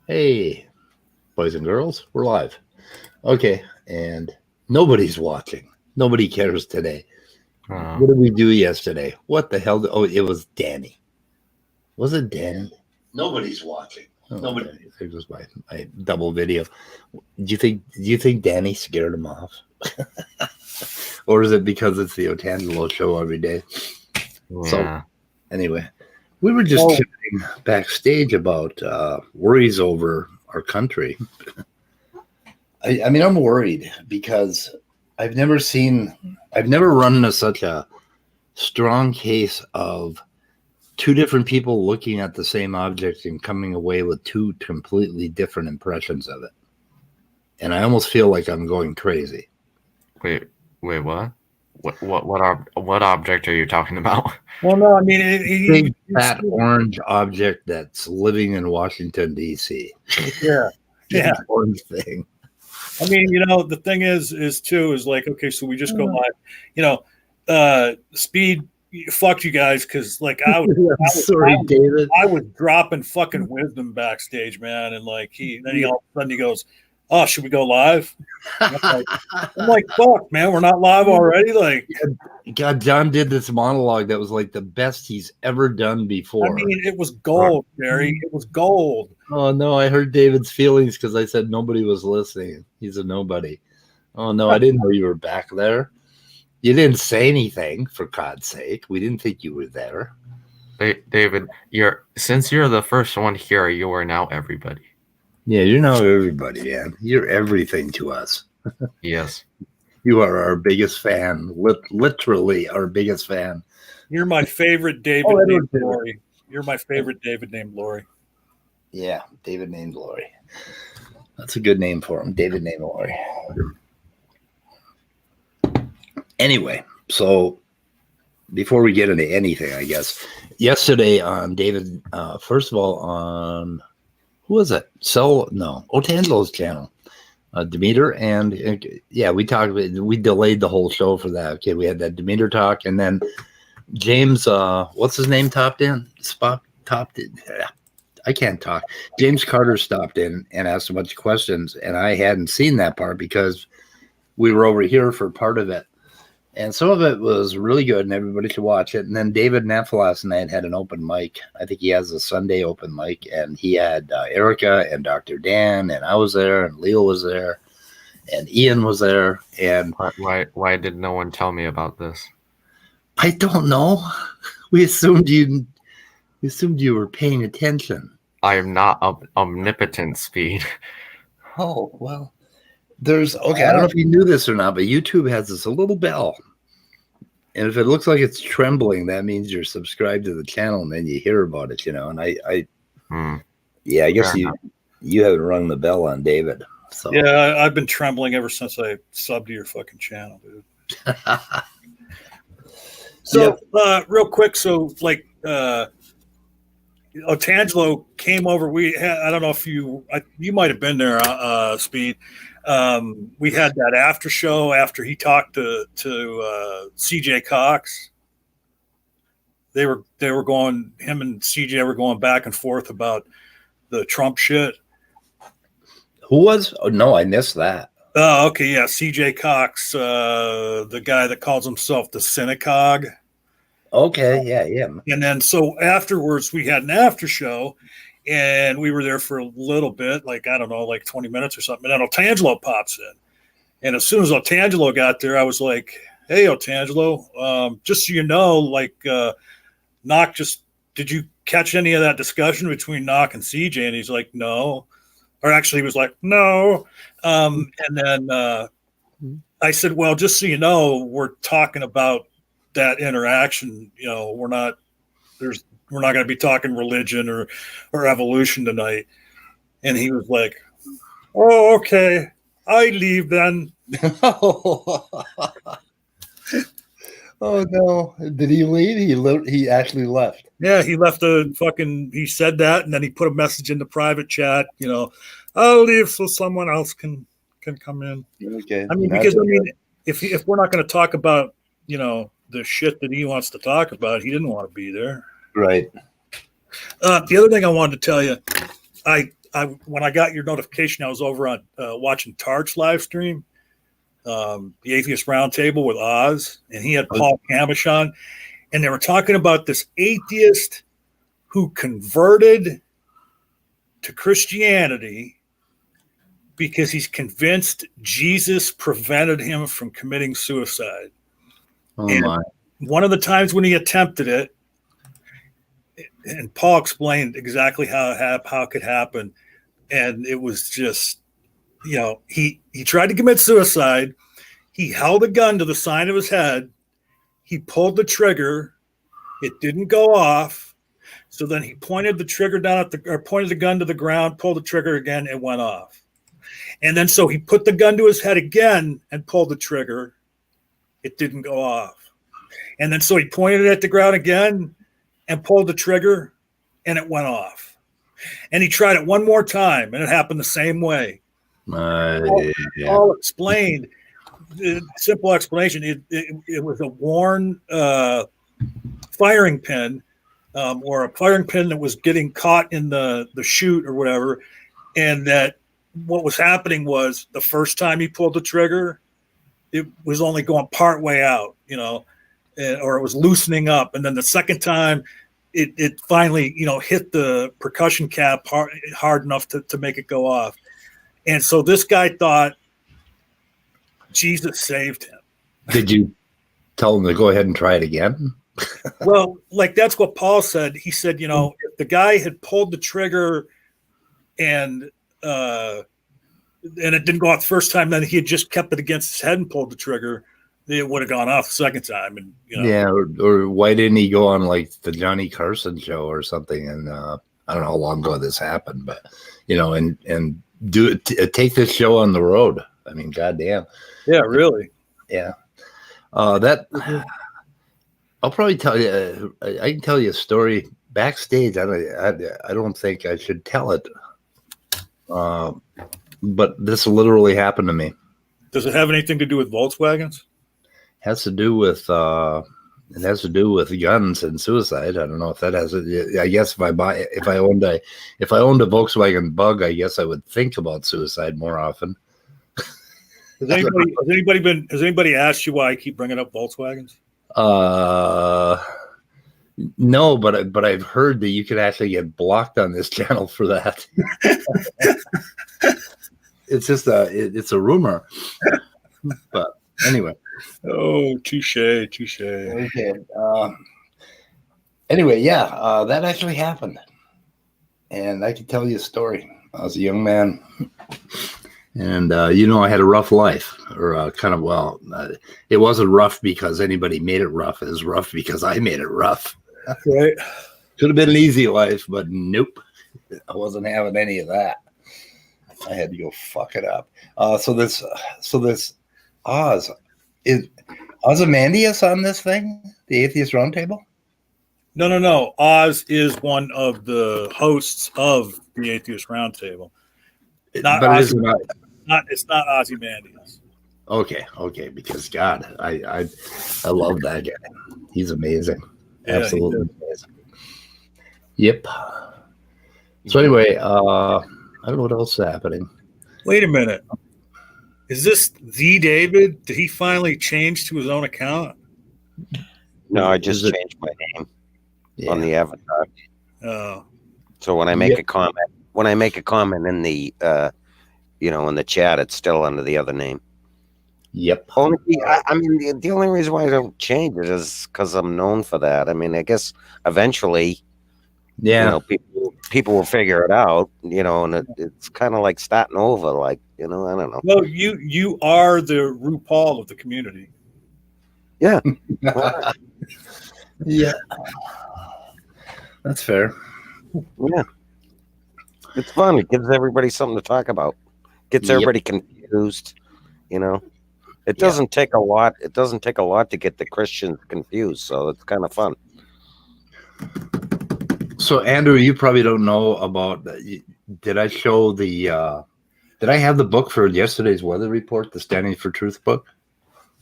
Hey, boys and girls, we're live. Okay, and nobody's watching. Nobody cares today. Uh, What did we do yesterday? What the hell? Oh, it was Danny. Was it Danny? Nobody's watching. Oh, nobody. There goes my double video. Do you think Danny scared him off? Or is it because it's the Otangelo show every day? So yeah. anyway, we were just chatting backstage about worries over our country. I mean, I'm worried because I've never run into such a strong case of two different people looking at the same object and coming away with two completely different impressions of it. And I almost feel like I'm going crazy. Wait, what? What object are you talking about? Well, no, I mean, Big fat orange object that's living in Washington, D.C. Yeah. Big orange thing. I mean, the thing is like, okay, so we just go live. Speed, fuck you guys, because like David. I was dropping fucking wisdom backstage, man, and like then all of a sudden he goes, "Oh, should we go live?" I'm like, fuck, man, we're not live already. Like, God, John did this monologue that was like the best he's ever done before. I mean, it was gold, Barry. It was gold. Oh no, I hurt David's feelings because I said nobody was listening. He's a nobody. Oh no, I didn't know you were back there. You didn't say anything, for God's sake. We didn't think you were there. David, since you're the first one here, you are now everybody. Yeah, you're now everybody, man. You're everything to us. Yes. You are our biggest fan. Literally our biggest fan. You're my favorite David named Lori. You're my favorite David named Lori. Yeah, David named Lori. That's a good name for him. David named Lori. Anyway, so before we get into anything, I guess, yesterday on David, first of all, on, who was it? Otangelo's channel, Demeter, and we delayed the whole show for that. Okay, we had that Demeter talk, and then James, what's his name, topped in? I can't talk. James Carter stopped in and asked a bunch of questions, and I hadn't seen that part because we were over here for part of it. And some of it was really good, and everybody should watch it. And then David Neff last night had an open mic. I think he has a Sunday open mic, and he had Erica and Dr. Dan, and I was there, and Leo was there, and Ian was there. And why did no one tell me about this? I don't know. We assumed you were paying attention. I am not omnipotent, Speed. Oh, well. I don't know if you knew this or not, but YouTube has this little bell. And if it looks like it's trembling, that means you're subscribed to the channel, and then you hear about it, And I guess you haven't rung the bell on David. So yeah, I've been trembling ever since I subbed to your fucking channel, dude. So real quick, Otangelo came over. I don't know if you might have been there, Speed. We had that after show after he talked to CJ Cox. They were going, him and CJ were going back and forth about the Trump shit. Who was? Oh no, I missed that. Oh, okay, yeah, CJ Cox, the guy that calls himself the Synagogue. Okay, yeah. And then so afterwards we had an after show, and we were there for a little bit, like, I don't know, like 20 minutes or something. And then Otangelo pops in. And as soon as Otangelo got there, I was like, hey, Otangelo, just so you know, like, Knock did you catch any of that discussion between Knock and CJ? And he's like, no. Or actually he was like, no. And then I said, well, just so you know, we're talking about that interaction. We're not going to be talking religion or evolution tonight. And he was like, oh, okay, I leave then. Oh no, did he leave? He actually left. Yeah, he left he said that, and then he put a message in the private chat, I'll leave so someone else can come in. Okay. I mean, because if we're not going to talk about, the shit that he wants to talk about, he didn't want to be there. Right. The other thing I wanted to tell you, I when I got your notification, I was over on watching Tart's live stream, the Atheist Roundtable with Oz, and he had Paul Kamish on, and they were talking about this atheist who converted to Christianity because he's convinced Jesus prevented him from committing suicide. Oh And my. one of the times when he attempted it, and Paul explained exactly how it could happen, and it was just, he tried to commit suicide. He held a gun to the side of his head. He pulled the trigger. It didn't go off. So then he pointed the gun to the ground, pulled the trigger again, it went off. And then so he put the gun to his head again and pulled the trigger. It didn't go off. And then so he pointed it at the ground again and pulled the trigger, and it went off. And he tried it one more time, and it happened the same way. Paul explained, the simple explanation, it was a worn firing pin, or a firing pin that was getting caught in the chute or whatever, and that what was happening was the first time he pulled the trigger, it was only going part way out, or it was loosening up. And then the second time it finally, hit the percussion cap hard enough to make it go off. And so this guy thought Jesus saved him. Did you tell him to go ahead and try it again? Well, like that's what Paul said. He said, if the guy had pulled the trigger and it didn't go off the first time, then he had just kept it against his head and pulled the trigger, it would have gone off the second time. And yeah, or why didn't he go on like the Johnny Carson show or something? And I don't know how long ago this happened, but and do it, take this show on the road. I mean, goddamn. Yeah, really. Yeah. I'll probably tell you. I can tell you a story backstage. I don't think I should tell it. But this literally happened to me. Does it have anything to do with Volkswagens? It has to do with guns and suicide. I don't know if that has it. I guess if I owned a Volkswagen Bug, I guess I would think about suicide more often. Has anybody asked you why I keep bringing up Volkswagens? No, but I've heard that you can actually get blocked on this channel for that. It's just it's a rumor. But anyway. Oh, touche. Okay. Anyway, yeah, that actually happened, and I can tell you a story. I was a young man, and I had a rough life, or it wasn't rough because anybody made it rough. It was rough because I made it rough. Right. Could have been an easy life, but nope. I wasn't having any of that. I had to go fuck it up. So this Oz, is Ozymandias on this thing? The Atheist Roundtable? No. Oz is one of the hosts of the Atheist Roundtable. It's not Ozymandias. Okay. Because God, I love that guy. He's amazing. Yeah, absolutely amazing. Yep. So anyway, I don't know what else is happening. Wait a minute. Is this the David? Did he finally change to his own account? No, I just changed my name on the avatar. Oh. So when I make a comment, in the in the chat, it's still under the other name. Yep. I mean, the only reason why I don't change it is because I'm known for that. I mean, I guess eventually, people will figure it out, and it's kind of like starting over, like, I don't know. Well, you are the RuPaul of the community. Yeah. Yeah. That's fair. Yeah. It's fun. It gives everybody something to talk about. Gets everybody confused, It doesn't take a lot. It doesn't take a lot to get the Christians confused, so it's kind of fun. So, Andrew, you probably don't know about. Did I show the? Did I have the book for yesterday's weather report, the Standing for Truth book?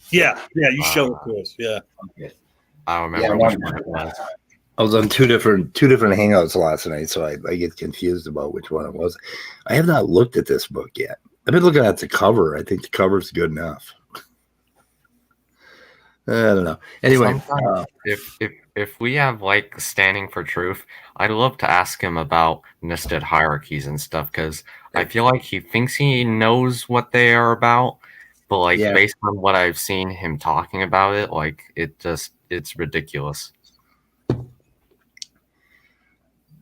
Yeah, you showed it to us. Yeah. Okay. I don't remember which one it was. I was on two different hangouts last night, so I get confused about which one it was. I have not looked at this book yet. I've been looking at the cover. I think the cover's good enough. I don't know. Anyway, Sometimes if we have like standing for truth, I'd love to ask him about nested hierarchies and stuff, because I feel like he thinks he knows what they are about, but like Yeah. based on what I've seen him talking about it, like it's ridiculous.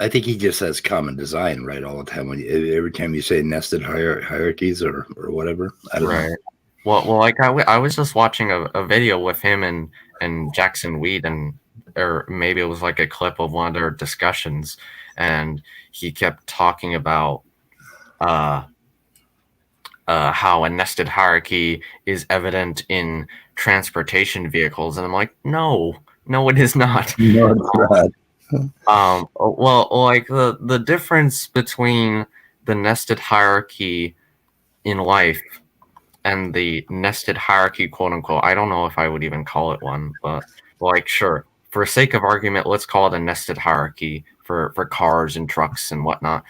I think he just says common design right all the time. Every time you say nested hierarchies or whatever, I don't know. Well, like I was just watching a video with him and Jackson Weed, or maybe it was like a clip of one of their discussions, and he kept talking about how a nested hierarchy is evident in transportation vehicles, and I'm like, no, it is not. No, it's not. Well, like the difference between the nested hierarchy in life and the nested hierarchy, quote unquote, I don't know if I would even call it one, but like, sure, for sake of argument, let's call it a nested hierarchy for cars and trucks and whatnot.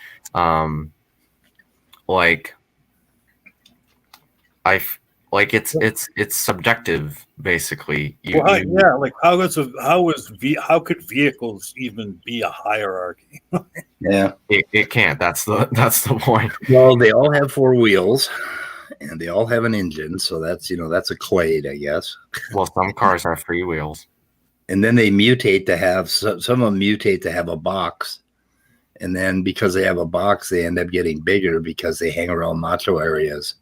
It's subjective, basically. Yeah, like how could vehicles even be a hierarchy? Yeah. It can't. That's the point. Well, they all have four wheels, and they all have an engine, so that's a clade, I guess. Well, some cars have three wheels. And then they mutate to have some of them mutate to have a box, and then because they have a box, they end up getting bigger because they hang around macho areas,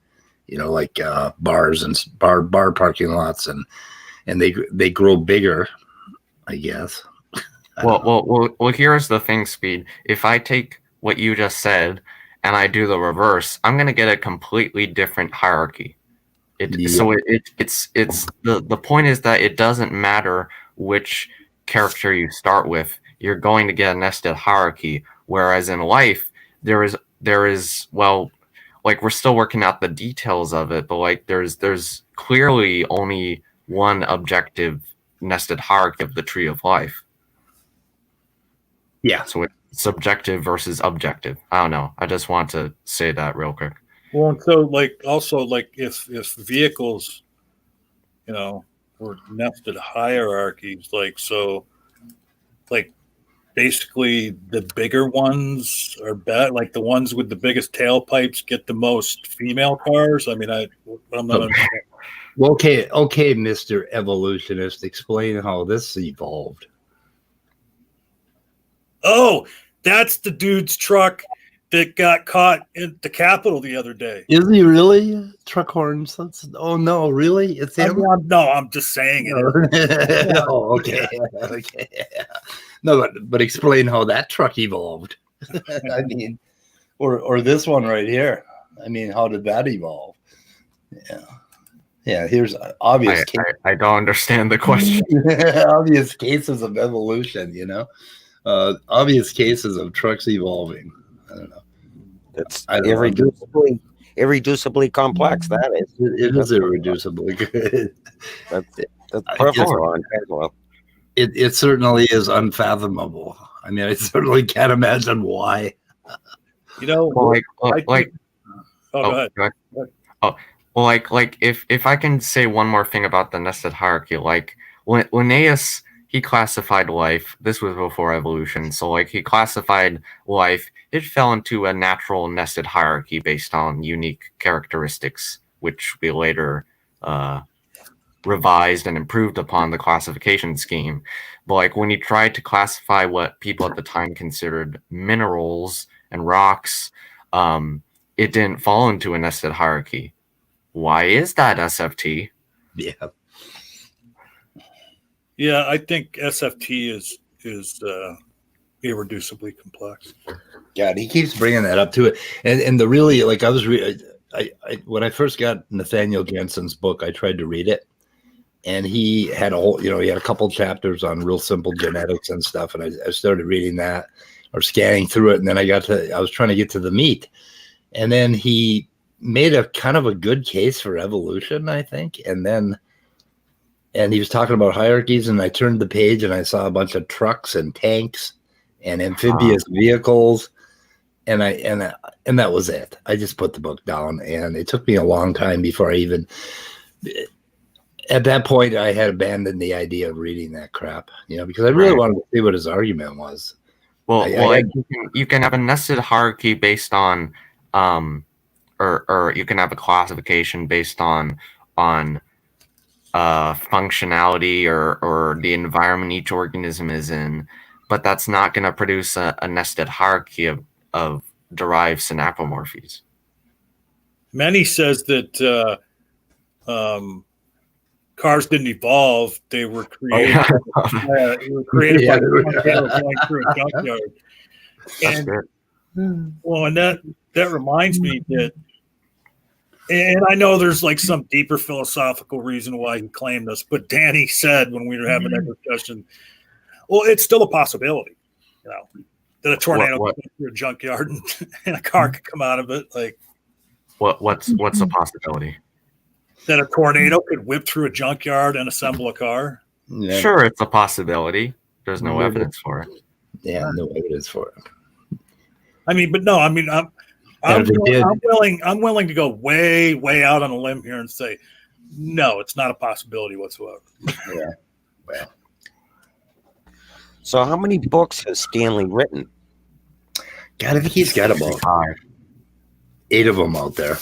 like bars and bar parking lots, and they grow bigger, I guess. Well, here's the thing, Speed. If I take what you just said and I do the reverse, I'm going to get a completely different hierarchy. So it's the point is that it doesn't matter which character you start with, you're going to get a nested hierarchy. Whereas in life, there is well, like, we're still working out the details of it, but like there's clearly only one objective nested hierarchy of the tree of life. Yeah. So it's subjective versus objective. I don't know. I just want to say that real quick. Well, and so also if vehicles, were nested hierarchies, basically the bigger ones are better. Like the ones with the biggest tailpipes get the most female cars. I mean, I'm not. Well, okay, Mr. Evolutionist, explain how this evolved. Oh, that's the dude's truck that got caught in the Capitol the other day. Is he really? Truck horns? Oh no, really? It's him? I'm just saying it. Oh, okay. Okay. No, but explain how that truck evolved. I mean, or this one right here. I mean, how did that evolve? Yeah. Here's obvious. I don't understand the question. Obvious cases of evolution. Obvious cases of trucks evolving. I don't know. It's irreducibly complex. That is. It is irreducibly good. That's perfect. It certainly is unfathomable. I mean, I certainly can't imagine why. Go ahead. If I can say one more thing about the nested hierarchy, like when Linnaeus, he classified life. This was before evolution, so he classified life. It fell into a natural nested hierarchy based on unique characteristics, which we later revised and improved upon the classification scheme. But when he tried to classify what people at the time considered minerals and rocks, it didn't fall into a nested hierarchy. Why is that, SFT? Yeah. Yeah, I think SFT is irreducibly complex. God, he keeps bringing that up to it, and the really I when I first got Nathaniel Jensen's book, I tried to read it, and he had he had a couple chapters on real simple genetics and stuff, and I started reading that or scanning through it, and then I was trying to get to the meat, and then he made a kind of a good case for evolution, I think, and then and he was talking about hierarchies, and I turned the page and I saw a bunch of trucks and tanks and amphibious vehicles, and that was it. I just put the book down, and it took me a long time before I even. At that point, I had abandoned the idea of reading that crap, because I really wanted to see what his argument was. Well, you can have a nested hierarchy based on, or you can have a classification based on functionality or the environment each organism is in, but that's not going to produce a nested hierarchy of derived synapomorphies. Manny says that cars didn't evolve; they were created. They were created by going through a junkyard. And that reminds me that, and I know there's like some deeper philosophical reason why he claimed this, but Danny said when we were having that discussion, well, it's still a possibility, that a tornado could go through a junkyard and a car could come out of it. Like, what's a possibility? That a tornado could whip through a junkyard and assemble a car? Yeah. Sure, it's a possibility. There's no evidence for it. Yeah, no evidence for it. I mean, but no, I mean, I'm willing to go way, way out on a limb here and say, no, it's not a possibility whatsoever. Yeah. Well. So how many books has Stanley written? God, I think he's got about 8 of them out there.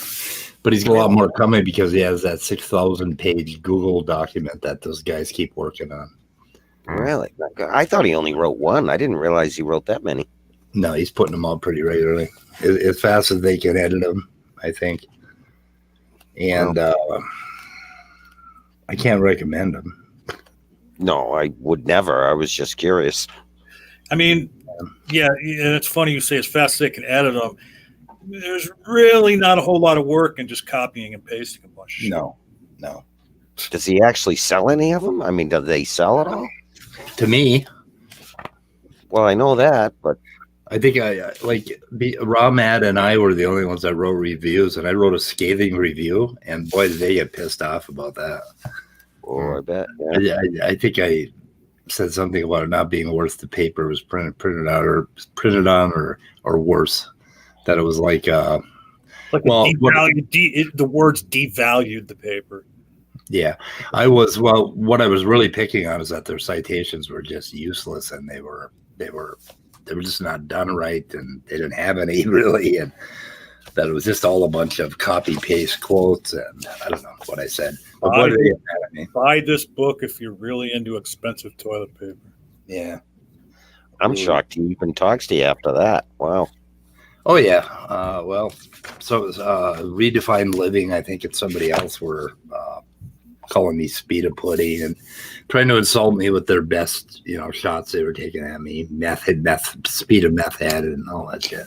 But he's got a lot more coming because he has that 6,000-page Google document that those guys keep working on. Really? I thought he only wrote one. I didn't realize he wrote that many. No, he's putting them out pretty regularly, as fast as they can edit them, I think. And I can't recommend them. No, I would never. I was just curious. I mean, yeah, and it's funny you say as fast as they can edit them. There's really not a whole lot of work in just copying and pasting a bunch of shit. No. Does he actually sell any of them? I mean, do they sell at all? To me, well, I know that, but I think Ramad and I were the only ones that wrote reviews, and I wrote a scathing review, and boy, did they get pissed off about that. I bet. Yeah. I think I said something about it not being worth the paper it was printed on, or worse. That it was like the words devalued the paper. Yeah, what I was really picking on is that their citations were just useless, and they were just not done right, and they didn't have any really, and that it was just all a bunch of copy paste quotes, and I don't know what I said. But what did they get mad at me? Buy this book if you're really into expensive toilet paper. Yeah, I'm shocked he even talks to you after that. Wow. Oh yeah. So it was Redefined Living. I think it's somebody else were calling me speed of pudding and trying to insult me with their best, shots they were taking at me. Speed of meth head and all that shit.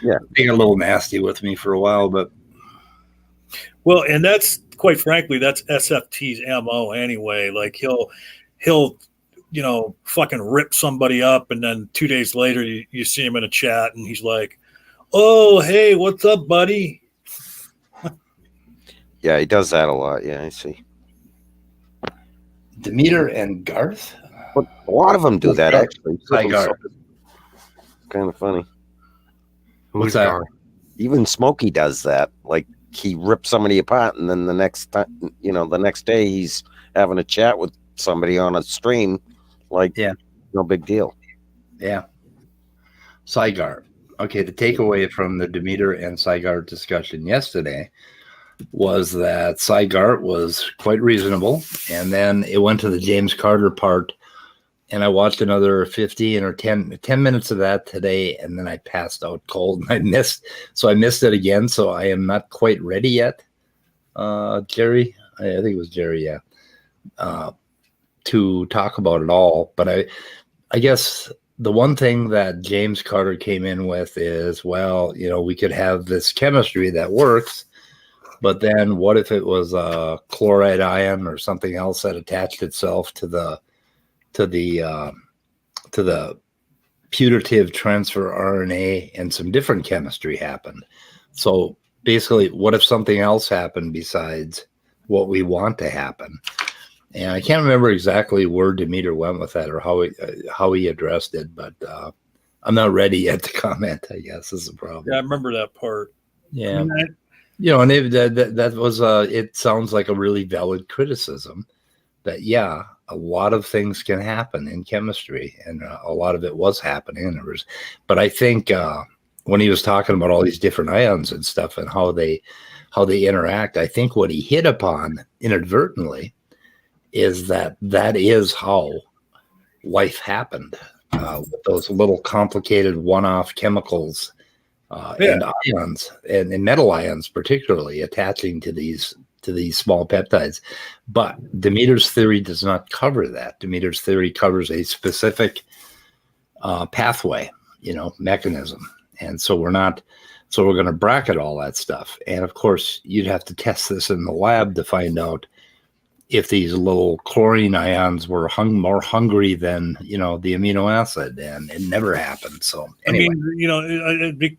Yeah, being a little nasty with me for a while, but and that's quite frankly that's SFT's MO anyway. Like he'll fucking rip somebody up, and then 2 days later you see him in a chat and he's like, "Oh, hey, what's up, buddy?" Yeah, he does that a lot. Yeah, I see. Demeter and Garth? But a lot of them do that, actually. Hi, Garth. Kind of funny. What's that? Even Smokey does that. Like, he rips somebody apart, and then the next time, the next day he's having a chat with somebody on a stream. Like, no big deal. Yeah. Sygart. Okay, the takeaway from the Demeter and Sygart discussion yesterday was that Sygart was quite reasonable, and then it went to the James Carter part, and I watched another 15 or 10 minutes of that today, and then I passed out cold, and I missed it again, so I am not quite ready yet, Jerry. I think it was Jerry, to talk about it all, but I guess the one thing that James Carter came in with is, we could have this chemistry that works, but then what if it was a chloride ion or something else that attached itself to the putative transfer RNA and some different chemistry happened? So basically, what if something else happened besides what we want to happen? And I can't remember exactly where Demeter went with that or how he addressed it, but I'm not ready yet to comment. I guess is the problem. Yeah, I remember that part. Yeah, I mean, and that was it sounds like a really valid criticism. That a lot of things can happen in chemistry, and a lot of it was happening. But I think when he was talking about all these different ions and stuff and how they interact, I think what he hit upon inadvertently is that is how life happened with those little complicated one-off chemicals and ions and metal ions particularly attaching to these small peptides. But Demeter's theory does not cover that. Demeter's theory covers a specific pathway, mechanism. And so we're going to bracket all that stuff. And of course, you'd have to test this in the lab to find out if these little chlorine ions were more hungry than, the amino acid, and it never happened. So anyway. I mean,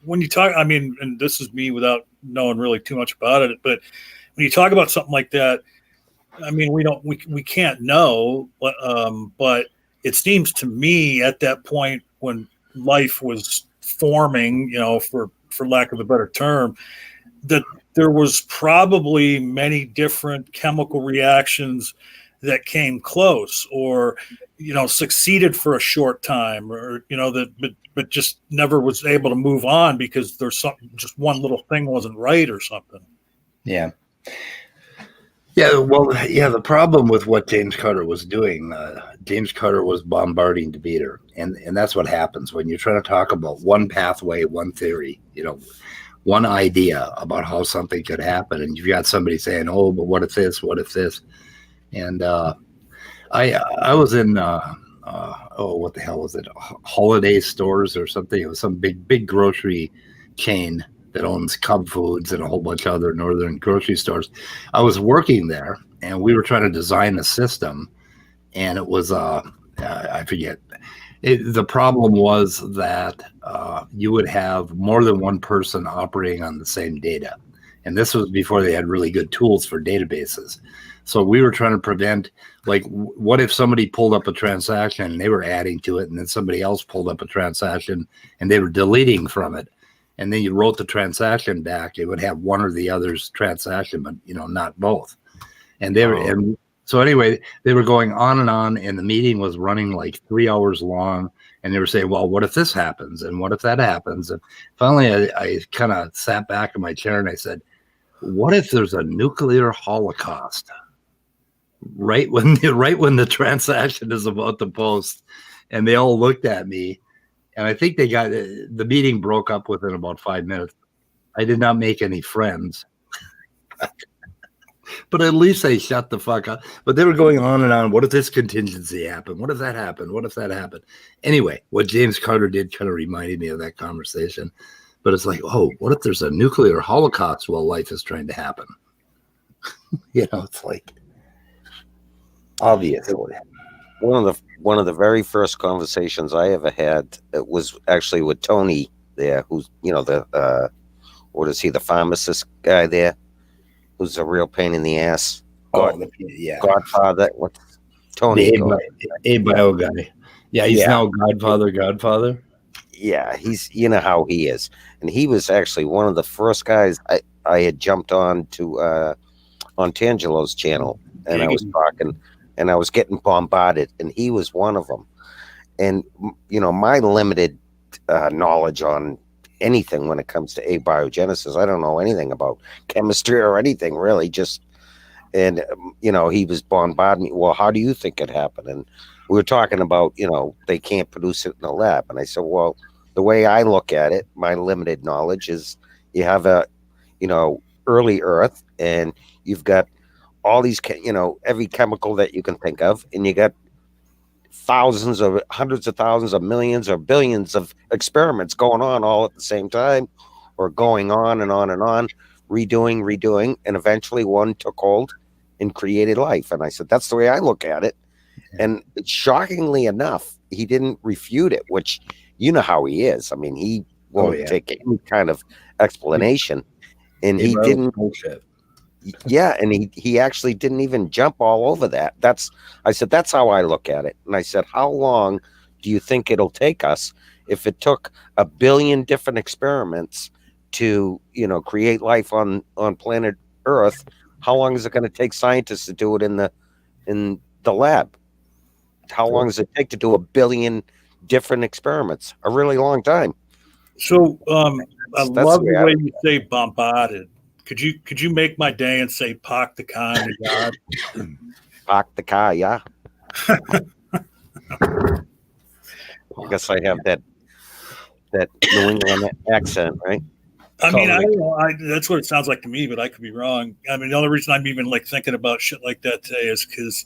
when you talk, I mean, and this is me without knowing really too much about it, but when you talk about something like that, I mean, we can't know, but it seems to me at that point when life was forming, for lack of a better term, that there was probably many different chemical reactions that came close or, succeeded for a short time or, but just never was able to move on because there's something, just one little thing wasn't right or something. Yeah. Yeah. Well, the problem with what James Carter was doing, James Carter was bombarding Demeter. And that's what happens when you're trying to talk about one pathway, one theory, one idea about how something could happen. And you've got somebody saying, oh, but what if this, what if this? And I was in, what the hell was it? Holiday Stores or something. It was some big grocery chain that owns Cub Foods and a whole bunch of other northern grocery stores. I was working there and we were trying to design a system, and it was, I forget. The problem was that you would have more than one person operating on the same data. And this was before they had really good tools for databases. So we were trying to prevent, like, what if somebody pulled up a transaction and they were adding to it, and then somebody else pulled up a transaction and they were deleting from it. And then you wrote the transaction back, it would have one or the other's transaction, but, not both. And they were, and so anyway, they were going on, and the meeting was running like 3 hours long. And they were saying, well, what if this happens? And what if that happens? And finally, I kind of sat back in my chair and I said, what if there's a nuclear holocaust right when the transaction is about to post? And they all looked at me. And I think the meeting broke up within about 5 minutes. I did not make any friends. But at least they shut the fuck up. But they were going on and on. What if this contingency happened? What if that happened? What if that happened? Anyway, what James Carter did kind of reminded me of that conversation. But it's like, oh, what if there's a nuclear holocaust while life is trying to happen? It's like, obviously. One of the very first conversations I ever had, it was actually with Tony there, who's, the what is he, the pharmacist guy there? Who's a real pain in the ass. Godfather. What's Tony? A bio guy. Yeah, he's now Godfather. Yeah, he's, how he is. And he was actually one of the first guys I had jumped on to on Tangelo's channel. And I was talking, and I was getting bombarded, and he was one of them. And, my limited knowledge on anything when it comes to abiogenesis, I don't know anything about chemistry or anything really, and he was bombarding me. Well, how do you think it happened? And we were talking about, they can't produce it in the lab. And I said, well, the way I look at it, my limited knowledge is you have a, early Earth, and you've got all these, every chemical that you can think of, and you got thousands of hundreds of thousands of millions or billions of experiments going on all at the same time, or going on and on and on, redoing, and eventually one took hold and created life. And I said, that's the way I look at it. And shockingly enough, he didn't refute it, which how he is. I mean, he won't take any kind of explanation. And he didn't bullshit. Yeah, and he actually didn't even jump all over that. I said that's how I look at it. And I said, how long do you think it'll take us if it took 1 billion different experiments to, create life on planet Earth? How long is it going to take scientists to do it in the lab? How long does it take to do 1 billion different experiments? A really long time. So I That's love the way the I way look you say bombarded. Could you make my day and say "Pak the Khan to God"? Park the car, yeah. I guess I have that New England accent, right? I mean, I don't know. That's what it sounds like to me, but I could be wrong. I mean, the only reason I'm even like thinking about shit like that today is because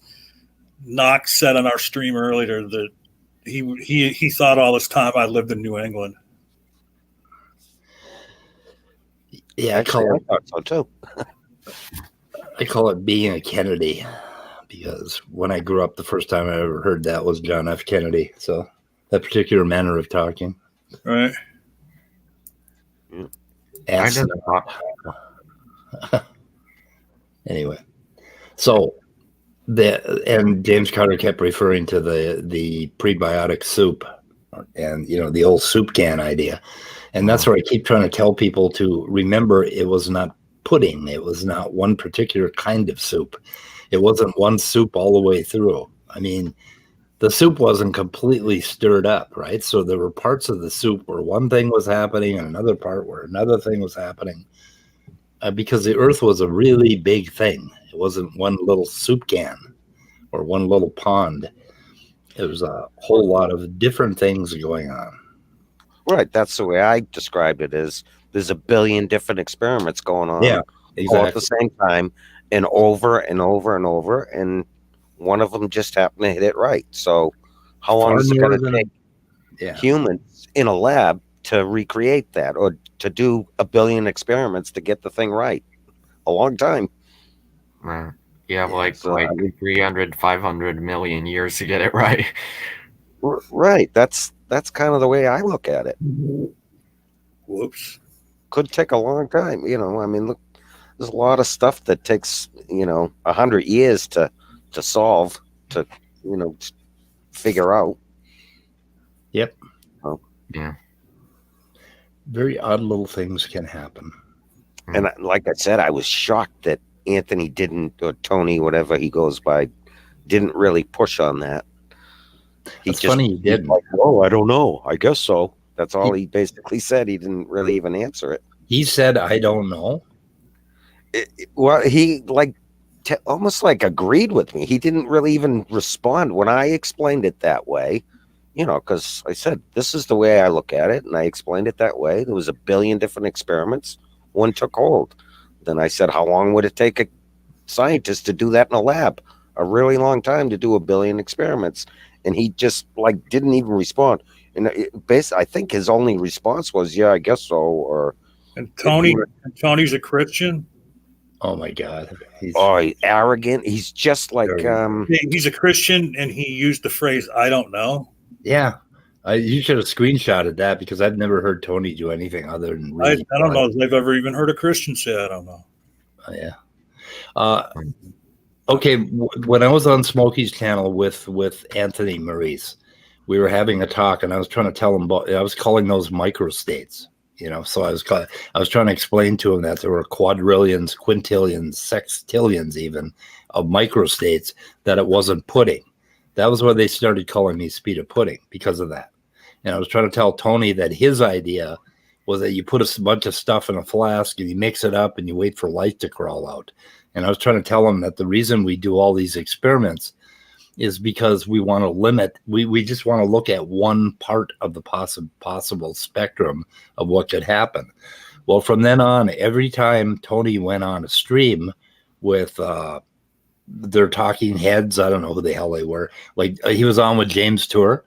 Knox said on our stream earlier that he thought all this time I lived in New England. Yeah, I Actually, I call thought so too. it being a Kennedy, because when I grew up, the first time I ever heard that was John F. Kennedy. So that particular manner of talking. Right. I Ask just thought, anyway. So and James Carter kept referring to the prebiotic soup and the old soup can idea. And that's where I keep trying to tell people to remember it was not pudding. It was not one particular kind of soup. It wasn't one soup all the way through. I mean, the soup wasn't completely stirred up, right? So there were parts of the soup where one thing was happening and another part where another thing was happening, because the earth was a really big thing. It wasn't one little soup can or one little pond. It was a whole lot of different things going on. Right. That's the way I described it. Is there's 1 billion different experiments going on Yeah, all exactly. at the same time and over and over and over, and one of them just happened to hit it right. So how long is it going to take humans in a lab to recreate that, or to do 1 billion experiments to get the thing right? A long time. you have like 300, 500 million years to get it right. Right. That's kind of the way I look at it. Whoops. Could take a long time. I mean, look, there's a lot of stuff that takes 100 years to solve, to figure out. Yep. Oh. Yeah. Very odd little things can happen. And like I said, I was shocked that Anthony didn't, or Tony, whatever he goes by, didn't really push on that. It's funny he didn't. Like, oh, I don't know. I guess so. That's all he basically said. He didn't really even answer it. He said, I don't know. Well, he almost like agreed with me. He didn't really even respond when I explained it that way, because I said, this is the way I look at it. And I explained it that way. There was 1 billion different experiments. One took hold. Then I said, how long would it take a scientist to do that in a lab? A really long time to do 1 billion experiments. And he just didn't even respond. And I think his only response was, yeah, I guess so. And Tony's a Christian. Oh my God. He's arrogant. He's just like he's a Christian, and he used the phrase "I don't know." Yeah, you should have screenshotted that, because I've never heard Tony do anything other than really I don't know if I've ever even heard a Christian say "I don't know." Yeah. Okay, when I was on Smokey's channel with Anthony Maurice, we were having a talk, and I was trying to tell him about. I was calling those microstates. So I was trying to explain to him that there were quadrillions, quintillions, sextillions even of microstates, that it wasn't pudding. That was where they started calling me Speed of Pudding, because of that. And I was trying to tell Tony that his idea was that you put a bunch of stuff in a flask and you mix it up and you wait for light to crawl out. And I was trying to tell him that the reason we do all these experiments is because we want to limit, we just want to look at one part of the possible spectrum of what could happen. Well, from then on, every time Tony went on a stream with their talking heads, I don't know who the hell they were, he was on with James Tour.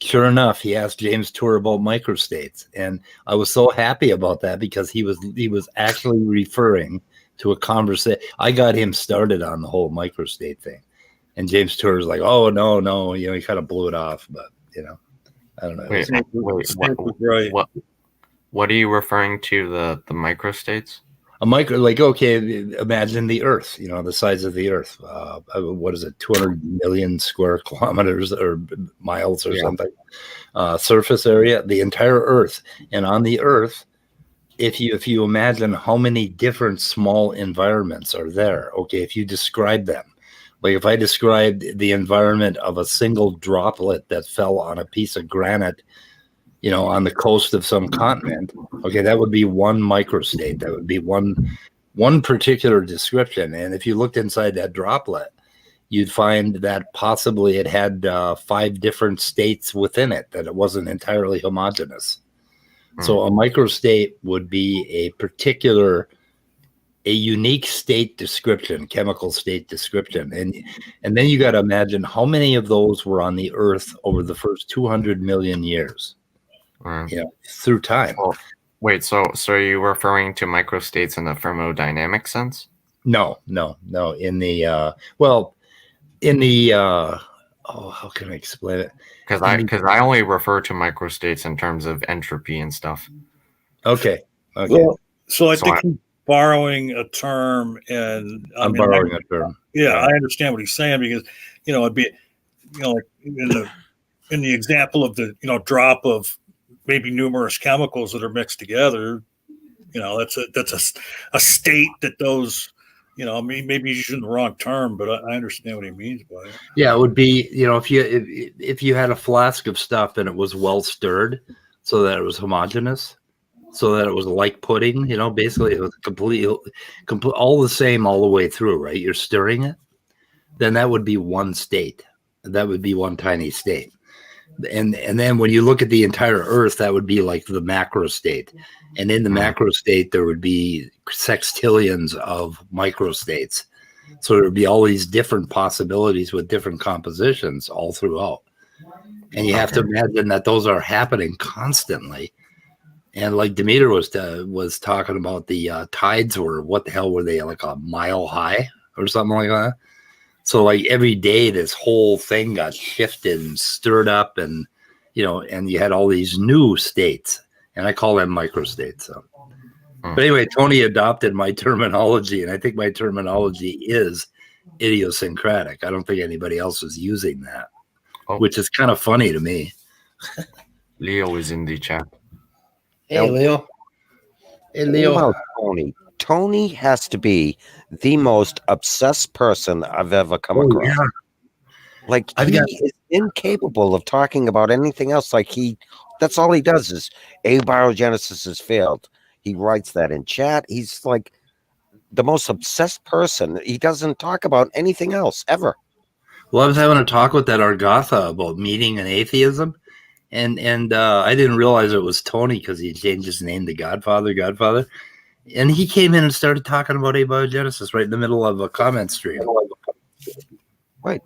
Sure enough, he asked James Tour about microstates. And I was so happy about that, because he was actually referring to a conversation. I got him started on the whole microstate thing. And James Tour was like, oh, no, he kind of blew it off, but, I don't know. Wait, what are you referring to, the microstates? A micro, like, okay, imagine the Earth, the size of the Earth. What is it, 200 million square kilometers or miles or something? Surface area, the entire Earth. And on the Earth, if you imagine how many different small environments are there, okay, if you describe them, like if I described the environment of a single droplet that fell on a piece of granite, on the coast of some continent, okay, that would be one microstate. That would be one particular description. And if you looked inside that droplet, you'd find that possibly it had 5 different states within it, that it wasn't entirely homogeneous. So a microstate would be a unique state description, chemical state description. And then you got to imagine how many of those were on the Earth over the first 200 million years, through time. Well, wait, so are you referring to microstates in the thermodynamic sense? No. In the, how can I explain it? Because I only refer to microstates in terms of entropy and stuff. Okay. Well, so I think he's borrowing a term, and I'm borrowing a term. Yeah, I understand what he's saying, because it'd be like in the example of the drop of maybe numerous chemicals that are mixed together. That's a state that those. Maybe he's using the wrong term, but I understand what he means by it. Yeah, it would be, if you had a flask of stuff and it was well stirred so that it was homogeneous, so that it was like pudding, basically it was complete, all the same all the way through, right? You're stirring it, then that would be one state. That would be one tiny state. And then when you look at the entire Earth, that would be like the macro state. And in the macro state, there would be sextillions of microstates. So there would be all these different possibilities with different compositions all throughout. And you have to imagine that those are happening constantly. And like Demeter was talking about, the tides were, what the hell were they, like a mile high or something like that? So like every day, this whole thing got shifted and stirred up, and and you had all these new states, and I call them microstates. So, but anyway, Tony adopted my terminology, and I think my terminology is idiosyncratic. I don't think anybody else is using that, which is kind of funny to me. Leo is in the chat. Hey, Leo. Hey, Leo. Tony. Tony has to be the most obsessed person I've ever come across. Yeah. Like, he is incapable of talking about anything else. Like, that's all he does is abiogenesis has failed. He writes that in chat. He's like the most obsessed person. He doesn't talk about anything else ever. Well, I was having a talk with that Argatha about meeting and atheism. And I didn't realize it was Tony because he changed his name to Godfather. And he came in and started talking about abiogenesis right in the middle of a comment stream. Right.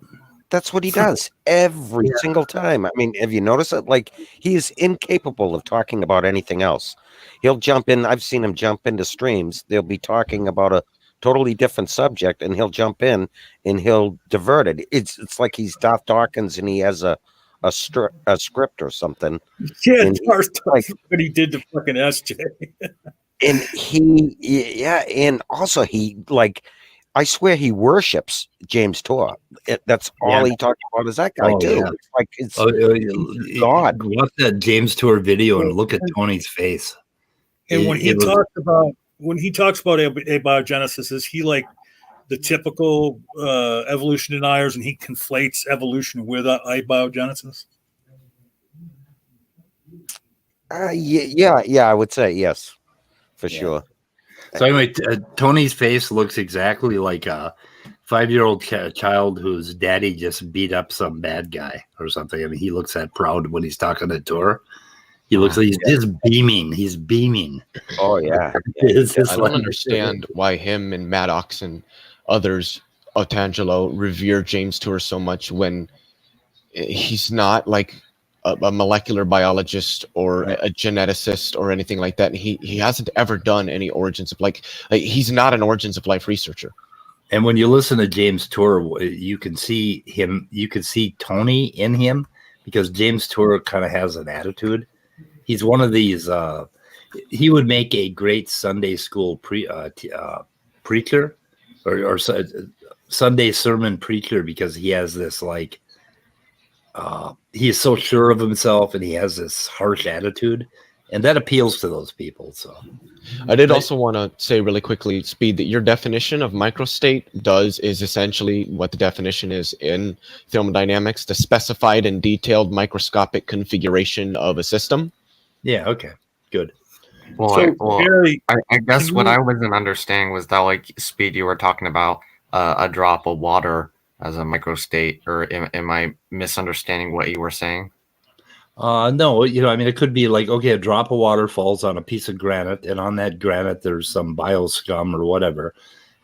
That's what he does every single time. I mean, have you noticed it? Like, he is incapable of talking about anything else. He'll jump in. I've seen him jump into streams. They'll be talking about a totally different subject, and he'll jump in and he'll divert it. It's like he's Darth Dawkins and he has a script or something. Yeah, Darth Dawkins, what he did to fucking SJ. And and also he, like, I swear he worships James Tour. That's all he talks about is that guy too. Yeah. It's like it's God. Watch that James Tour video and look at Tony's face. And when he talks about abiogenesis, is he like the typical evolution deniers, and he conflates evolution with abiogenesis? I would say yes. For sure. So anyway, Tony's face looks exactly like a 5-year-old child whose daddy just beat up some bad guy or something. I mean, he looks that proud when he's talking to Tor. He looks like he's just beaming. He's beaming. Oh, yeah. I don't understand why him and Maddox and others, Otangelo, revere James Tour so much when he's not like a molecular biologist or a geneticist or anything like that. And he hasn't ever done any origins of like he's not an origins of life researcher. And when you listen to James Tour, you can see him, you can see Tony in him, because James Tour kind of has an attitude. He's one of these, he would make a great Sunday school preacher or Sunday sermon preacher because he has this like he is so sure of himself and he has this harsh attitude, and that appeals to those people. So I did also want to say really quickly, Speed, that your definition of microstate is essentially what the definition is in thermodynamics: the specified and detailed microscopic configuration of a system. yeah, okay, good. So, Gary, I guess can what you- I wasn't understanding was that, like, Speed, you were talking about a drop of water as a microstate, or am I misunderstanding what you were saying? No, I mean, it could be like, okay, a drop of water falls on a piece of granite, and on that granite there's some bioscum or whatever,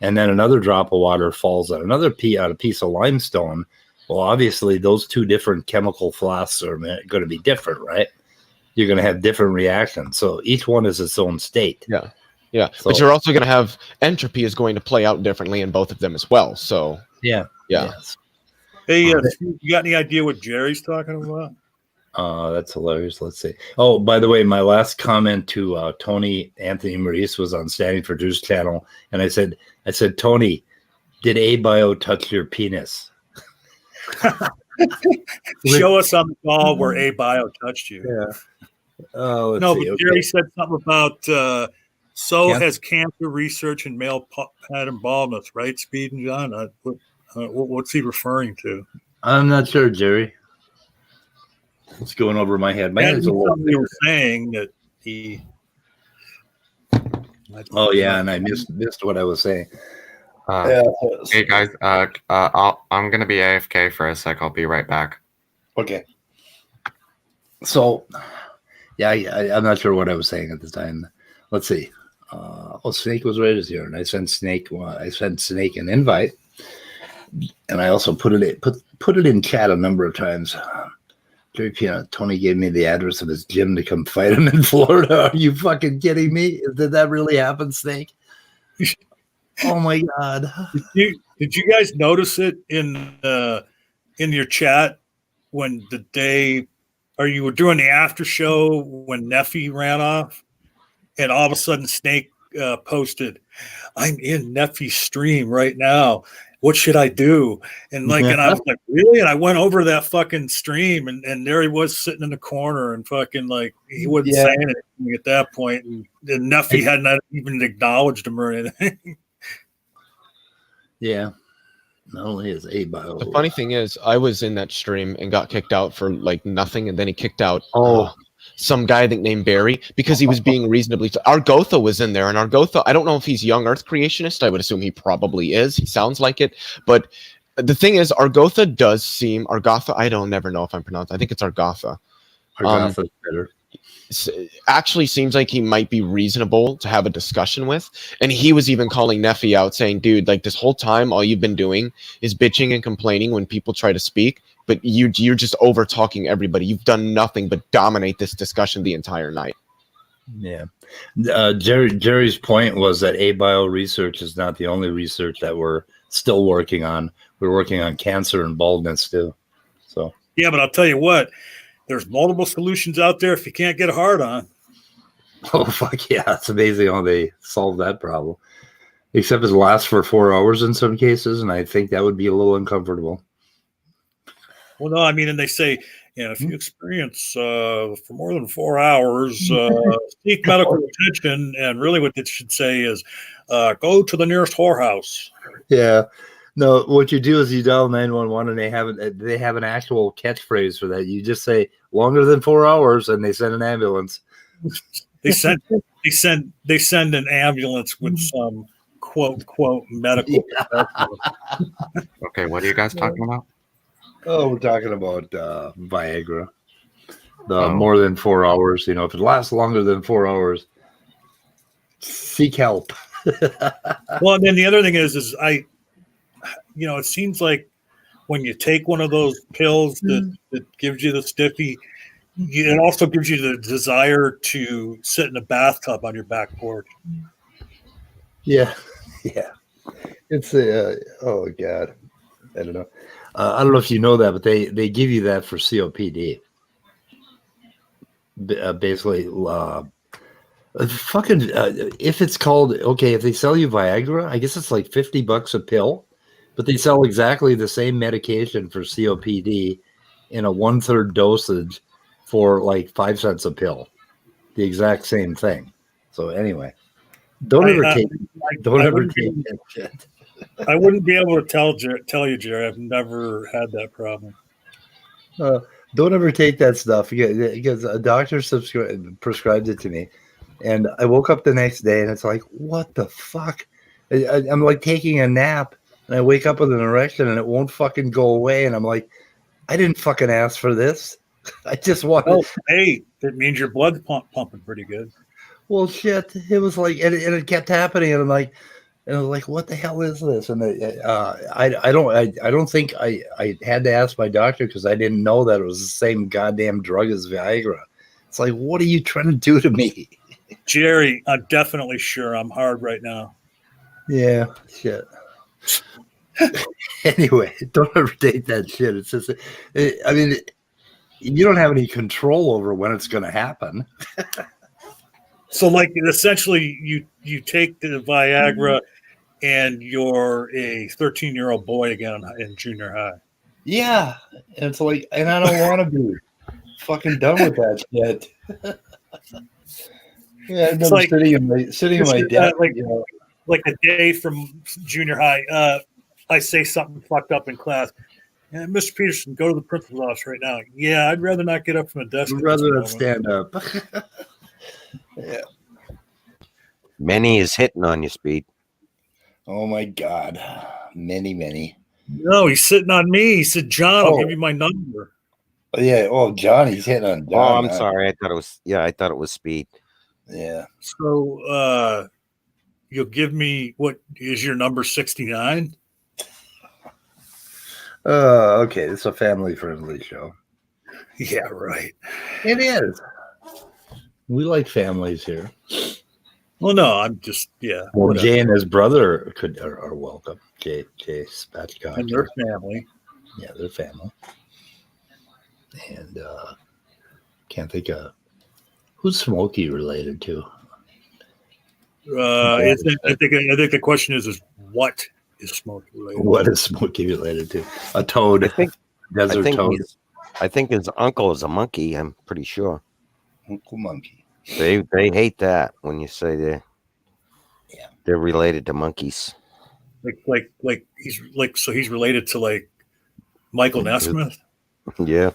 and then another drop of water falls on on a piece of limestone. Well, obviously, those two different chemical flasks are going to be different, right? You're going to have different reactions. So each one is its own state. Yeah, So, but you're also going to have entropy is going to play out differently in both of them as well. So yeah. yes. hey, you got any idea what Jerry's talking about? That's hilarious. Let's see. Oh, by the way, my last comment to Tony Anthony Maurice was on Standing for Truth's channel, and I said, Tony, did ABio touch your penis? Show us on the call where ABio touched you. Yeah. Oh, No, see. but Okay. Jerry said something about Yeah. has cancer research in male pattern baldness, right? Speed and John. What's he referring to? I'm not sure, Jerry. It's going over my head. My head's a little. You were saying that he. Oh yeah, and I missed what I was saying. Hey guys, I'm gonna be AFK for a sec. I'll be right back. Okay. So, yeah, I'm not sure what I was saying at the time. Let's see. Snake was right here, and I sent Snake an invite, and I also put it in chat a number of times. Jerry Piano, Tony gave me the address of his gym to come fight him in Florida. Are you fucking kidding me? Did that really happen, Snake? Oh my god! Did you guys notice it in your chat when the day, or you were doing the after show when Neffy ran off, and all of a sudden Snake posted, "I'm in Neffy's stream right now. What should I do?" And and I was like, really? And I went over to that fucking stream, and there he was sitting in the corner, and fucking like he wasn't saying anything at that point, and Neffy had not even acknowledged him or anything. Yeah. Not only is ABio. The funny thing is, I was in that stream and got kicked out for like nothing, and then he kicked out some guy I think named Barry because he was being reasonably. Argotha was in there, and Argotha, I don't know if he's young Earth creationist. I would assume he probably is. He sounds like it, but the thing is, Argotha does seem Argotha. I don't never know if I'm pronounced. I think it's Argotha. Argotha's better. Actually seems like he might be reasonable to have a discussion with, and he was even calling Neffy out saying, dude, like this whole time all you've been doing is bitching and complaining when people try to speak, but you're just over talking everybody. You've done nothing but dominate this discussion the entire night. Yeah. Jerry's point was that ABio research is not the only research that we're still working on. We're working on cancer and baldness too. So Yeah, but I'll tell you what, there's multiple solutions out there if you can't get a hard on. oh fuck yeah, it's amazing how they solved that problem. Except it lasts for 4 hours in some cases, and I think that would be a little uncomfortable. Well, no, I mean, and they say, if you experience for more than 4 hours, seek medical attention. And really what it should say is go to the nearest whorehouse. Yeah. No, what you do is you dial 911 and they have an actual catchphrase for that. You just say longer than 4 hours and they send an ambulance. They send an ambulance with some quote medical. Okay, what are you guys talking about? Oh, we're talking about Viagra. More than 4 hours. If it lasts longer than 4 hours, seek help. Well, and then the other thing is it seems like when you take one of those pills that gives you the stiffy, it also gives you the desire to sit in a bathtub on your back porch. Yeah. It's oh god, I don't know. I don't know if you know that, but they give you that for COPD. Basically, If it's called okay, if they sell you Viagra, I guess it's like $50 a pill, but they sell exactly the same medication for COPD in a 1/3 dosage for like 5 cents a pill. The exact same thing. So anyway, don't ever take that shit. I wouldn't be able to tell you, Jerry. I've never had that problem. Don't ever take that stuff because a doctor prescribed it to me, and I woke up the next day and it's like, what the fuck? I'm like taking a nap and I wake up with an erection and it won't fucking go away, and I'm like, I didn't fucking ask for this. I just want. Oh, hey, that means your blood's pumping pretty good. Well, shit. It was like, and it kept happening, and I'm like, what the hell is this? And I don't think I had to ask my doctor because I didn't know that it was the same goddamn drug as Viagra. It's like, what are you trying to do to me, Jerry? I'm definitely sure I'm hard right now. Yeah, shit. Anyway, don't ever take that shit. It's just, I mean, you don't have any control over when it's going to happen. So, like, essentially, you take the Viagra, and you're a 13-year-old boy again in junior high. Yeah, and it's like, and I don't want to be fucking done with that shit. Yeah, I remember like, sitting in my desk, like a day from junior high. I say something fucked up in class. Yeah, Mr. Peterson, go to the principal's office right now. Yeah, I'd rather not get up from the desk. I'd rather not stand up. Yeah. Many is hitting on you, Speed. Oh my God. Many. No, he's sitting on me. He said, John, I'll give you my number. Yeah. Oh, Johnny's hitting on John. Oh, I'm sorry. I thought it was Speed. Yeah. So you'll give me, what is your number, 69? Okay. It's a family friendly show. Yeah, right. It is. We like families here. Well, no, I'm just, yeah. Well, whatever. Jay and his brother are welcome. Jay Spatchcock. And their family. Yeah, their family. And can't think of who's Smokey related to. I think the question is what is Smokey related? What is Smokey related to? A toad. Desert toad. I think his uncle is a monkey. I'm pretty sure. Uncle Monkey. They hate that when you say they're related to monkeys. Like he's related to like Michael Nesmith, Yeah.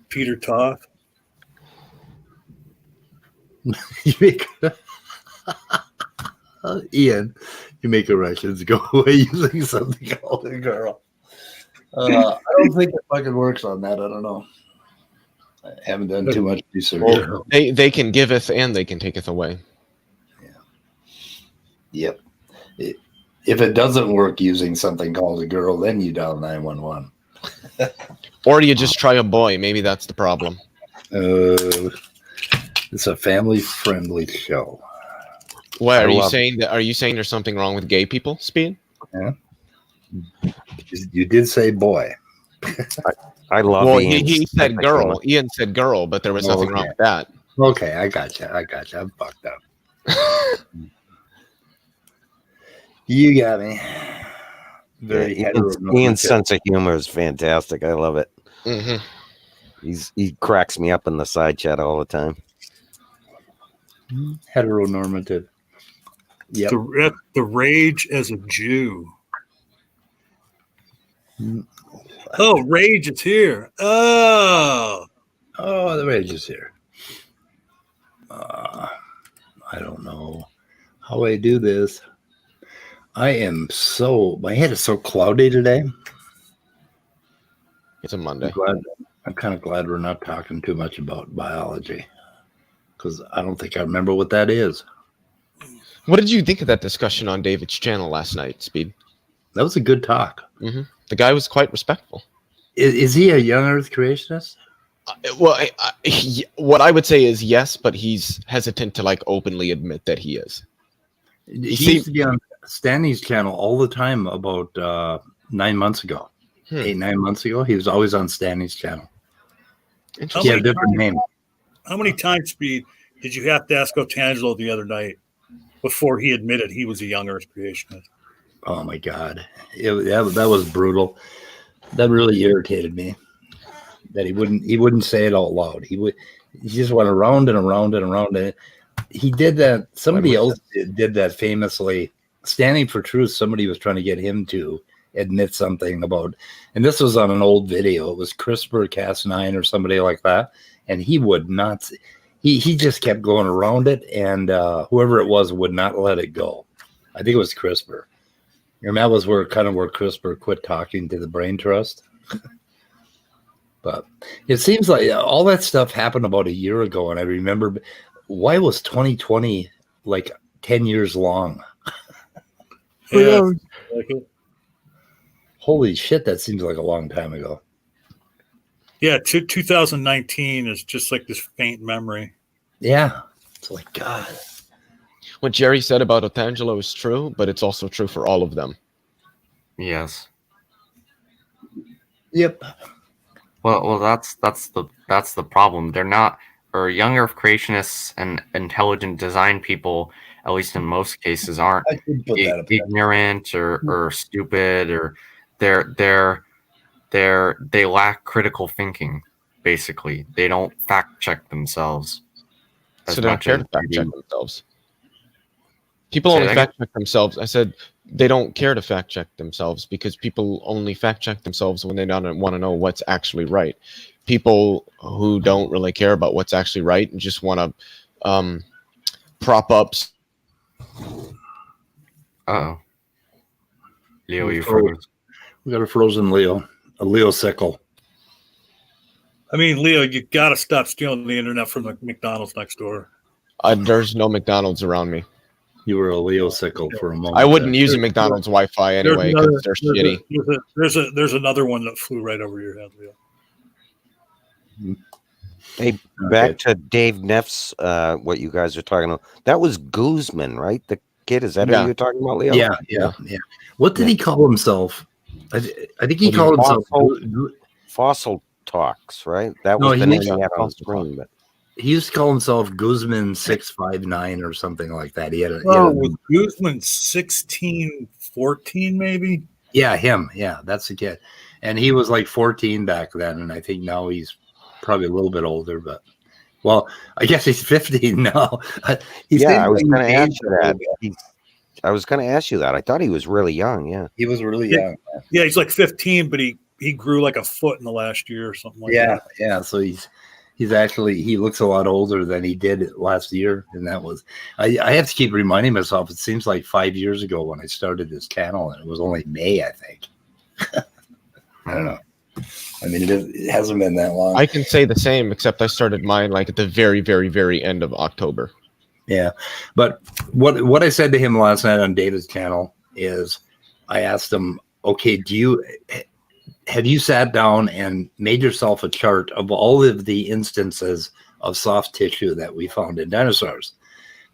Peter Toth. You make Ian, you make erections go away using something called a girl. I don't think it fucking works on that. I don't know. I haven't done too much research. Well, they can giveth and they can taketh away. Yep. If it doesn't work using something called a girl, then you dial 911. Or you just try a boy. Maybe that's the problem. It's a family-friendly show. What are you saying? Are you saying there's something wrong with gay people, Speed? Yeah. You did say boy. I love. Well, he said girl. Ian said girl, but there was nothing wrong with that. Okay, I got you. I'm fucked up. You got me. Ian's sense of humor is fantastic. I love it. Mm-hmm. He cracks me up in the side chat all the time. Heteronormative. Yep. The Rage as a Jew. Oh, Rage is here. Oh, the Rage is here. I don't know how I do this. My head is so cloudy today. It's a Monday. I'm kind of glad we're not talking too much about biology because I don't think I remember what that is. What did you think of that discussion on David's channel last night, Speed? That was a good talk. Mm-hmm. The guy was quite respectful. Is he a young Earth creationist? Well, what I would say is yes, but he's hesitant to like openly admit that he is. He used to be on Stanley's channel all the time about 9 months ago. 8-9 months ago. He was always on Stanley's channel. He had a different name. How many times, Speed, did you have to ask Otangelo the other night before he admitted he was a young Earth creationist? Oh my God, that was brutal. That really irritated me. That he wouldn't say it out loud. He just went around and around and around. And he did that. Somebody else did that famously. Standing for Truth. Somebody was trying to get him to admit something about, and this was on an old video. It was CRISPR-Cas9 or somebody like that, and he would not. He just kept going around it, and whoever it was would not let it go. I think it was CRISPR. And that was where CRISPR quit talking to the Brain Trust. But it seems like all that stuff happened about a year ago, and I remember, why was 2020 like 10 years long? Yeah, like it. Holy shit, that seems like a long time ago. Yeah, 2019 is just like this faint memory. Yeah, it's like, God. What Jerry said about Otangelo is true, but it's also true for all of them. Yes. Yep. Well, that's the problem. They're not, or young Earth creationists and intelligent design people, at least in most cases, aren't I could put that up there. ignorant or stupid, or they lack critical thinking. Basically, they don't fact check themselves. So they don't care to fact check themselves. People Say only that fact check themselves. I said they don't care to fact check themselves because people only fact check themselves when they don't want to know what's actually right. People who don't really care about what's actually right and just want to prop up. Uh-oh. Leo, you froze. We got a frozen Leo, a Leo sickle. I mean, Leo, you got to stop stealing the internet from the McDonald's next door. There's no McDonald's around me. You were a Leo sickle for a moment. I wouldn't use a McDonald's Wi-Fi anyway because they're shitty. There's another one that flew right over your head, Leo. Hey, back to Dave Neff's, what you guys are talking about. That was Guzman, right? The kid, is that who you're talking about, Leo? Yeah. What did he call himself? I think he called himself Fossil Talks, right? That was the name he had on screen. But he used to call himself Guzman 659 or something like that. He had a was Guzman 16, 14 maybe? Yeah, him. Yeah, that's the kid. And he was like 14 back then, and I think now he's probably a little bit older, but well, I guess he's 15 now. I was going to ask you that. I was going to ask you that. I thought he was really young. Yeah, he was really young. Yeah, he's like 15, but he grew like a foot in the last year or something like that. Yeah. So he's actually, he looks a lot older than he did last year, and that was I have to keep reminding myself. It seems like 5 years ago when I started this channel, and it was only May, I think. I don't know. I mean, it hasn't been that long. I can say the same, except I started mine like at the very, very, very end of October. Yeah, but what I said to him last night on David's channel is, I asked him, okay, have you sat down and made yourself a chart of all of the instances of soft tissue that we found in dinosaurs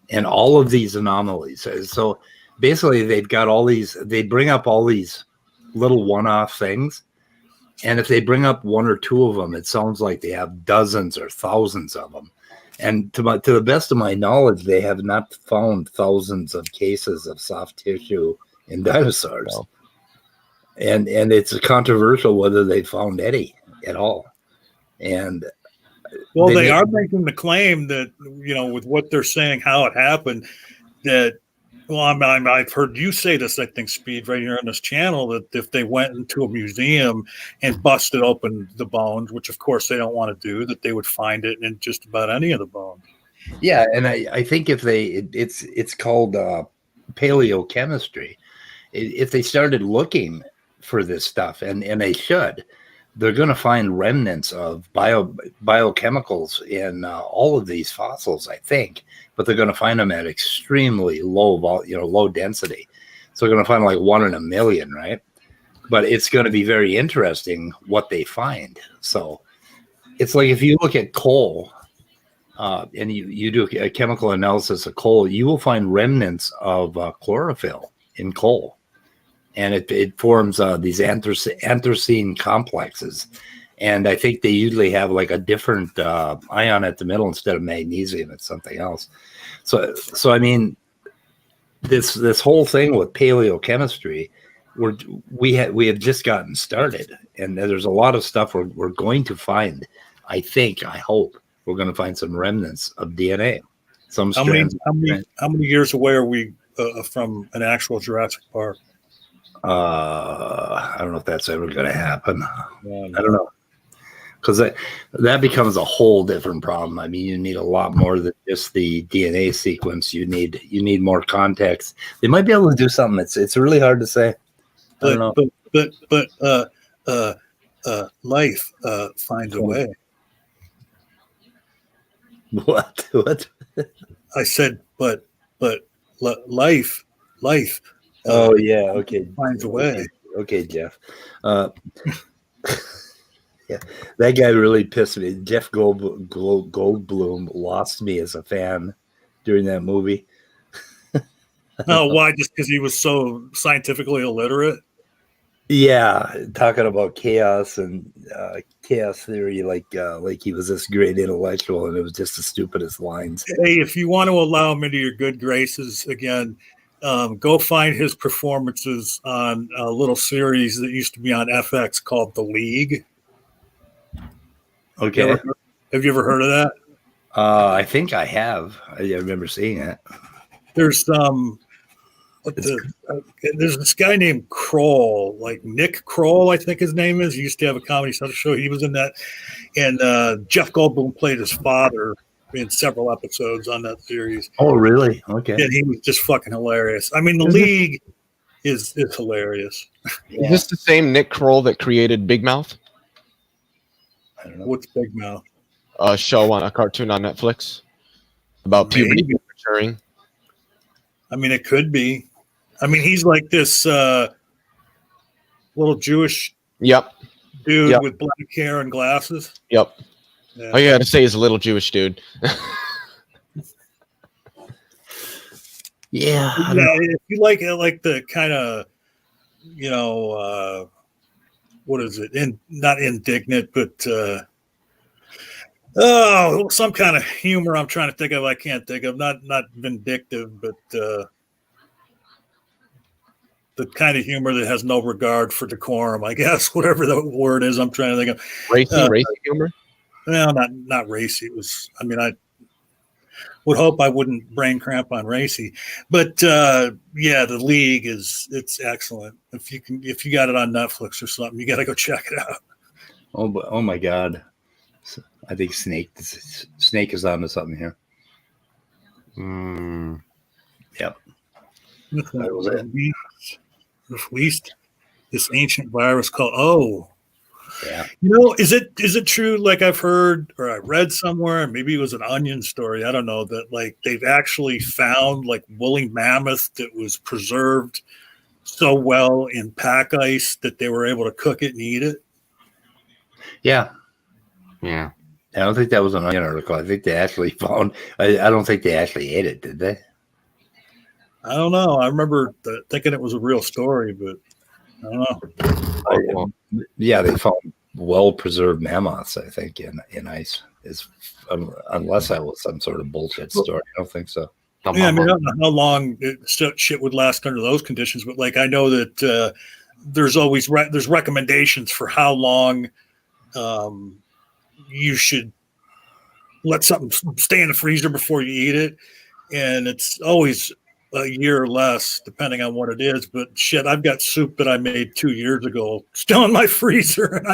and all of these anomalies? So basically, they've got all these. They bring up all these little one-off things. And if they bring up one or two of them, it sounds like they have dozens or thousands of them. And to the best of my knowledge, they have not found thousands of cases of soft tissue in dinosaurs. No. And it's controversial whether they found any at all. And well, they are making the claim that, with what they're saying, how it happened, that. Well, I've heard you say this, I think, Speed, right here on this channel, that if they went into a museum and busted open the bones, which of course they don't want to do, that they would find it in just about any of the bones. Yeah, and I think if it's called paleochemistry. If they started looking for this stuff, and they should, they're going to find remnants of biochemicals in all of these fossils, I think. But they're going to find them at extremely low density. So they're going to find like 1 in a million, right? But it's going to be very interesting what they find. So it's like if you look at coal and you do a chemical analysis of coal, you will find remnants of chlorophyll in coal. And it forms these anthracene complexes. and I think they usually have like a different ion at the middle instead of magnesium. It's something else. So I mean, this whole thing with paleochemistry, we have just gotten started, and there's a lot of stuff we're going to find. I hope we're going to find some remnants of DNA. Some How many strands. how many years away are we from an actual Jurassic Park? I don't know if that's ever going to happen. Yeah, I don't know, because that becomes a whole different problem. I mean, you need a lot more than just the DNA sequence. You need more context. They might be able to do something. It's really hard to say. I don't know. But life finds a way. What? I said, but life. Oh yeah. Okay. Finds a way. Okay, Jeff. Yeah, that guy really pissed me. Jeff Goldblum lost me as a fan during that movie. Oh, why? Just because he was so scientifically illiterate? Yeah, talking about chaos and chaos theory, like he was this great intellectual, and it was just the stupidest lines. Hey, if you want to allow him into your good graces again, go find his performances on a little series that used to be on FX called The League. Okay. Have you ever heard of that? I think I have. I remember seeing it. There's there's this guy named Kroll, like Nick Kroll, I think his name is. He used to have a Comedy Central show. He was in that, and Jeff Goldblum played his father in several episodes on that series. Oh, really? Okay. And he was just fucking hilarious. I mean, The League is hilarious. Is this the same Nick Kroll that created Big Mouth? I don't know. What's Big Mouth? A show on a cartoon on Netflix about puberty Maybe. maturing. I mean, it could be. I mean, he's like this little Jewish Yep. dude Yep. with black hair and glasses. Yep. Yeah. All you gotta say is a little Jewish dude. Yeah. I don't Yeah, if you like the kind of, what is it? Not indignant, but some kind of humor. I'm trying to think of. I can't think of. Not vindictive, but the kind of humor that has no regard for decorum. I guess whatever the word is. I'm trying to think of. Racy humor. Well, not racy. It was. I mean, I would hope I wouldn't brain cramp on racy, but yeah, The League it's excellent. If you got it on Netflix or something, you got to go check it out. Oh my God. I think Snake is onto something here. Yep. That was it. Released this ancient virus called Yeah. is it true, like I've heard or I read somewhere, maybe it was an Onion story, I don't know, that like they've actually found like woolly mammoth that was preserved so well in pack ice that they were able to cook it and eat it? Yeah. Yeah. I don't think that was an Onion article. I think they actually found. I don't think they actually ate it, did they? I don't know. I remember thinking it was a real story, but I don't know. Yeah, they found well-preserved mammoths, I think, in ice. Unless that was some sort of bullshit story. I don't think so. The Yeah, I mean, I mama- don't know how long shit would last under those conditions, but like I know that there's always there's recommendations for how long you should let something stay in the freezer before you eat it, and it's always a year or less depending on what it is. But shit, I've got soup that I made 2 years ago still in my freezer, and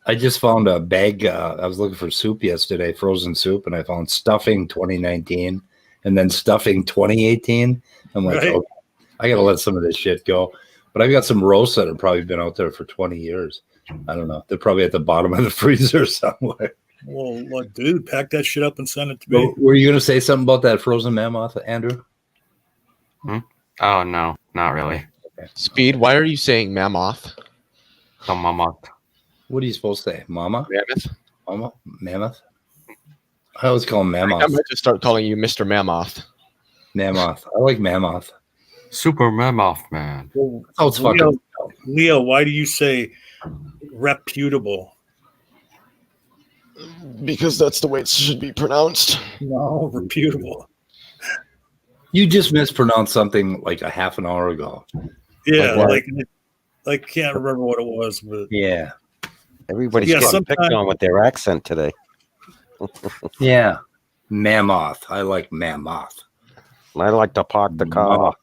I just found a bag. I was looking for soup yesterday, frozen soup, and I found stuffing 2019 and then stuffing 2018. I'm like, Right. okay, I gotta let some of this shit go. But I've got some roasts that have probably been out there for 20 years. I don't know. They're probably at the bottom of the freezer somewhere. Well, dude, pack that shit up and send it to me. Were you gonna say something about that frozen mammoth, Andrew? Oh no, not really. Speed. Why are you saying mammoth? The mammoth. What are you supposed to say? Mama? Mammoth. Mama? Mammoth? I always call him I mammoth. might just start calling you Mr. Mammoth. Mammoth. I like mammoth. Super mammoth man. Well, Oh, it's fucking. Leo, why do you say reputable? because that's the way it should be pronounced. No, reputable. You just mispronounced something like a half an hour ago. Yeah, what? like I can't remember what it was, but Yeah. Everybody's Yeah, getting picked sometime- on with their accent today. Yeah. Mammoth. I like mammoth. I like to park the car.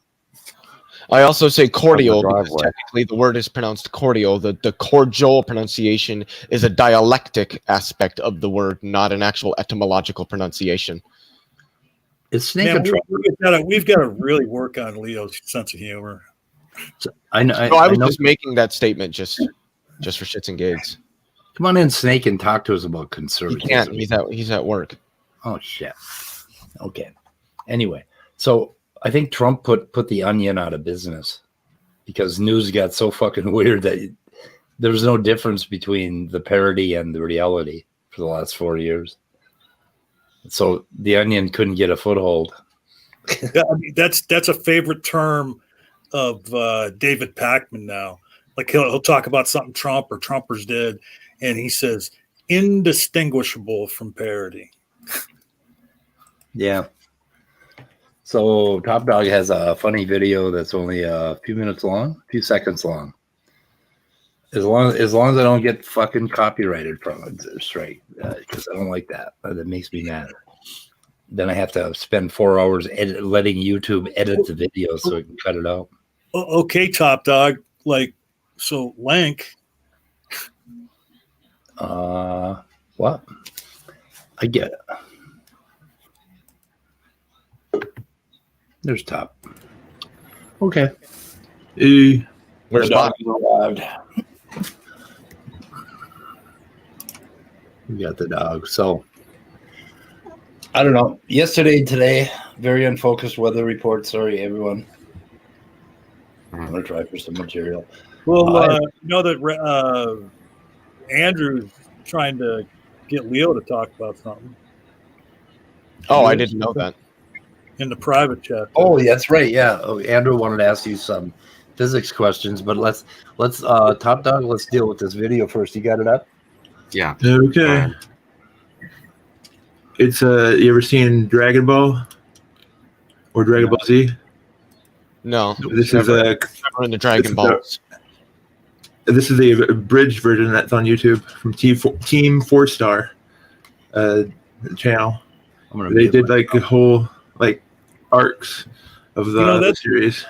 I also say cordial From the because driveway. technically the word is pronounced cordial. The cordial pronunciation is a dialectic aspect of the word, not an actual etymological pronunciation. It's snake man, and truck. we've got to really work on Leo's sense of humor. I know. No, I was know. just making that statement just for shits and gigs. Come on in, Snake, and talk to us about He conservatism. can't. He's at work. Oh shit. Okay. Anyway, so I think Trump put the Onion out of business because news got so fucking weird that there was no difference between the parody and the reality for the last 4 years. So the Onion couldn't get a foothold. I mean, that's a favorite term of David Pakman now. Like he'll talk about something Trump or Trumpers did, and he says indistinguishable from parody. Yeah. So Top Dog has a funny video that's only a few minutes long, a few seconds long. As long as I don't get fucking copyrighted from it straight, because I don't like that. That makes me mad. Then I have to spend 4 hours letting YouTube edit the video so I can cut it out. Okay, Top Dog. Like, so Lank. What? I get it. There's Top. Okay. Where's The Bob? dog arrived. We got the dog. So I don't know. Yesterday, today, very unfocused weather report. Sorry, everyone. I'm gonna try for some material. Well, you know that Andrew's trying to get Leo to talk about something Oh, I didn't know that. in the private chat. Oh, that's right. Yeah. Oh, Andrew wanted to ask you some physics questions, but let's Top Dog. Let's deal with this video first. You got it up? Yeah. Okay. It's you ever seen Dragon Ball or Dragon Ball Z? No, This is a never in the Dragon Balls. this is a abridged version that's on YouTube from Team 4-Star channel. I'm gonna They mute did my- like a whole like arcs of the, the series.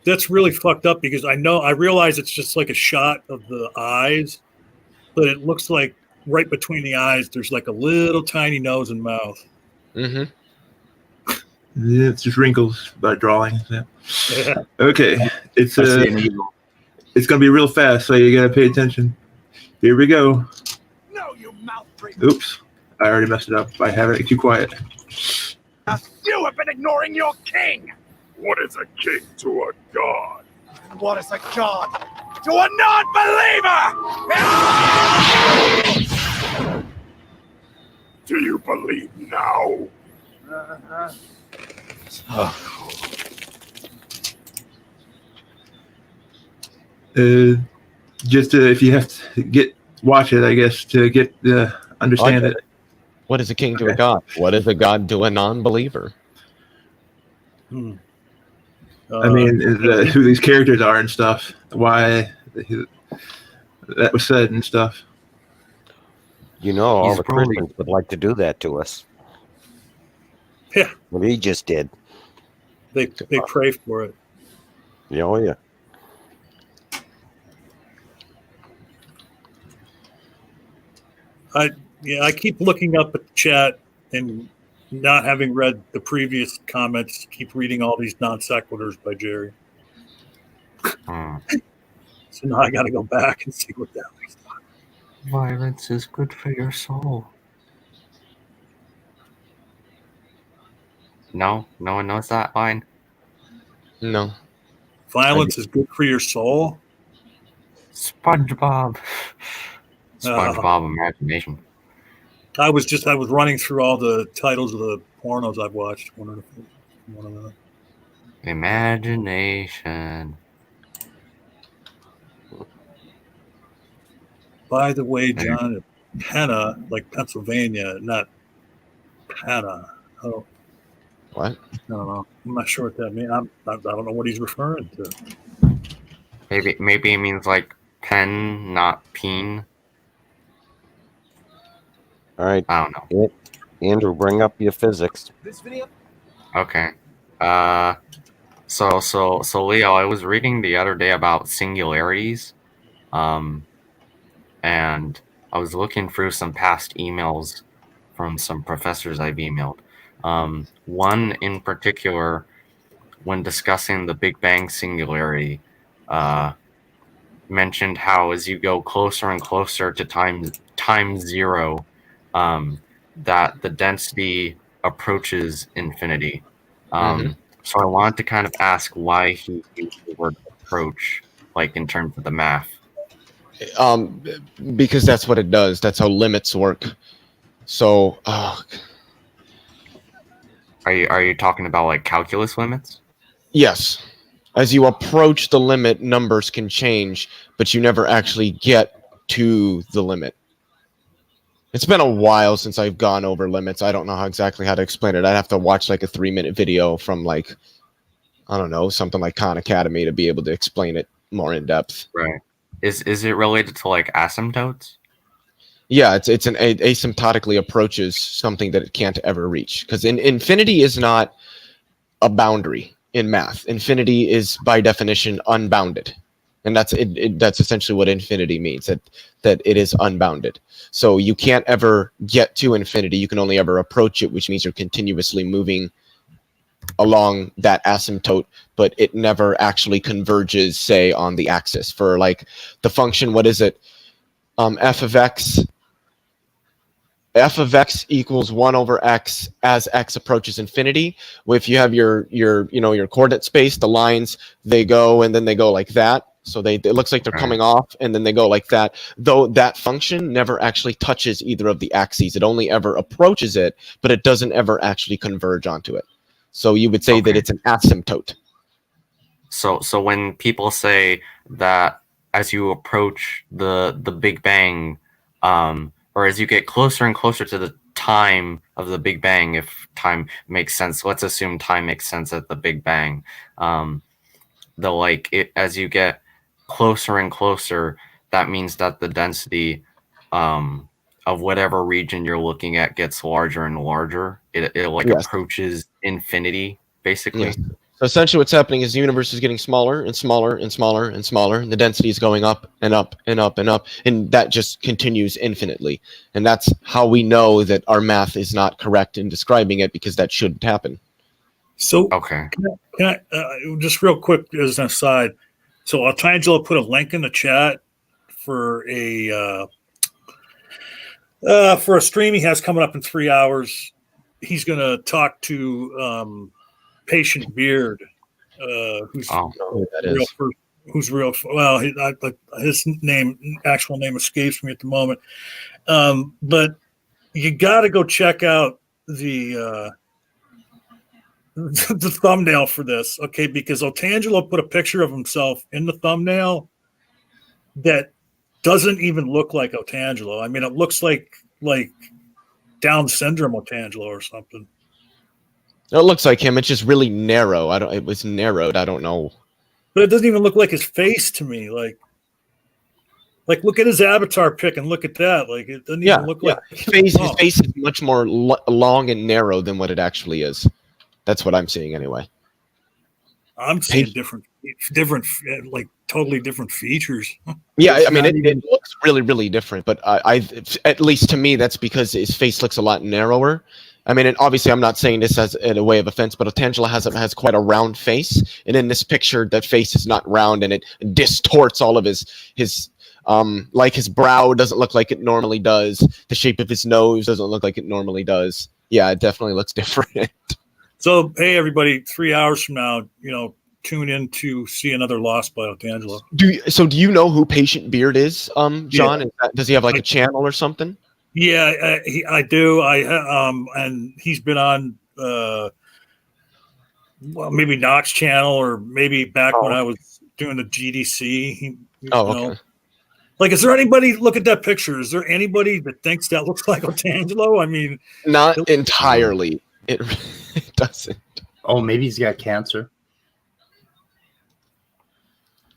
That's really fucked up because I realize it's just like a shot of the eyes, but it looks like right between the eyes there's like a little tiny nose and mouth. Mm-hmm. Yeah, it's just wrinkles by drawing. Yeah. Yeah. Okay, it's I see an eagle. it's gonna be real fast, so you gotta pay attention. Here we go. No, you mouth breather. Oops, I already messed it up. I have it too quiet. You have been ignoring your king. What is a king to a god? And what is a god to a non-believer? Do you believe now? Just if you have to watch it, I guess, to get understand it. What is a king to a god? What is a god to a non-believer? Hmm. I mean, who these characters are and stuff. Why that was said and stuff. You know, all He's the probably- Christians would like to do that to us. Yeah. What he just did. they pray for it. Oh, yeah. I keep looking up at the chat and not having read the previous comments. Keep reading all these non sequiturs by Jerry. Hmm. So now I got to go back and see what that was. Violence is good for your soul. No one knows that line. No. Violence is good for your soul. SpongeBob. SpongeBob imagination. I was running through all the titles of the pornos I've watched. Wondering if it was one of them. Imagination. By the way, John, Penna, like Pennsylvania, not Penna. Oh, What? I don't know. I'm not sure what that means. I don't know what he's referring to. Maybe it means like pen, not peen. All right, I don't know. Andrew, bring up your physics. Okay. So Leo, I was reading the other day about singularities, and I was looking through some past emails from some professors I've emailed. One in particular, when discussing the Big Bang singularity, mentioned how as you go closer and closer to time zero, that the density approaches infinity. So I wanted to kind of ask why he used the word approach, like in terms of the math. Because that's what it does. That's how limits work. So, Are you talking about like calculus limits? yes, as you approach the limit, numbers can change, but you never actually get to the limit. It's been a while since I've gone over limits. I don't know exactly how to explain it. I'd have to watch like a 3-minute video from like, I don't know, something like Khan Academy to be able to explain it more in depth. Right. Is it related to like asymptotes? Yeah, it's an asymptotically approaches something that it can't ever reach. Because infinity is not a boundary in math. Infinity is by definition unbounded, and that's that's essentially what infinity means. That it is unbounded. So you can't ever get to infinity. You can only ever approach it, which means you're continuously moving along that asymptote, but it never actually converges, say, on the axis. For like the function, what is it? F of x equals 1 over x as x approaches infinity. If you have your coordinate space, the lines, they go and then they go like that. So it looks like they're coming off and then they go like that. Though that function never actually touches either of the axes. It only ever approaches it, but it doesn't ever actually converge onto it. So you would say that it's an asymptote. So when people say that as you approach the Big Bang, or as you get closer and closer to the time of the Big Bang, if time makes sense, let's assume time makes sense at the Big Bang. As you get closer and closer, that means that the density of whatever region you're looking at gets larger and larger. It approaches infinity, basically. Yes. So essentially what's happening is the universe is getting smaller and smaller and smaller and smaller, and the density is going up and up and up and up, and that just continues infinitely. And that's how we know that our math is not correct in describing it, because that shouldn't happen. So, okay. Can I just real quick as an aside? So, Altangelo put a link in the chat for a stream he has coming up in 3 hours. He's going to talk to Patient Beard, who's real. Well, his actual name escapes me at the moment. But you got to go check out the thumbnail for this, okay? Because Altangelo put a picture of himself in the thumbnail that doesn't even look like Altangelo. I mean, it looks like Down syndrome Altangelo or something. It looks like him. It's just really narrow. It was narrowed. I don't know. But it doesn't even look like his face to me. Like look at his avatar pic and look at that. Like it doesn't even look like his face is much more long and narrow than what it actually is. That's what I'm seeing anyway. I'm seeing different, like totally different features. Yeah, I mean, it looks really, really different. But at least to me, that's because his face looks a lot narrower. I mean, and obviously, I'm not saying this as in a way of offense, but Altangelo has quite a round face, and in this picture, that face is not round, and it distorts all of his like his brow doesn't look like it normally does. The shape of his nose doesn't look like it normally does. Yeah, it definitely looks different. So, hey, everybody, 3 hours from now, tune in to see another Lost by Altangelo. Do you know who Patient Beard is, John? Yeah. Does he have like a channel or something? Yeah, I do. And he's been on, maybe Knox channel, or maybe back when I was doing the GDC. Okay. Like, is there anybody? Look at that picture. Is there anybody that thinks that looks like Otangelo? I mean, Not entirely. It doesn't. Oh, maybe he's got cancer.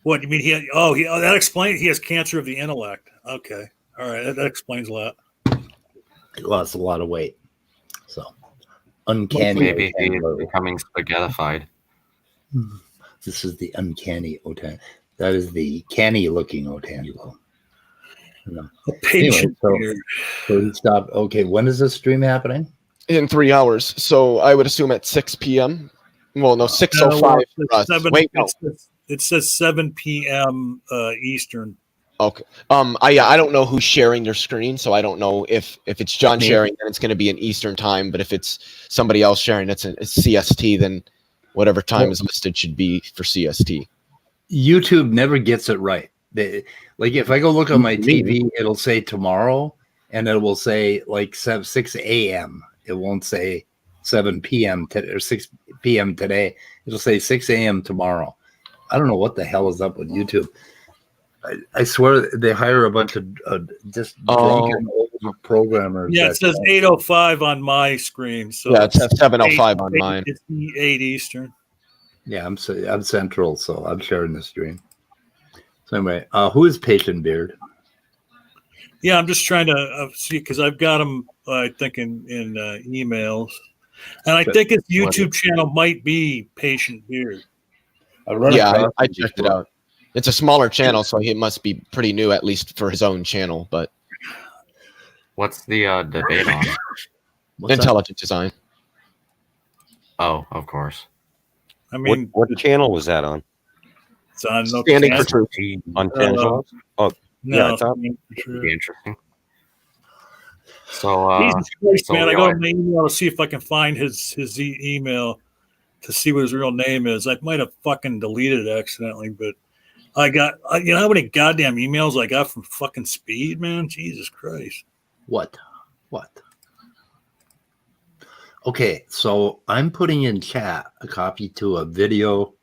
what you mean? That explains he has cancer of the intellect. Okay, all right, that explains a lot. He lost a lot of weight. So uncanny. Maybe he's Otangelo. becoming spaghettified. This is the uncanny Otangelo. That is the canny looking Otangelo. No. A patient Anyway, here. So he stopped. Okay, when is this stream happening? In 3 hours. So I would assume at 6 p.m. Well, no, 6:05 for us. Wait, no. It says 7 p.m. Eastern. Okay. I don't know who's sharing their screen, so I don't know if it's John sharing, then it's going to be in Eastern time. But if it's somebody else sharing, it's CST, then whatever time is listed should be for CST. YouTube never gets it right. Like if I go look on my TV, it'll say tomorrow, and it will say like 6 a.m. It won't say 7 p.m. Or 6 p.m. today. It'll say 6 a.m. tomorrow. I don't know what the hell is up with YouTube. I swear they hire a bunch of just drunken old programmers. Yeah, it says 8:05 on my screen. So Yeah, it's 7:05 on mine. It's 8 Eastern. Yeah, I'm central, so I'm sharing the stream. So anyway, who is Patient Beard? Yeah, I'm just trying to see because I've got him. I think in emails, and I think his YouTube channel might be Patient Beard. Yeah, I checked it out. It's a smaller channel, so he must be pretty new, at least for his own channel. But What's the debate on? intelligent design. Oh, of course. I mean, What channel was that on? it's on no Standing for channel. truth. On Tangelo? Oh, No, yeah, I thought- It'd be interesting. So, Jesus Christ, so man! I we got are- my email to see if I can find his email to see what his real name is. I might have fucking deleted it accidentally, but I got you know how many goddamn emails I got from fucking Speed, man? Jesus Christ! What? Okay, so I'm putting in chat a copy to a video,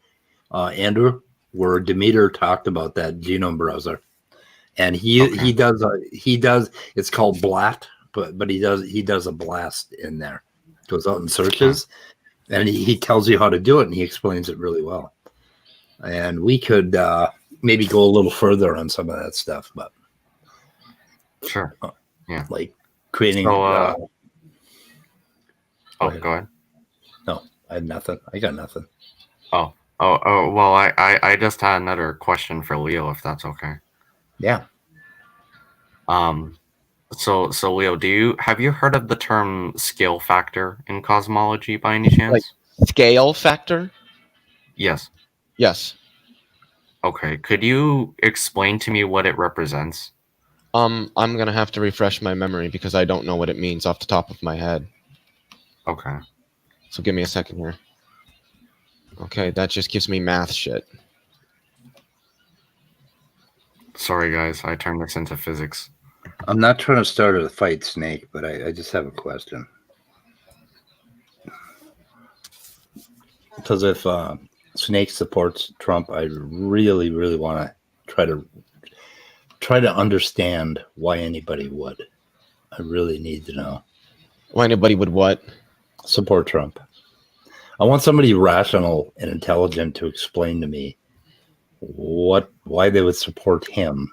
Andrew, where Demeter talked about that genome browser, and he does it's called Blat, but he does a blast in there, goes out and searches, and he tells you how to do it, and he explains it really well, and we could maybe go a little further on some of that stuff, but sure. like creating. So, Go Oh, ahead. go ahead. No, I had nothing. I got nothing. Oh, well, I just had another question for Leo, if that's okay. Yeah. So Leo, have you heard of the term scale factor in cosmology by any chance? Like scale factor? Yes. Yes. Okay. Could you explain to me what it represents? I'm gonna have to refresh my memory because I don't know what it means off the top of my head. Okay. So give me a second here. Okay, that just gives me math shit. Sorry, guys. I turned this into physics. I'm not trying to start a fight, Snake, but I just have a question. Because if Snake supports Trump, I really, really want to try to understand why anybody would. I really need to know. Why anybody would what? Support Trump. I want somebody rational and intelligent to explain to me why they would support him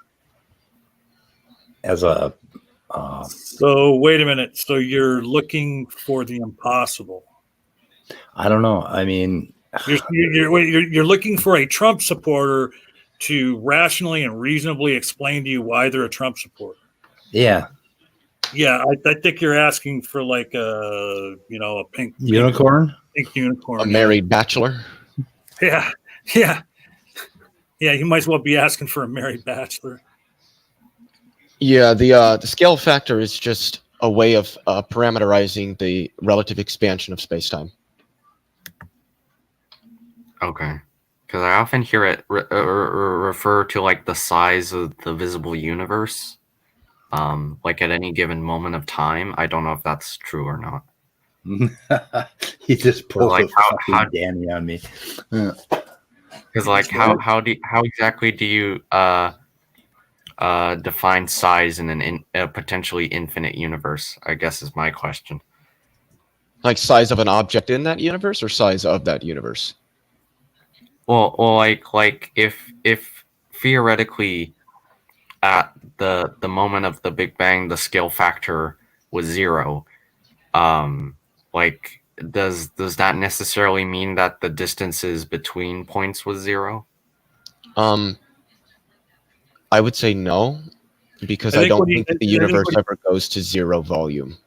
as a. So wait a minute. So you're looking for the impossible. I don't know. I mean, You're looking for a Trump supporter to rationally and reasonably explain to you why they're a Trump supporter. yeah, Yeah, I think you're asking for like a pink unicorn. pink unicorn. A married bachelor? Yeah. You might as well be asking for a married bachelor. Yeah, the scale factor is just a way of parameterizing the relative expansion of space-time. Okay. Because I often hear it refer to like the size of the visible universe. Like at any given moment of time. I don't know if that's true or not. He just pulled Like, a how- fucking Danny on me. Because like how exactly do you defined size in a potentially infinite universe? I guess is my question. Like size of an object in that universe, or size of that universe? Well, like if theoretically at the moment of the Big Bang the scale factor was 0, like does that necessarily mean that the distances between points was 0? I would say no, because I I think don't what he- think that the I think universe what- ever goes to 0 volume.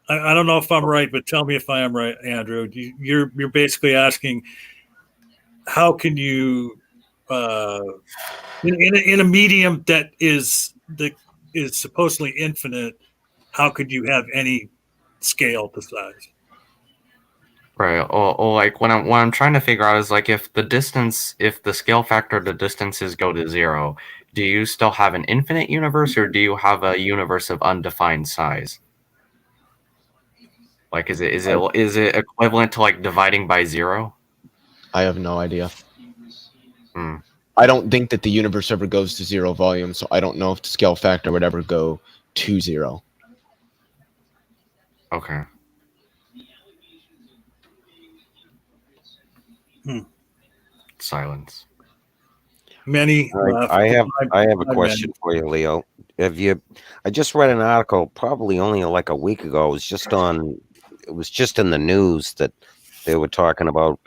I don't know if I'm right, but tell me if I am right, Andrew. You're basically asking, how can you, in a medium that is supposedly infinite, how could you have any scale to size? Right. Or like what I'm trying to figure out is like if the scale factor of the distances go to 0, do you still have an infinite universe, or do you have a universe of undefined size? Like is it equivalent to like dividing by 0? I have no idea. Hmm. I don't think that the universe ever goes to 0 volume, so I don't know if the scale factor would ever go to 0. Okay. Silence. Many. I have a question for you, Leo. I just read an article probably only like a week ago. It was just in the news that they were talking about,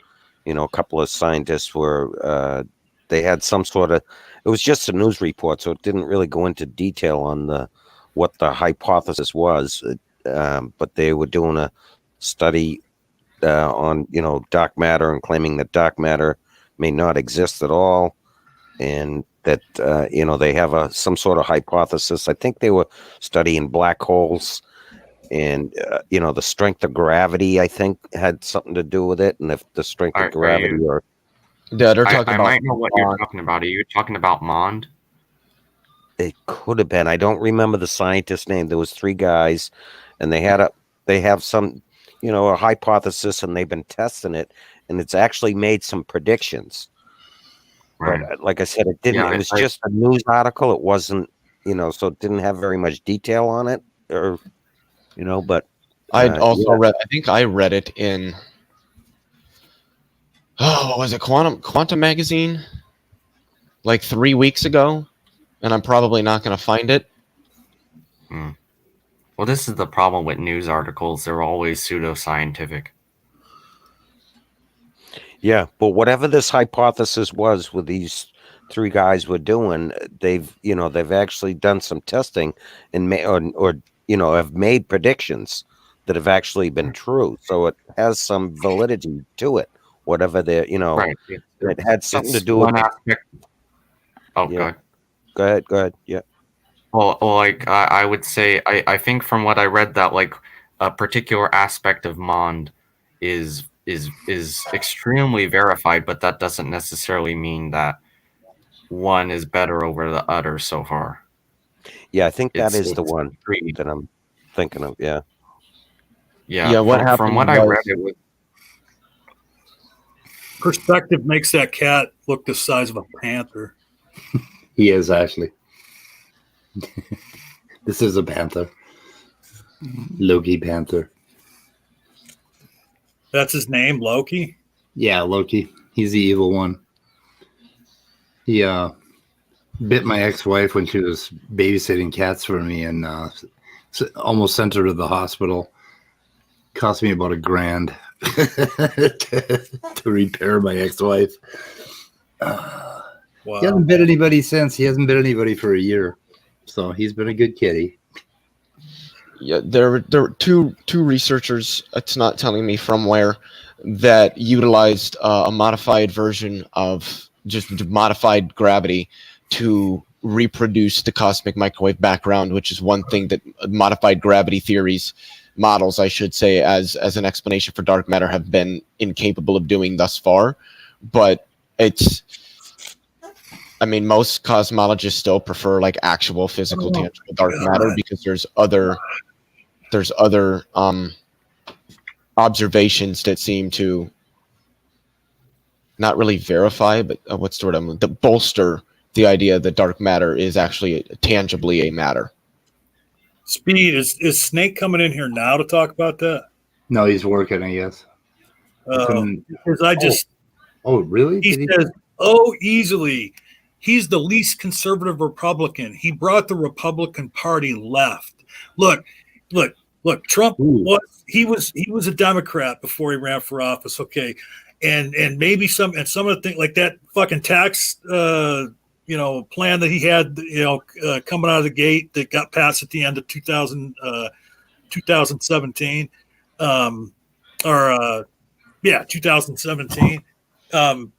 a couple of scientists were they had some sort of, it was just a news report, so it didn't really go into detail on what the hypothesis was. But they were doing a study on dark matter and claiming that dark matter may not exist at all, and that they have some sort of hypothesis. I think they were studying black holes, and the strength of gravity, I think, had something to do with it. And if the strength of gravity, yeah, they're talking I about. might know what you're talking about. Are you talking about Mond? it could have been. I don't remember the scientist's name. There was 3 guys, and they have some, a hypothesis, and they've been testing it, and it's actually made some predictions. Right. But like I said, it didn't. Yeah, it was just a news article. It wasn't, so it didn't have very much detail on it, or, But I also read. I think I read it in. Oh, what was it? Quantum magazine, like 3 weeks ago, and I'm probably not going to find it. Well, this is the problem with news articles. They're always pseudoscientific. Yeah, but whatever this hypothesis was with these 3 guys were doing, they've actually done some testing and have made predictions that have actually been true. So it has some validity to it. Whatever they're, Right. it had something to do one with. aspect. Oh, Yeah. Go ahead. Go ahead. Yeah. Well, like I would say, I think from what I read that like a particular aspect of Mond is extremely verified, but that doesn't necessarily mean that one is better over the other so far. Yeah, I think that It's- is the it's one pretty- that I'm thinking of. Yeah. Yeah. What happened from what I was- read, it was Perspective makes that cat look the size of a panther. He is actually. This is a panther. Loki Panther. That's his name, Loki. Yeah, Loki. He's the evil one. He bit my ex-wife when she was babysitting cats for me, and almost sent her to the hospital. Cost me about $1,000 to repair my ex-wife. Wow. He hasn't bit anybody since. He hasn't bit anybody for a year, so he's been a good kitty. Yeah, there were two researchers. It's not telling me from where, that utilized a modified version of just modified gravity to reproduce the cosmic microwave background, which is one thing that modified gravity theories, models, I should say, as an explanation for dark matter have been incapable of doing thus far. But most cosmologists still prefer like actual physical tangible dark matter, because there's other observations that seem to not really verify, but what's the word? That bolster the idea that dark matter is actually tangibly a matter. Speed, is Snake coming in here now to talk about that? No, he's working, I guess. Because I just Oh, really? he says, easily. He's the least conservative Republican. He brought the Republican Party left. Look. Trump was a Democrat before he ran for office. Okay, and maybe some of the things like that fucking tax plan that he had coming out of the gate that got passed at the end of 2017 2017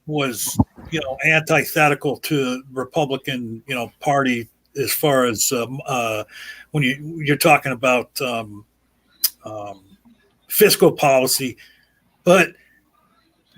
was antithetical to Republican party as far as when you're talking about fiscal policy. But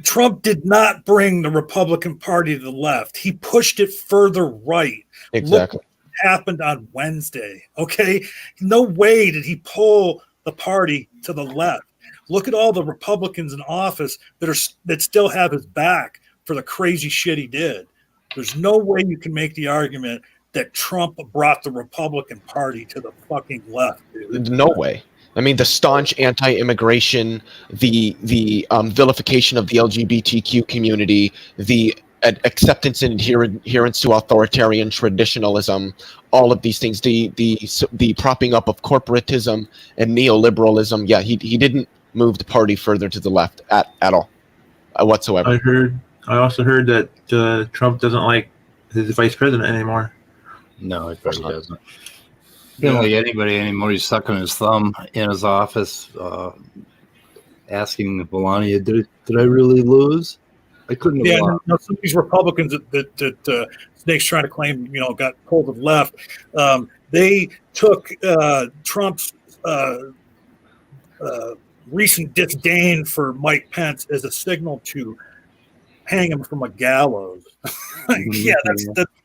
Trump did not bring the Republican Party to the left. He pushed it further right. Exactly. Look what happened on Wednesday. Okay. No way did he pull the party to the left. Look at all the Republicans in office that still have his back for the crazy shit he did. There's no way you can make the argument that Trump brought the Republican Party to the fucking left, dude. No way. I mean, the staunch anti-immigration, the vilification of the LGBTQ community, the acceptance and adherence to authoritarian traditionalism, all of these things, the propping up of corporatism and neoliberalism. Yeah, he didn't move the party further to the left at all whatsoever. I also heard that Trump doesn't like his vice president anymore. No, he probably doesn't. He doesn't like anybody anymore. He's sucking his thumb in his office, asking Melania, "Did I really lose? I couldn't have won." Some of these Republicans that Snake's trying to claim, got pulled to the left. They took Trump's recent disdain for Mike Pence as a signal to hang him from a gallows. Yeah,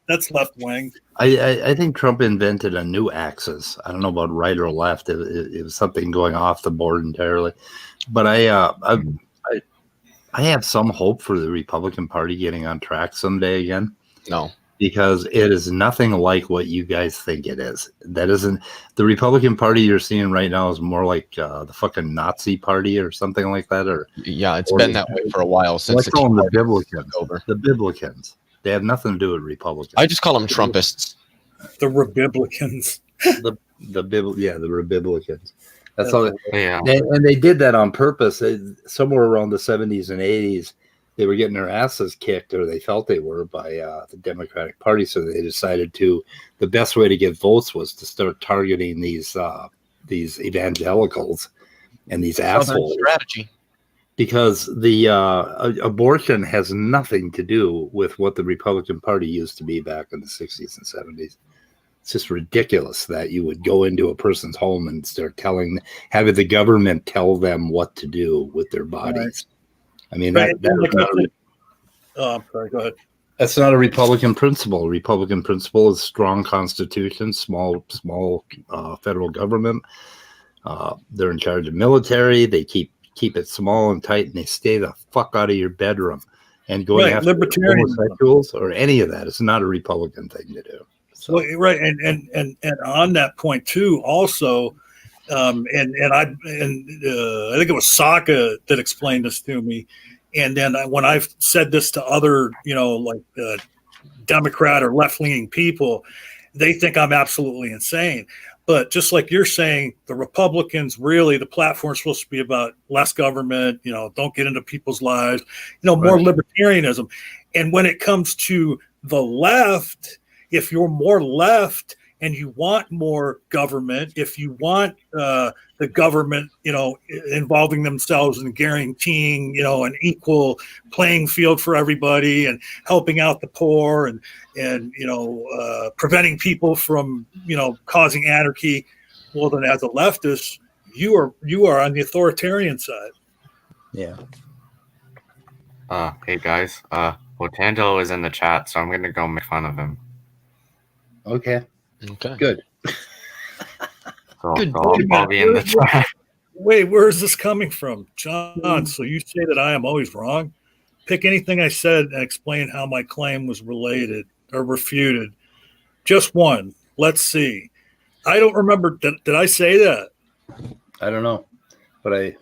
that's left wing. I think Trump invented a new axis. I don't know about right or left. It was something going off the board entirely. But I have some hope for the Republican Party getting on track someday again. No. Because it is nothing like what you guys think it is. That isn't the Republican Party you're seeing right now is more like the fucking Nazi Party or something like that. Or yeah, it's been that way for a while since the Biblicans. Over. The Biblicans. They have nothing to do with Republicans. I just call them Trumpists. The Republicans. the Republicans. That's all. Yeah. And they did that on purpose. Somewhere around the 70s and 80s, they were getting their asses kicked, or they felt they were, by the Democratic Party. So they decided the best way to get votes was to start targeting these evangelicals and these assholes. Strategy. Because the abortion has nothing to do with what the Republican Party used to be back in the 60s and 70s. It's just ridiculous that you would go into a person's home and start having the government tell them what to do with their bodies. Right. I mean, I'm sorry, go ahead. That's not a Republican principle. A Republican principle is strong constitution, small federal government. They're in charge of military. They keep it small and tight, and they stay the fuck out of your bedroom. And going after homosexuals or any of that, it's not a Republican thing to do. So. Well, right, and on that point too, also, I think it was Saka that explained this to me, and then when I've said this to other, Democrat or left-leaning people, they think I'm absolutely insane. But just like you're saying, the Republicans, really, the platform is supposed to be about less government, don't get into people's lives, more libertarianism. And when it comes to the left, if you're more left and you want more government, if you want the government, involving themselves in guaranteeing, an equal playing field for everybody and helping out the poor and preventing people from, causing anarchy, well, then as a leftist, you are on the authoritarian side. Yeah. Hey guys, Otangelo is in the chat, so I'm gonna go make fun of him. Okay. Good. So I'll be in the chat. Wait, where is this coming from, John? So you say that I am always wrong? Pick anything I said and explain how my claim was related. or refuted. Just one. Let's see. I don't remember. Did I say that? I don't know, but I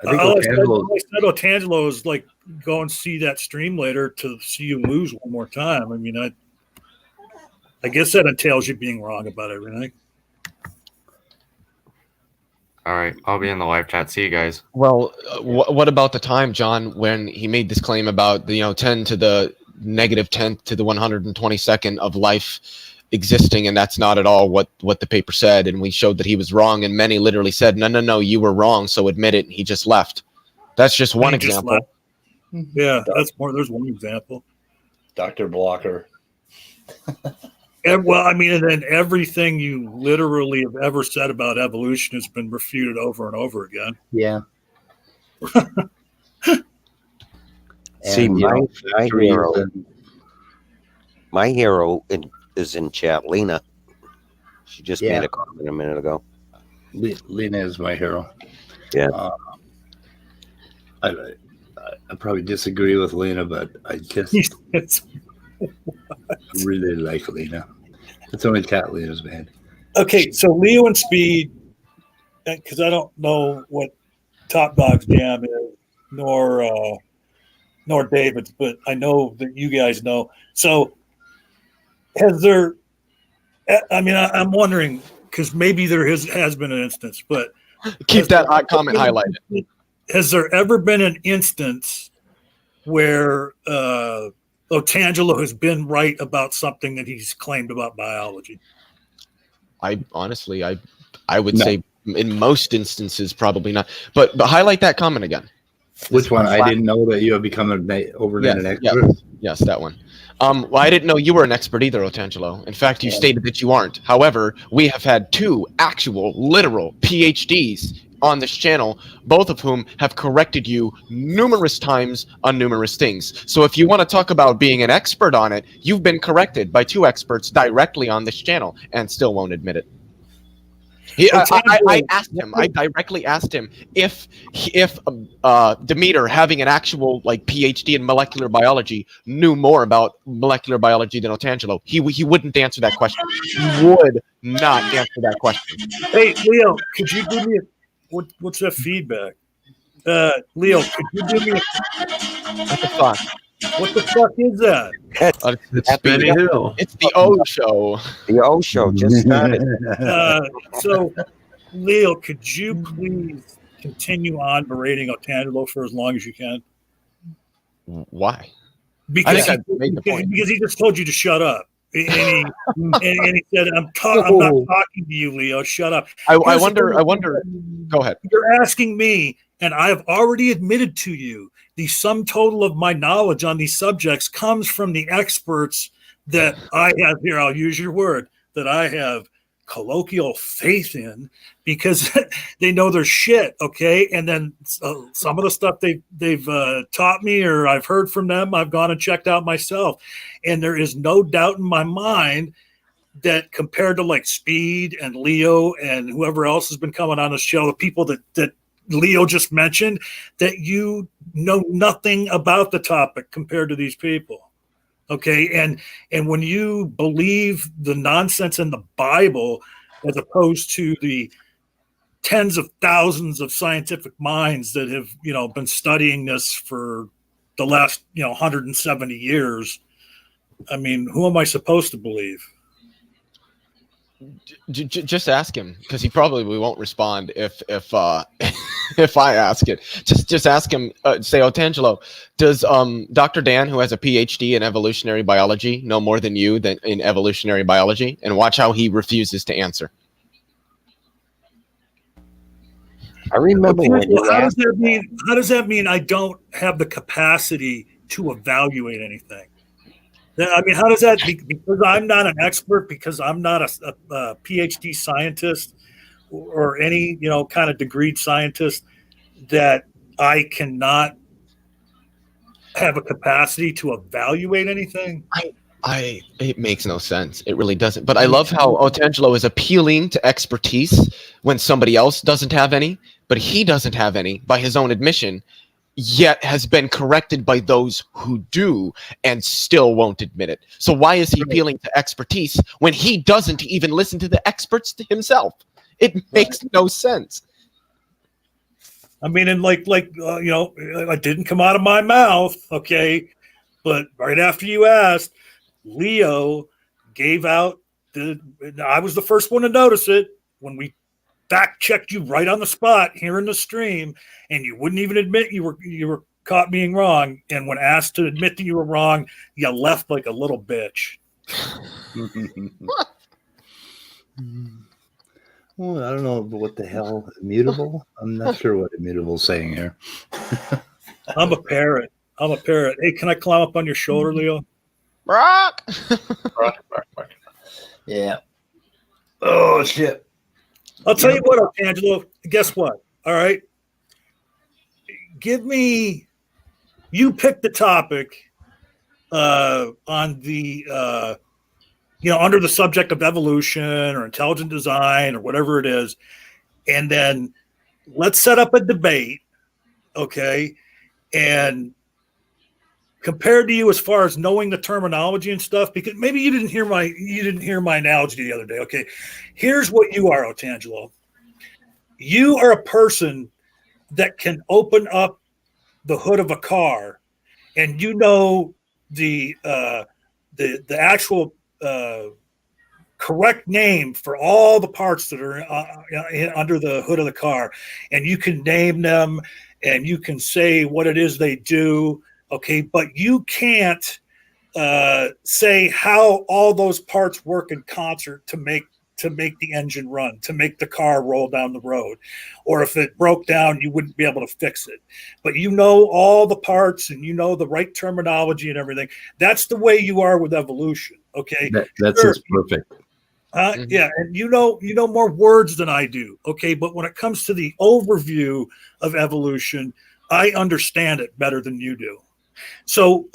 think All I Otangelo, said Otangelo is like, go and see that stream later to see you lose one more time. I mean, I guess that entails you being wrong about everything. All right, I'll be in the live chat. See you guys. Well, what about the time, John, when he made this claim about the 10 to the negative 10th to the 122nd of life existing, and that's not at all what the paper said, and we showed that he was wrong, and many literally said, no, you were wrong, so admit it, and he just left. That's just one example. Yeah, that's more. There's one example. Dr. Blocker. And, well, I mean, and then everything you literally have ever said about evolution has been refuted over and over again. Yeah. See, And, you know, my hero is in chat, Lena. She just Yeah. made a comment a minute ago. Lena is my hero. Yeah. I probably disagree with Lena, but I just really like Lena. It's only Cat Lena's band. Okay, so Leo and Speed, because I don't know what Top Dog's jam is, nor David's, but I know that you guys know. So, has there? I mean, I'm wondering because maybe there has been an instance, but Keep that comment highlighted. has there ever been an instance where Otangelo has been right about something that he's claimed about biology? I honestly, I would say in most instances probably not. But highlight that comment again. Which one? I didn't know that you have become an expert. Yes, that one. Well, I didn't know you were an expert either, Otangelo. In fact, you stated that you aren't. However, we have had 2 actual, literal PhDs on this channel, both of whom have corrected you numerous times on numerous things. So if you want to talk about being an expert on it, you've been corrected by 2 experts directly on this channel and still won't admit it. I asked him. I directly asked him if Demeter, having an actual PhD in molecular biology, knew more about molecular biology than Otangelo. He wouldn't answer that question. He would not answer that question. Hey, Leo, could you give me what's that feedback? Leo, could you give me What the fuck? what the fuck is that? It's Benny Hill. It's the O show. The O show just started. So, Leo, could you please continue on berating Otangelo for as long as you can? Why? Because I made the point. because he just told you to shut up. And he said, I'm not talking to you, Leo. Shut up. I wonder. Go ahead. You're asking me, and I have already admitted to you the sum total of my knowledge on these subjects comes from the experts that I have here. I'll use your word, that I have colloquial faith in because they know their shit. Okay. And then some of the stuff they've taught me or I've heard from them, I've gone and checked out myself. And there is no doubt in my mind that compared to Speed and Leo and whoever else has been coming on the show, the people that Leo just mentioned, that you know nothing about the topic compared to these people. Okay. And when you believe the nonsense in the Bible, as opposed to the tens of thousands of scientific minds that have, been studying this for the last, 170 years, I mean, who am I supposed to believe? Just ask him, because he probably won't respond if if I ask it. Just ask him. Say, Otangelo, does Dr. Dan, who has a PhD in evolutionary biology, know more than you in evolutionary biology? And watch how he refuses to answer. I remember when you How asked does that mean I don't have the capacity to evaluate anything? I mean, how does that be? Because I'm not an expert, because I'm not a PhD scientist or any, kind of degreed scientist, that I cannot have a capacity to evaluate anything? It makes no sense. It really doesn't. But I love how Otangelo is appealing to expertise when somebody else doesn't have any, but he doesn't have any by his own admission. yet has been corrected by those who do and still won't admit it. So why is he appealing to expertise when he doesn't even listen to the experts himself? It makes no sense. I mean, and it didn't come out of my mouth, okay? But right after you asked, Leo gave out I was the first one to notice it when we fact checked you right on the spot here in the stream, and you wouldn't even admit you were caught being wrong. And when asked to admit that you were wrong, you left like a little bitch. Well, I don't know what the hell immutable. I'm not sure what immutable's saying here. I'm a parrot. Hey, can I climb up on your shoulder, Leo? Brock. Yeah. Oh shit. I'll tell you what, Angelo. Guess what? All right. You pick the topic on the under the subject of evolution or intelligent design or whatever it is, and then let's set up a debate, okay? And compared to you as far as knowing the terminology and stuff, because maybe you didn't hear my analogy the other day. Okay, here's what you are, Otangelo. You are a person that can open up the hood of a car, and you know the actual correct name for all the parts that are under the hood of the car, and you can name them, and you can say what it is they do. Okay, but you can't say how all those parts work in concert to make the engine run, to make the car roll down the road. Or if it broke down, you wouldn't be able to fix it. But you know all the parts, and you know the right terminology and everything. That's the way you are with evolution. Okay, that's just perfect. Yeah, and you know more words than I do. Okay, but when it comes to the overview of evolution, I understand it better than you do. So,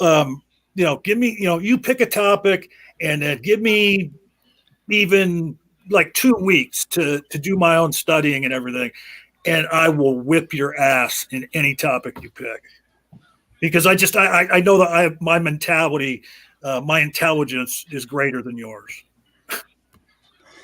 give me, you pick a topic, and then give me even like 2 weeks to do my own studying and everything, and I will whip your ass in any topic you pick. Because I know that my mentality, my intelligence is greater than yours.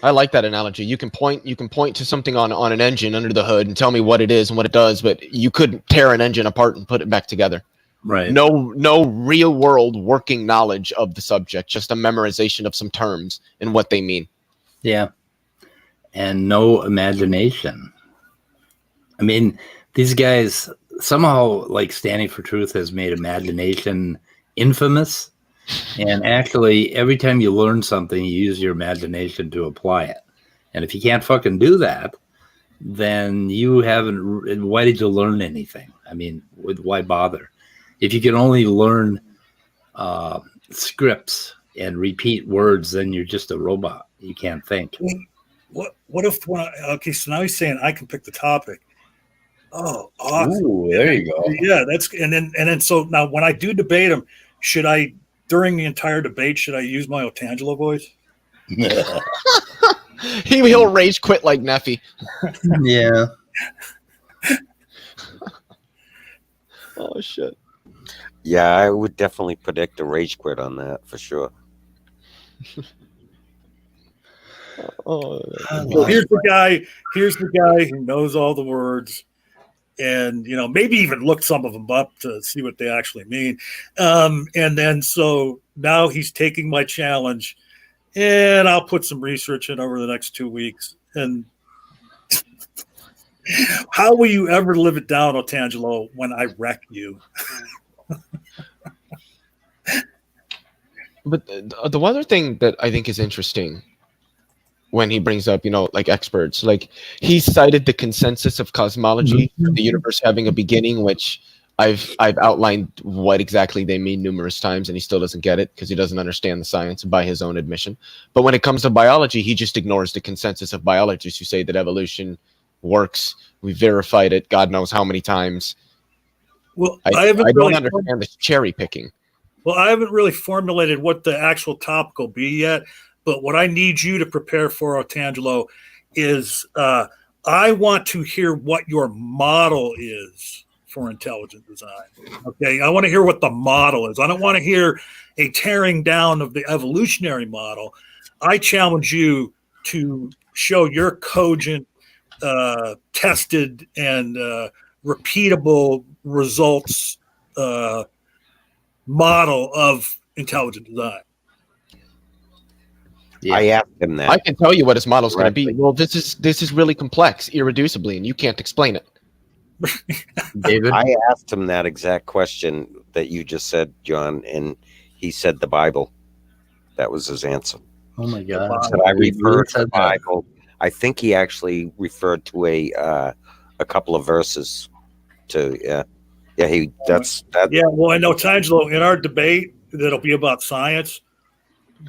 I like that analogy. You can point to something on an engine under the hood and tell me what it is and what it does, but you couldn't tear an engine apart and put it back together. Right. No real world working knowledge of the subject, just a memorization of some terms and what they mean. Yeah. And no imagination. I mean, these guys somehow, like Standing for Truth has made imagination infamous. And actually, every time you learn something, you use your imagination to apply it. And if you can't fucking do that, then you haven't. Why did you learn anything? I mean, why bother? If you can only learn scripts and repeat words, then you're just a robot. You can't think. What if okay, so now he's saying I can pick the topic. Oh, awesome. Ooh, there you go. Yeah, and then so now when I do debate him, should I, during the entire debate, should I use my Otangelo voice? He'll rage quit like Neffy. Yeah. Oh shit. Yeah, I would definitely predict a rage quit on that for sure. Oh, So here's the guy who knows all the words, and maybe even looked some of them up to see what they actually mean. And then so now he's taking my challenge, and I'll put some research in over the next 2 weeks. And how will you ever live it down, Otangelo, when I wreck you? But the other thing that I think is interesting when he brings up, like experts, like he cited the consensus of cosmology, the universe having a beginning, which I've outlined what exactly they mean numerous times, and he still doesn't get it because he doesn't understand the science by his own admission. But when it comes to biology, he just ignores the consensus of biologists who say that evolution works. We verified it God knows how many times. Well, I don't understand this cherry picking. Well, I haven't really formulated what the actual topic will be yet, but what I need you to prepare for, Otangelo, is I want to hear what your model is for intelligent design. Okay, I want to hear what the model is. I don't want to hear a tearing down of the evolutionary model. I challenge you to show your cogent, tested, and repeatable results model of intelligent design. Yeah. I asked him that. I can tell you what his model's going to be. Correctly. Well, this is really complex, irreducibly, and you can't explain it. David, I asked him that exact question that you just said, John, and he said the Bible. That was his answer. Oh my God. Said I He referred to said the that. Bible. I think he actually referred to a couple of verses. To he that's that. Yeah, well, I know, Tangelo, in our debate that'll be about science,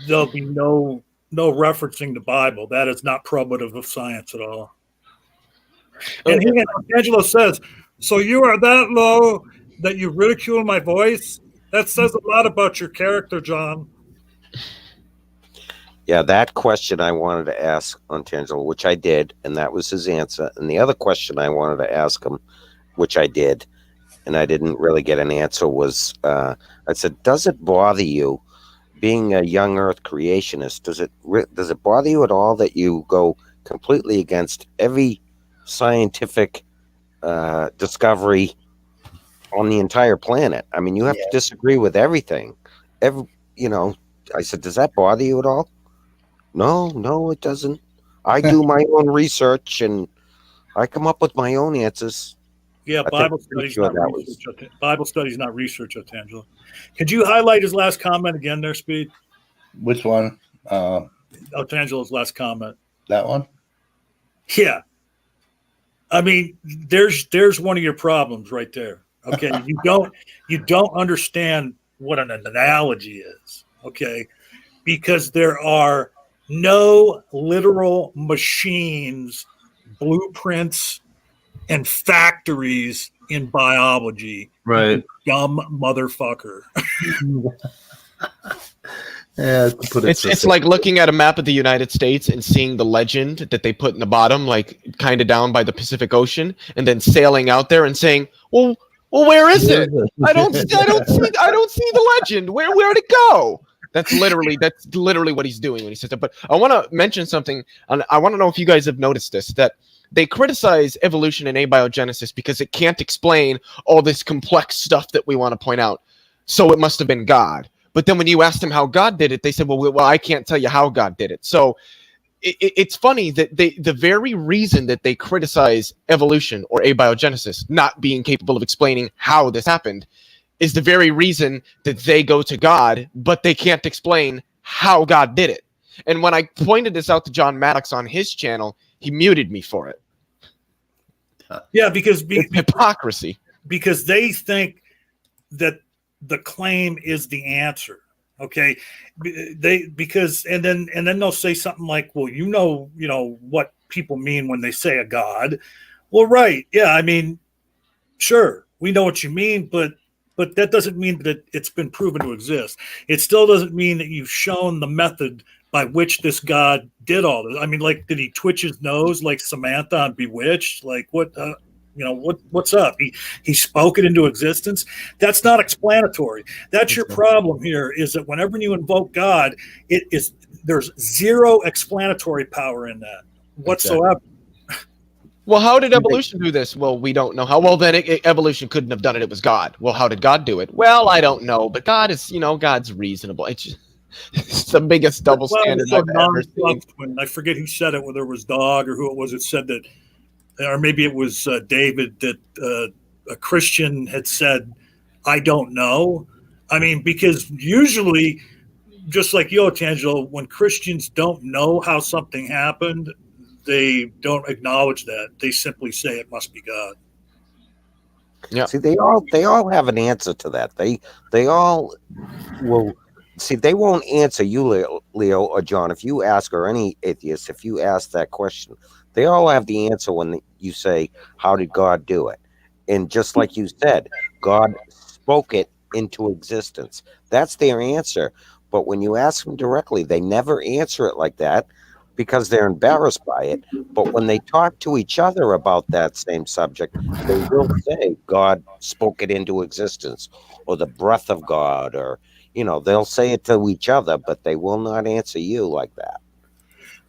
there'll be no referencing the Bible. That is not probative of science at all. And Angelo says, so you are that low that you ridicule my voice? That says a lot about your character, John. Yeah, that question I wanted to ask on Tangelo, which I did, and that was his answer. And the other question I wanted to ask him, which I did, and I didn't really get an answer, was I said, does it bother you, being a young Earth creationist, does it bother you at all that you go completely against every scientific discovery on the entire planet? I mean, you have to disagree with everything. I said, does that bother you at all? No, it doesn't. I do my own research and I come up with my own answers. Yeah, I Bible think pretty studies, sure not that research. Bible studies, not research, Tangelo. Could you highlight his last comment again there, Speed? Which one? Tangelo's last comment. That one? Yeah. I mean, there's one of your problems right there. Okay. you don't understand what an analogy is. Okay. Because there are no literal machines, blueprints, and factories in biology. Right. Dumb motherfucker. Yeah, to put it It's like looking at a map of the United States and seeing the legend that they put in the bottom, like kind of down by the Pacific Ocean, and then sailing out there and saying, "Well, where is it? I don't see the legend. Where'd it go?" That's literally what he's doing when he says that. But I want to mention something, and I want to know if you guys have noticed this, that they criticize evolution and abiogenesis because it can't explain all this complex stuff that we want to point out. So it must have been God. But then when you asked them how God did it, they said, well, I can't tell you how God did it. So it's funny that the very reason that they criticize evolution or abiogenesis not being capable of explaining how this happened is the very reason that they go to God, but they can't explain how God did it. And when I pointed this out to John Maddox on his channel, he muted me for it. Yeah, because It's hypocrisy. because they think that the claim is the answer. Okay, and then they'll say something like, well, you know what people mean when they say a God. Well, right, yeah, I mean, sure, we know what you mean, but that doesn't mean that it's been proven to exist. It still doesn't mean that you've shown the method by which this God did all this. I mean, like, did he twitch his nose like Samantha on Bewitched? Like, what? What's up? He spoke it into existence. That's not explanatory. That's your problem here, is that whenever you invoke God, there's zero explanatory power in that whatsoever. Well, how did evolution do this? Well, we don't know how. Well, then evolution couldn't have done it. It was God. Well, how did God do it? Well, I don't know. But God is, God's reasonable. It's the biggest double standard I've ever seen. When I forget who said it, whether it was Dog or who it was, it said that, or maybe it was David, that a Christian had said, I don't know. I mean, because usually, just like you, Tangelo, when Christians don't know how something happened, they don't acknowledge that. They simply say it must be God. Yeah. See, they all have an answer to that. They all will. See, they won't answer you, Leo or John, if you ask, or any atheist, if you ask that question. They all have the answer when you say, how did God do it? And just like you said, God spoke it into existence. That's their answer. But when you ask them directly, they never answer it like that, because they're embarrassed by it. But when they talk to each other about that same subject, they will say God spoke it into existence, or the breath of God, or they'll say it to each other, but they will not answer you like that.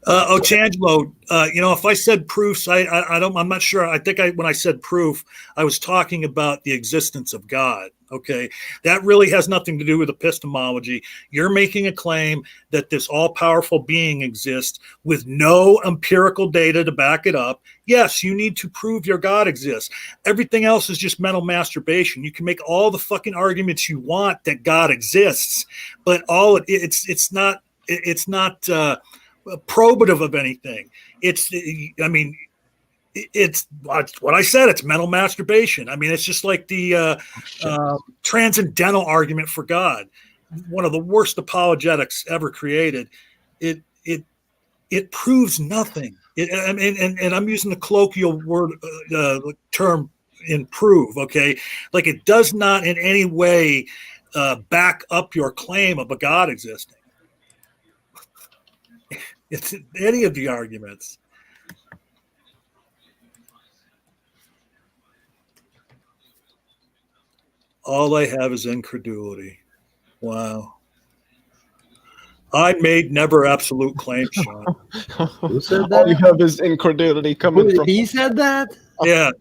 Tangelo, if I said proofs, I'm not sure. I think when I said proof, I was talking about the existence of God. Okay. That really has nothing to do with epistemology. You're making a claim that this all-powerful being exists with no empirical data to back it up. Yes, you need to prove your God exists. Everything else is just mental masturbation. You can make all the fucking arguments you want that God exists, but it's not probative of anything. It's what I said. It's mental masturbation. I mean, it's just like the transcendental argument for God, one of the worst apologetics ever created. It proves nothing. And I'm using the colloquial word term in prove. Okay, like it does not in any way back up your claim of a God existing. It's any of the arguments. All I have is incredulity. Wow. I made never absolute claims, Sean. Who said All you that? have is incredulity coming from. He said that? Yeah.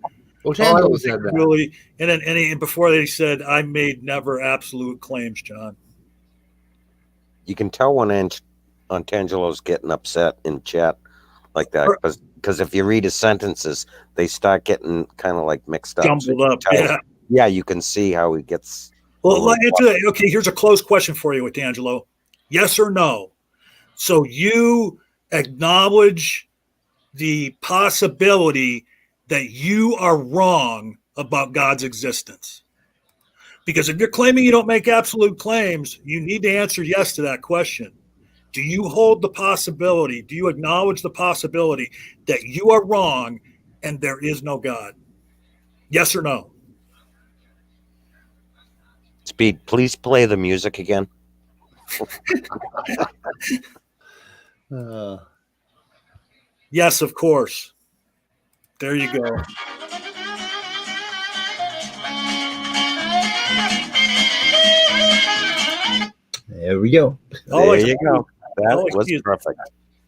Otangelo said that. Really, and then before they said I made never absolute claims, John. You can tell when Antangelo's getting upset in chat like that, because if you read his sentences, they start getting kind of like mixed up. Jumbled up. Yeah. Yeah, you can see how he gets. Well, answer that. Okay, here's a closed question for you, Otangelo. Yes or no? So you acknowledge the possibility that you are wrong about God's existence? Because if you're claiming you don't make absolute claims, you need to answer yes to that question. Do you hold the possibility? Do you acknowledge the possibility that you are wrong and there is no God? Yes or no? Speed, please play the music again. Yes, of course. There you go. There we go. There you go. That was perfect.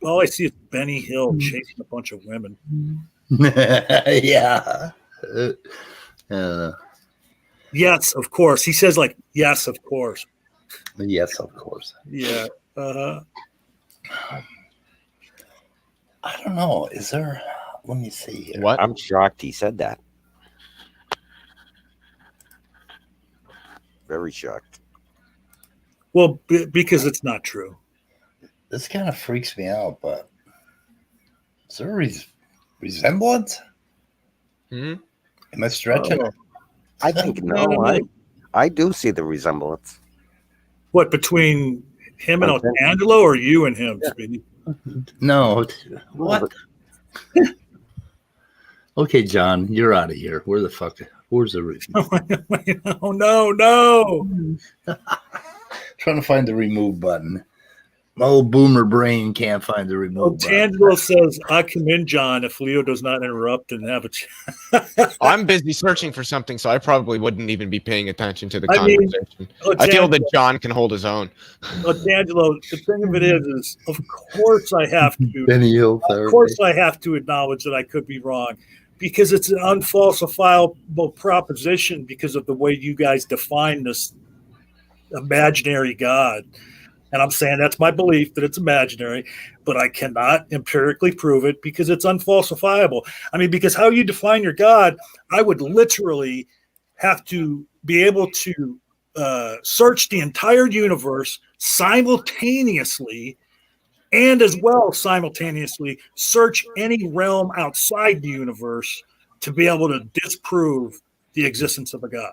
All I see is Benny Hill chasing a bunch of women. Yeah. Yes, of course. He says like, yes, of course. Yes, of course. Yeah. I don't know. Is there? Let me see here. What? I'm shocked he said that. Very shocked. Well, because it's not true. This kind of freaks me out, but is there a resemblance? Hmm? Am I stretching? I think no. I do see the resemblance. What, between him and Otangelo, or you and him, Speedy? No. What? Okay, John, you're out of here. Where the fuck? Where's the? Oh no! Trying to find the remove button. My old boomer brain can't find the remove button. Otangelo says, "I come in, John, if Leo does not interrupt and have a chat." I'm busy searching for something, so I probably wouldn't even be paying attention to the conversation. I feel that John can hold his own. Otangelo, the thing of it is, of course I have to. Benny Hill therapy. Of course I have to acknowledge that I could be wrong, because it's an unfalsifiable proposition because of the way you guys define this imaginary God. And I'm saying that's my belief, that it's imaginary, but I cannot empirically prove it because it's unfalsifiable. I mean, because how you define your God, I would literally have to be able to search the entire universe simultaneously, and as well simultaneously search any realm outside the universe to be able to disprove the existence of a God.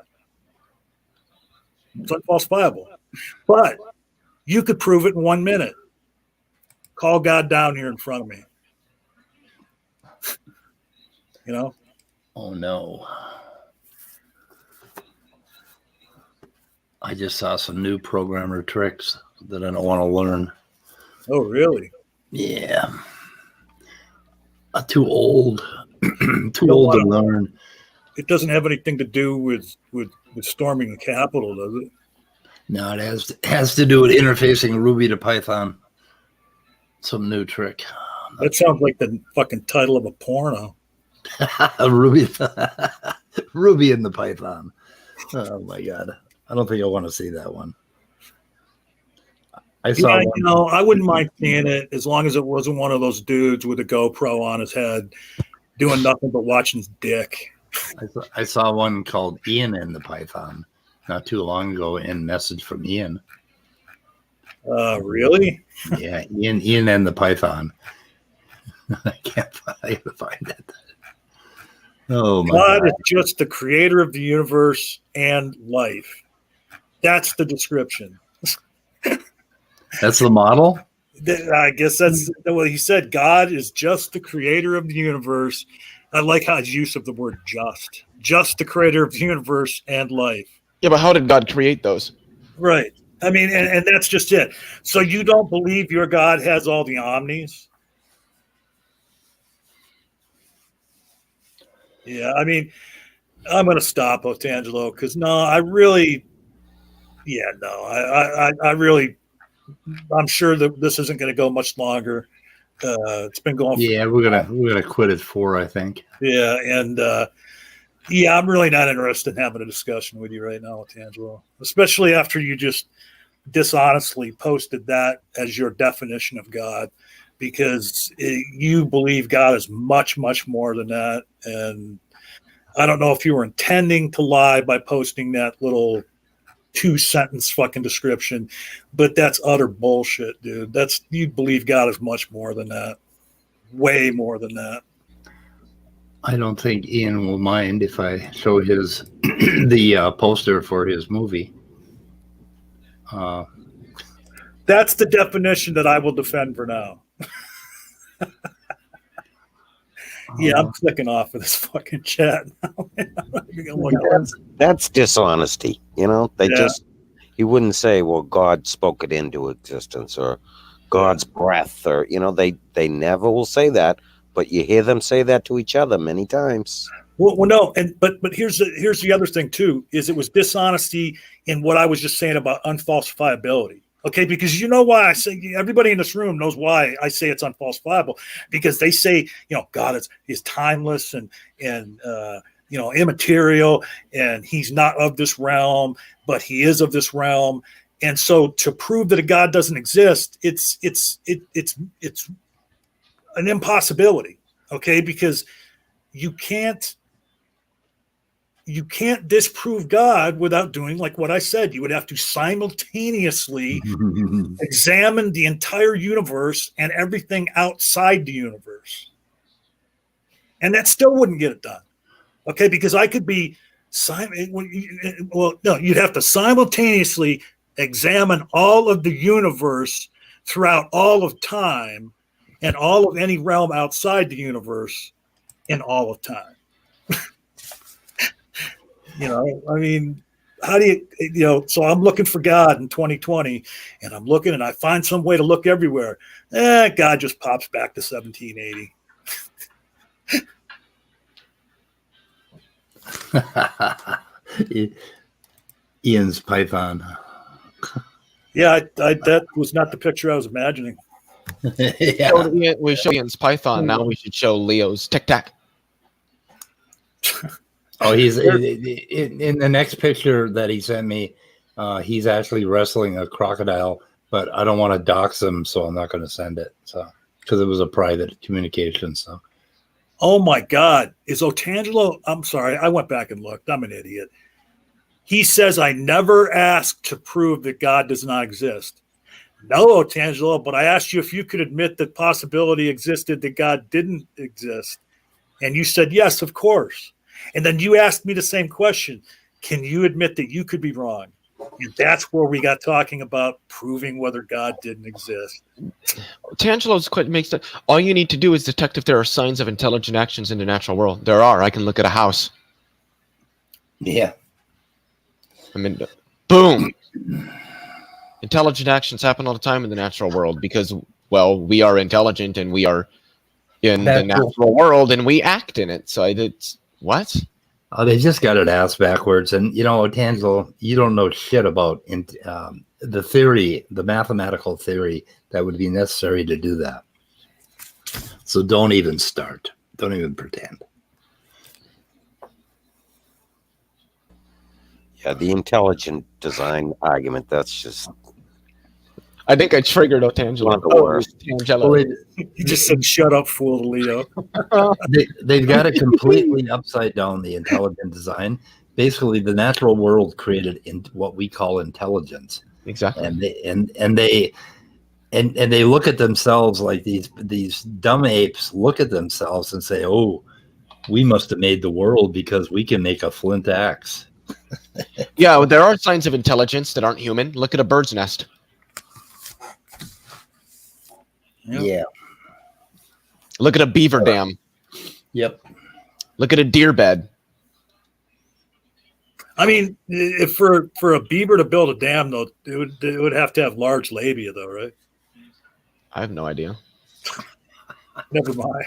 It's unfalsifiable. But you could prove it in 1 minute. Call God down here in front of me. You know? Oh, no. I just saw some new programmer tricks that I don't want to learn. Oh, really? Yeah. Too old. Too Don't old to wanna- learn. It doesn't have anything to do with storming the Capitol, does it? No, it has to do with interfacing Ruby to Python. Some new trick. That sounds like the fucking title of a porno. Ruby, Ruby and the Python. Oh my god! I don't think I want to see that one. I saw Yeah, one. I wouldn't mind seeing it as long as it wasn't one of those dudes with a GoPro on his head doing nothing but watching his dick. I saw one called Ian and the Python not too long ago in Message from Ian. Really? Yeah, Ian and the Python. I can't find it. Oh my God god! is just the creator of the universe and life. That's the description. That's the model. I guess that's what he said. God is just the creator of the universe. I like how his use of the word just the creator of the universe and life. Yeah, but how did God create those? Right. I mean, and that's just it. So you don't believe your God has all the omnis? Yeah, I mean, I'm going to stop, Otangelo, because I really I'm sure that this isn't going to go much longer. It's been going. Yeah, we're gonna quit at 4, I think. Yeah, and I'm really not interested in having a discussion with you right now, Otangelo, especially after you just dishonestly posted that as your definition of God, because you believe God is much, much more than that. And I don't know if you were intending to lie by posting that little 2-sentence fucking description, but that's utter bullshit, dude. You believe God is much more than that, way more than that. I don't think Ian will mind if I show his the poster for his movie. That's the definition that I will defend for now. Yeah, I'm clicking off of this fucking chat now. That's dishonesty. He wouldn't say, well, God spoke it into existence or God's breath, or they never will say that, but you hear them say that to each other many times. Well, no, but here's the other thing too, is it was dishonesty in what I was just saying about unfalsifiability. Okay, because you know why I say, everybody in this room knows why I say it's unfalsifiable, because they say, God is timeless and immaterial, and he's not of this realm, but he is of this realm. And so to prove that a God doesn't exist, it's an impossibility. Okay, because you can't disprove God without doing like what I said. You would have to simultaneously examine the entire universe and everything outside the universe. And that still wouldn't get it done. Okay, because I could be you'd have to simultaneously examine all of the universe throughout all of time and all of any realm outside the universe in all of time. I mean, how do you, so I'm looking for God in 2020, and I'm looking and I find some way to look everywhere. God just pops back to 1780. Ian's Python. Yeah, that was not the picture I was imagining. Yeah. We show Ian's Python. Now we should show Leo's Tic Tac. Oh, he's in the next picture that he sent me. He's actually wrestling a crocodile, but I don't want to dox him, so I'm not going to send it. So because it was a private communication. So, oh my God, is Otangelo? I'm sorry, I went back and looked. I'm an idiot. He says I never asked to prove that God does not exist. No, Otangelo, but I asked you if you could admit that possibility existed that God didn't exist, and you said yes, of course. And then you asked me the same question. Can you admit that you could be wrong? And that's where we got talking about proving whether God didn't exist. Tangelo's quite makes that. All you need to do is detect if there are signs of intelligent actions in the natural world. There are. I can look at a house. yeah. I mean, boom. Intelligent actions happen all the time in the natural world because, well, we are intelligent and we are in the natural world, and we act in it. So I did what? Oh, they just got it ass backwards. And, Tangelo, you don't know shit about the theory, the mathematical theory that would be necessary to do that. So don't even start. Don't even pretend. Yeah, the intelligent design argument, that's just I think I triggered Otangelo. one of the worst. Tangelo. Well, He just said, "Shut up, fool," to Leo. they've got it completely upside down, the intelligent design. Basically, the natural world created what we call intelligence. Exactly. And they look at themselves like these dumb apes look at themselves and say, "Oh, we must have made the world because we can make a flint axe." Yeah, well, there are signs of intelligence that aren't human. Look at a bird's nest. Yep. Yeah. Look at a beaver dam. Yep. Look at a deer bed. I mean, if for a beaver to build a dam, though, it would have to have large labia, though, right? I have no idea. Never mind.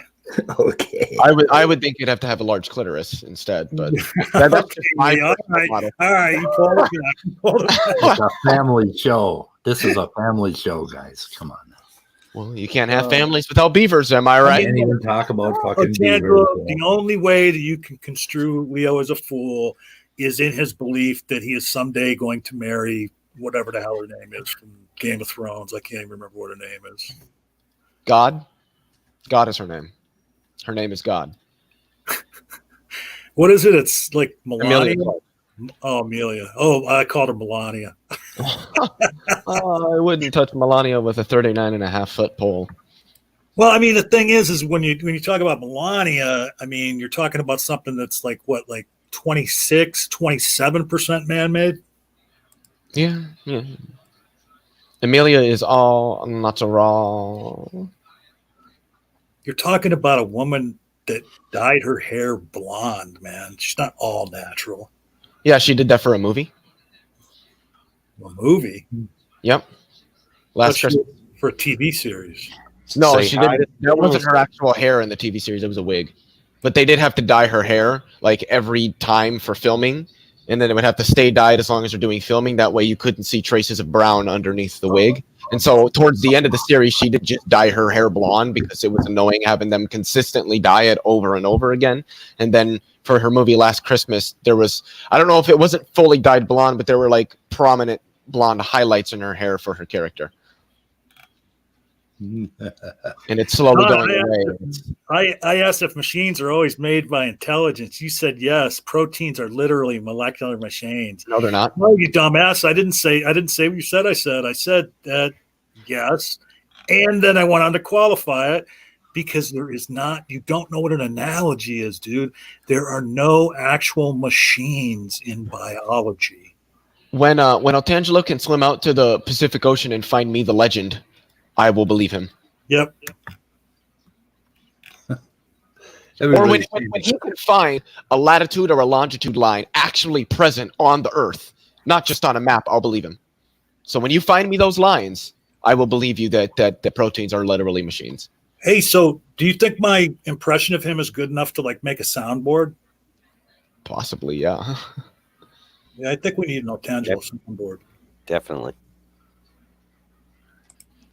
Okay. I would think you'd have to have a large clitoris instead, but that's Okay, just my all model. right, you pulled it back. You pulled it back. It's a family show. This is a family show, guys. Come on. Well, you can't have families without beavers, am I right? Can't even talk about fucking Tangelo, beavers. the only way that you can construe Leo as a fool is in his belief that he is someday going to marry whatever the hell her name is from Game of Thrones. I can't even remember what her name is. God? God is her name. Her name is God. What is it? It's like Melania. Amelia. Oh, Amelia. Oh, I called her Melania. I wouldn't touch Melania with a 39.5-foot pole. Well, I mean, the thing is when you talk about Melania, I mean, you're talking about something that's like 26, 27% man-made. Yeah. Amelia is all natural. You're talking about a woman that dyed her hair blonde, man. She's not all natural. Yeah, she did that for a movie. A movie. Yep. Last Christmas. For a TV series. No, Say she hi didn't. That wasn't her actual hair in the TV series. It was a wig. But they did have to dye her hair like every time for filming. And then it would have to stay dyed as long as they're doing filming. That way you couldn't see traces of brown underneath the wig. And so towards the end of the series, she did just dye her hair blonde because it was annoying having them consistently dye it over and over again. And then for her movie Last Christmas, there was, I don't know if it wasn't fully dyed blonde, but there were like prominent blonde highlights in her hair for her character. And it's slowly going away. I asked if machines are always made by intelligence. You said yes. Proteins are literally molecular machines. No, they're not. No, you dumbass. I didn't say what you said. I said that yes. And then I went on to qualify it because there is not, you don't know what an analogy is, dude. There are no actual machines in biology. When Otangelo can swim out to the Pacific Ocean and find me, the legend, I will believe him. Yep. Or when he can find a latitude or a longitude line actually present on the Earth, not just on a map, I'll believe him. So when you find me those lines, I will believe you that the proteins are literally machines. Hey, so do you think my impression of him is good enough to like make a soundboard? Possibly, yeah. Yeah, I think we need an Otangelo soundboard. Definitely.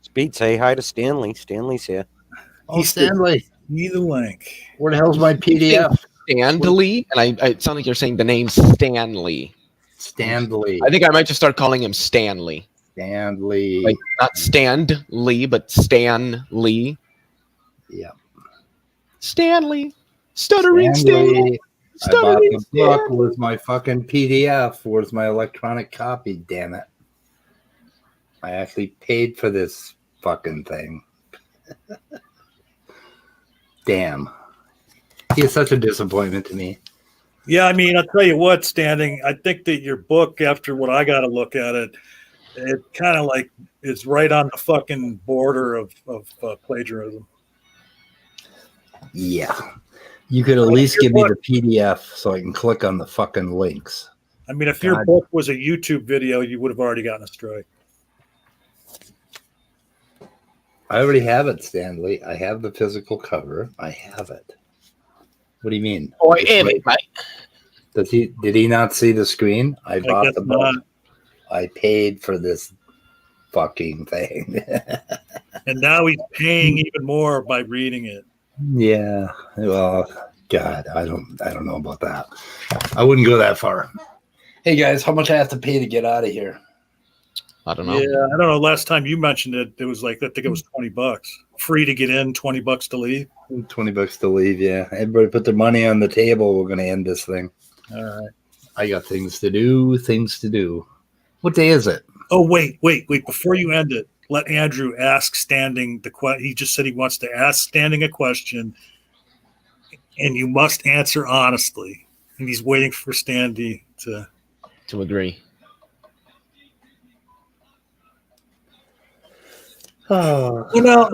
Speed, say hi to Stanley. Stanley's here. Oh, Stanley. Need the link. Where the hell's my PDF? Stanley? And it sounds like you're saying the name Stanley. Stanley. I think I might just start calling him Stanley. Stanley. Like not Stand Lee, but Stan Lee. Yeah. Stanley. Stuttering Stanley. I bought the book. Where's my fucking PDF? Where's my electronic copy? Damn it. I actually paid for this fucking thing. Damn. He is such a disappointment to me. Yeah, I mean, I'll tell you what, Standing, I think that your book, after what I got to look at it, it kind of like is right on the fucking border of plagiarism. Yeah. You could at least give me the PDF so I can click on the fucking links. I mean, if your book was a YouTube video, you would have already gotten a strike. I already have it, Stanley. I have the physical cover. I have it. What do you mean? Oh, I am it, mate. Did he not see the screen? I bought guess the book. not. I paid for this fucking thing. And now he's paying even more by reading it. Yeah. Well, God, I don't know about that. I wouldn't go that far. Hey guys, how much I have to pay to get out of here? I don't know. Yeah, I don't know. Last time you mentioned it, it was like, I think it was $20. Free to get in, $20 to leave. $20 to leave, yeah. Everybody put their money on the table. We're gonna end this thing. All right. I got things to do. What day is it? Oh, wait. Before you end it, let Andrew ask Standing the question. He just said he wants to ask Standing a question, and you must answer honestly. And he's waiting for Standy To agree. Oh, You know,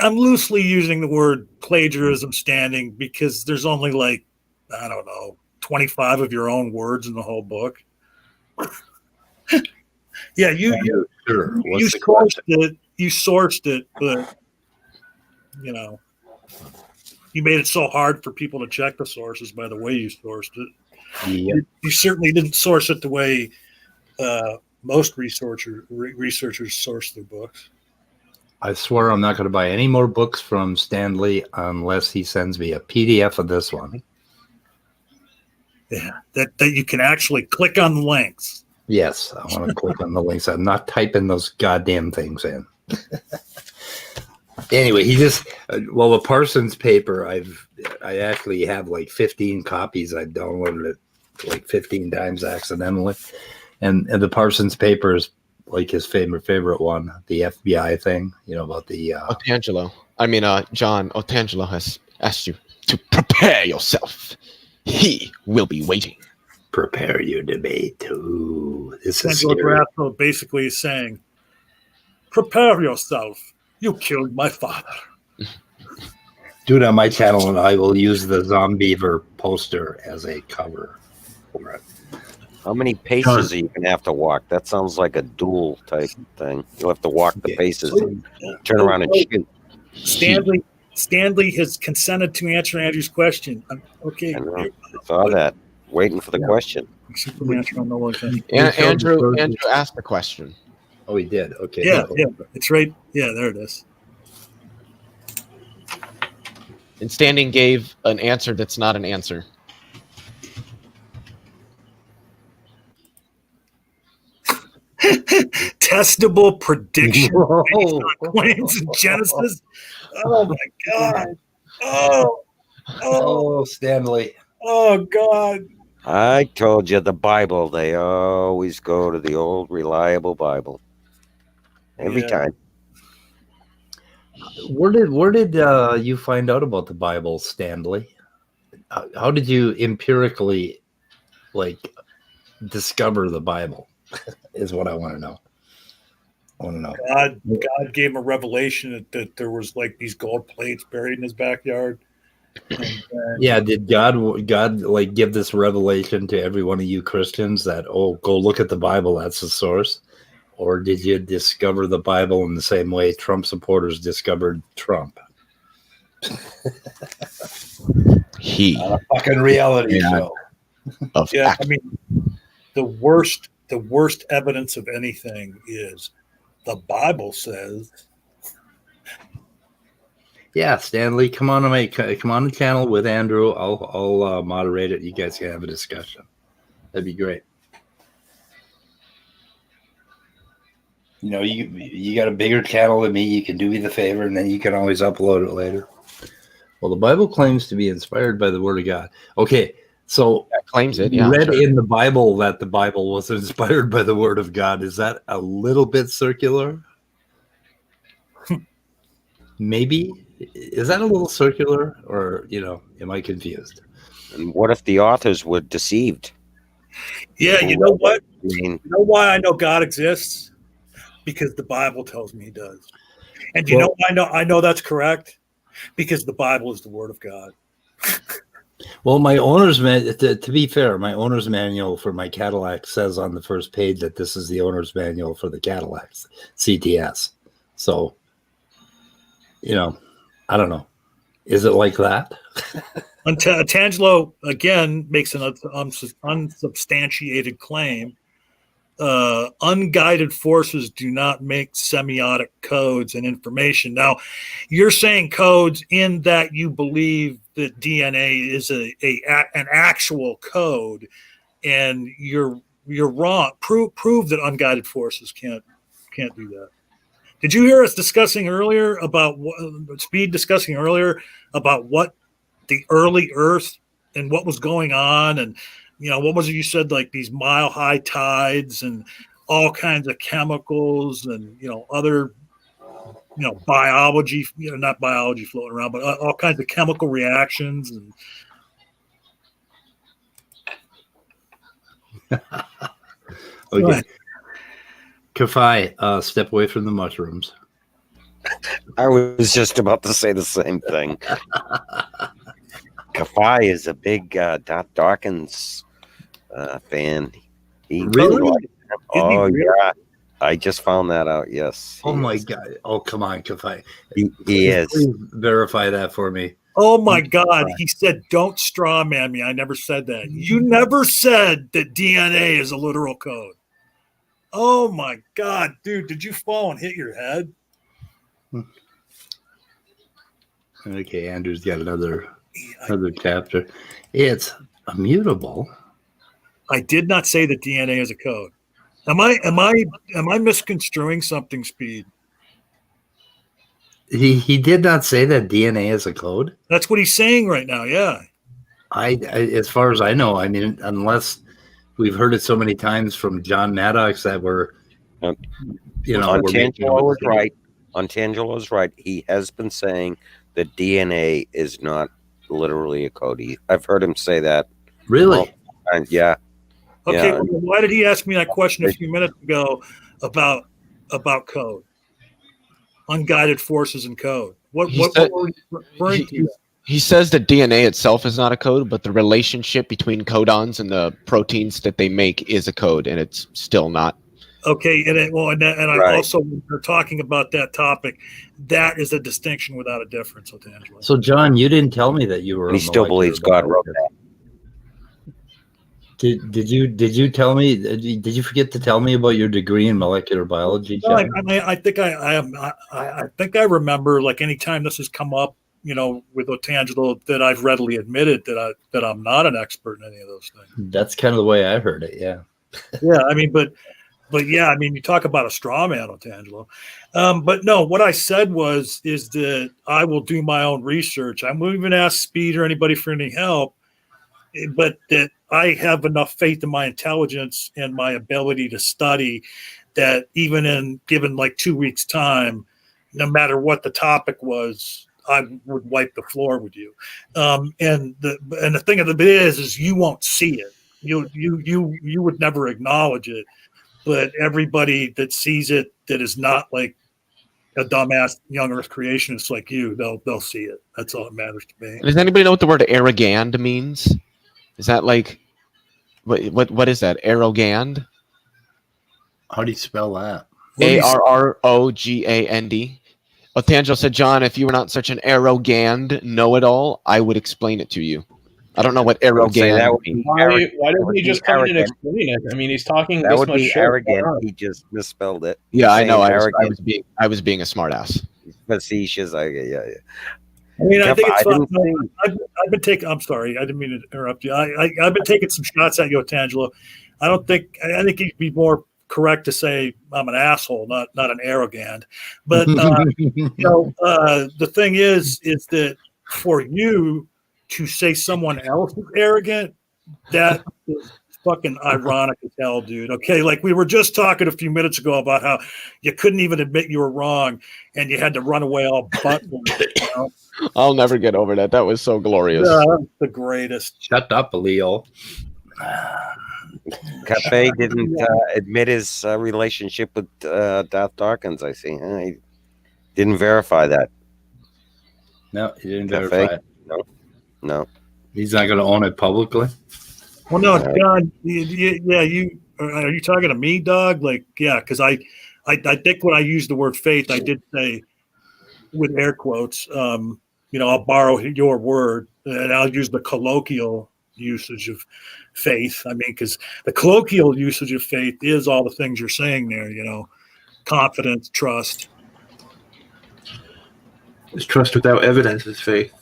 I'm loosely using the word plagiarism, Standing, because there's only like, I don't know, 25 of your own words in the whole book. Yeah, you sure. you What's the sourced question? it. You sourced it, but you know, you made it so hard for people to check the sources by the way you sourced it. Yeah. You certainly didn't source it the way most researchers source their books. I swear I'm not going to buy any more books from Stanley unless he sends me a PDF of this one. Yeah, that you can actually click on the links. Yes, I want to click on the links. I'm not typing those goddamn things in. Anyway, he just the Parsons paper. I actually have like 15 copies. I downloaded it like 15 times accidentally, and the Parsons paper is like his favorite one, the FBI thing. You know about the John Otangelo has asked you to prepare yourself. He will be waiting. prepare your debate. Ooh, this is Angelo serious. Grasso basically is saying, "Prepare yourself. You killed my father." Do it on my channel, and I will use the Zombiever poster as a cover for it. How many paces are you going to have to walk? That sounds like a duel type thing. You'll have to walk the paces, turn around and shoot. Stanley has consented to answer Andrew's question. Okay. I know. I saw that. Waiting for the question. Andrew asked the question. Oh, he did. Okay. Yeah, it's right. Yeah, there it is. And Standing gave an answer that's not an answer. Testable prediction based on claims in Genesis. Oh my God. Oh, Stanley. Oh God. I told you the Bible. They always go to the old reliable Bible. Every time. Where did you find out about the Bible, Stanley? How did you empirically discover the Bible? Is what I want to know. God gave him a revelation that there was like these gold plates buried in his backyard. Yeah, did God give this revelation to every one of you Christians that go look at the Bible, that's the source? Or did you discover the Bible in the same way Trump supporters discovered Trump? A fucking reality show. I mean, the worst evidence of anything is the Bible says. Yeah, Stanley, come on the channel with Andrew. I'll moderate it. You guys can have a discussion. That'd be great. You know, you got a bigger channel than me. You can do me the favor, and then you can always upload it later. Well, the Bible claims to be inspired by the Word of God. Okay, so that claims it. You Yeah, read in the Bible that the Bible was inspired by the Word of God. Is that a little bit circular? Maybe. Is that a little circular, or am I confused? And what if the authors were deceived? Yeah, you know what? I mean, You know why I know God exists? Because the Bible tells me He does. And you know why I know that's correct? Because the Bible is the Word of God. Well, my owner's to be fair, my owner's manual for my Cadillac says on the first page that this is the owner's manual for the Cadillacs CTS. So I don't know. Is it like that? Tangelo again makes an unsubstantiated claim. Unguided forces do not make semiotic codes and information. Now, you're saying codes in that you believe that DNA is an actual code, and you're wrong. Prove that unguided forces can't do that. Did you hear us discussing earlier about Speed discussing earlier about what the early Earth and what was going on, and what was it you said, like these mile-high tides and all kinds of chemicals and other biology, not biology floating around, but all kinds of chemical reactions and. Okay. Kafai, step away from the mushrooms. I was just about to say the same thing. Kafai is a big Dawkins fan. He Really? likes him. Oh, yeah. I just found that out. Yes. Oh my God! Oh, come on, Kafai. He is. Please verify that for me. Oh my God! He said, "Don't straw man me." I never said that. You never said that DNA is a literal code. Oh my God, dude! Did you fall and hit your head? Okay, Andrew's got another chapter. It's immutable. I did not say that DNA is a code. Am I misconstruing something, Speed? He did not say that DNA is a code. That's what he's saying right now. Yeah. I as far as I know, I mean, unless we've heard it so many times from John Maddox that we're, Untangelo is right. Untangelo is right. He has been saying that DNA is not literally a code. I've heard him say that. Really? Yeah. Okay. Yeah. Well, why did he ask me that question a few minutes ago about code, unguided forces and code? What were we referring to? He says that DNA itself is not a code, but the relationship between codons and the proteins that they make is a code, and it's still not. Okay, and Right. I also, when we're talking about that topic, that is a distinction without a difference, Otangelo. So, John, you didn't tell me that you were. And he still believes God wrote that. Did you tell me? Did you forget to tell me about your degree in molecular biology? No, John? I think I think I remember, like, anytime this has come up, with Otangelo, that I've readily admitted that I'm not an expert in any of those things. That's kind of the way I heard it. Yeah. Yeah, I mean, but yeah, I mean, you talk about a straw man, Otangelo. But no, what I said is that I will do my own research. I won't even ask Speed or anybody for any help, but that I have enough faith in my intelligence and my ability to study that even in given like 2 weeks time, no matter what the topic was, I would wipe the floor with you. And the thing of it is you won't see it. You would never acknowledge it, but everybody that sees it that is not like a dumbass young Earth creationist like you, they'll see it. That's all that matters to me. Does anybody know what the word arrogand means? Is that like what is that? Arrogand? How do you spell that? ARROGAND. Otangelo said, John, if you were not such an arrogand know-it-all, I would explain it to you. I don't know what arrogand means. Why doesn't he just come in and explain it? I mean, he's talking That this would much be shit. arrogant. He just misspelled it. Yeah, I He's know. saying I was being a smartass. facetious. Yeah. I mean, I think it's I fun. didn't I've been taking. I'm sorry, I didn't mean to interrupt you. I've been taking some shots at you, Otangelo. I think it'd be more correct to say I'm an asshole, not an arrogant. But the thing is that for you to say someone else is arrogant, that is fucking ironic as hell, dude. Okay, like we were just talking a few minutes ago about how you couldn't even admit you were wrong, and you had to run away all butthurt. I'll never get over that. That was so glorious. The greatest. Shut up, Leo. Cafe didn't admit his relationship with Darth Dawkins. I see. He didn't verify that. No, he didn't Cafe? verify it. No. He's not going to own it publicly. Well, no, John. Yeah, are you talking to me, dog? Like, yeah, because I think when I used the word faith, I did say with air quotes, I'll borrow your word and I'll use the colloquial usage of faith. I mean, because the colloquial usage of faith is all the things you're saying there, confidence, trust. Is trust without evidence is faith.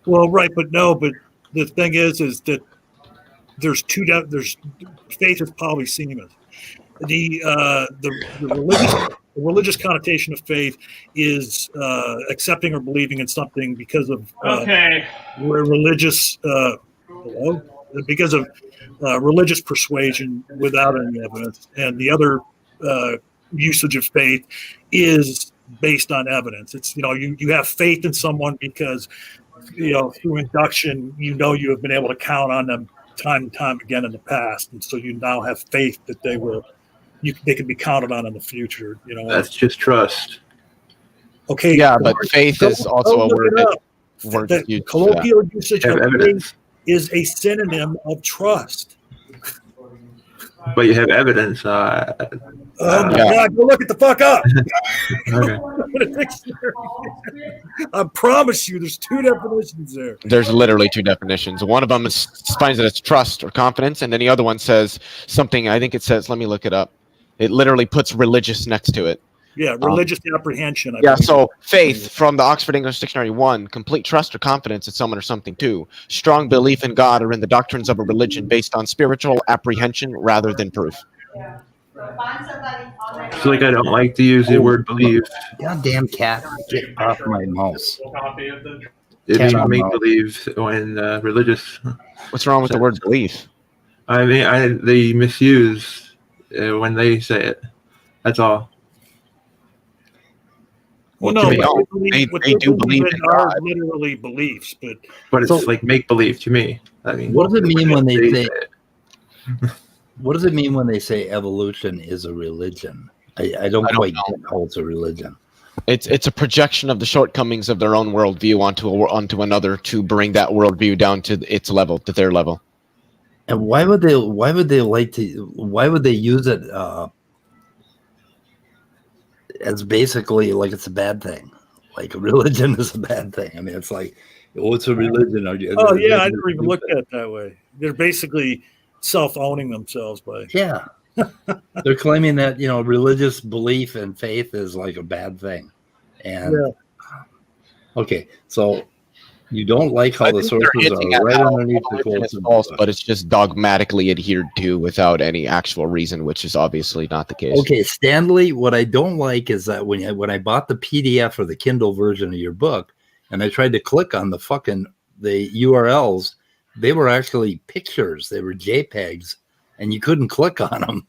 Well, right, but the thing is that there's there's faith is probably seamless. The religious connotation of faith is accepting or believing in something because of religious religious persuasion without any evidence, and the other usage of faith is based on evidence. It's you have faith in someone because through induction you have been able to count on them time and time again in the past, and so you now have faith that they can be counted on in the future. That's just trust. Okay. Yeah, but faith is also a word that used. Colloquial usage of evidence. faith is a synonym of trust. But you have evidence. Oh my God! Go look it the fuck up. Okay. I promise you, there's two definitions there. There's literally two definitions. One of them finds that it's trust or confidence, and then the other one says something. I think it says, let me look it up. It literally puts religious next to it. Yeah, religious apprehension. I Yeah, believe. so faith from the Oxford English Dictionary: 1, complete trust or confidence in someone or something. 2, strong belief in God or in the doctrines of a religion based on spiritual apprehension rather than proof. I feel like I don't like to use the word believe. Goddamn cat, get off my mouse. It Cat means on make mouse. believe when religious. What's wrong with the word belief? I mean, they misuse when they say it. That's all. Well, Well, no, to me, what no, they they do believe in are God. literally beliefs, But it's So- like make believe to me. I mean, What does it mean when they say? it? What does it mean when they say evolution is a religion? I don't quite get how it's a religion. It's a projection of the shortcomings of their own worldview onto another to bring that worldview down to its level, to their level. And why would they use it as basically like it's a bad thing? Like religion is a bad thing. I mean, it's like, oh, it's a religion. I never even looked at it that way. They're basically self-owning themselves by. Yeah. They're claiming that, religious belief and faith is like a bad thing. And okay, so you don't like how I the think they're sources hinting are at right how underneath the evolution quotes. is false, but it's just dogmatically adhered to without any actual reason, which is obviously not the case. Okay, Stanley, what I don't like is that when I bought the PDF or the Kindle version of your book, and I tried to click on the URLs, they were actually pictures. They were JPEGs, and you couldn't click on them.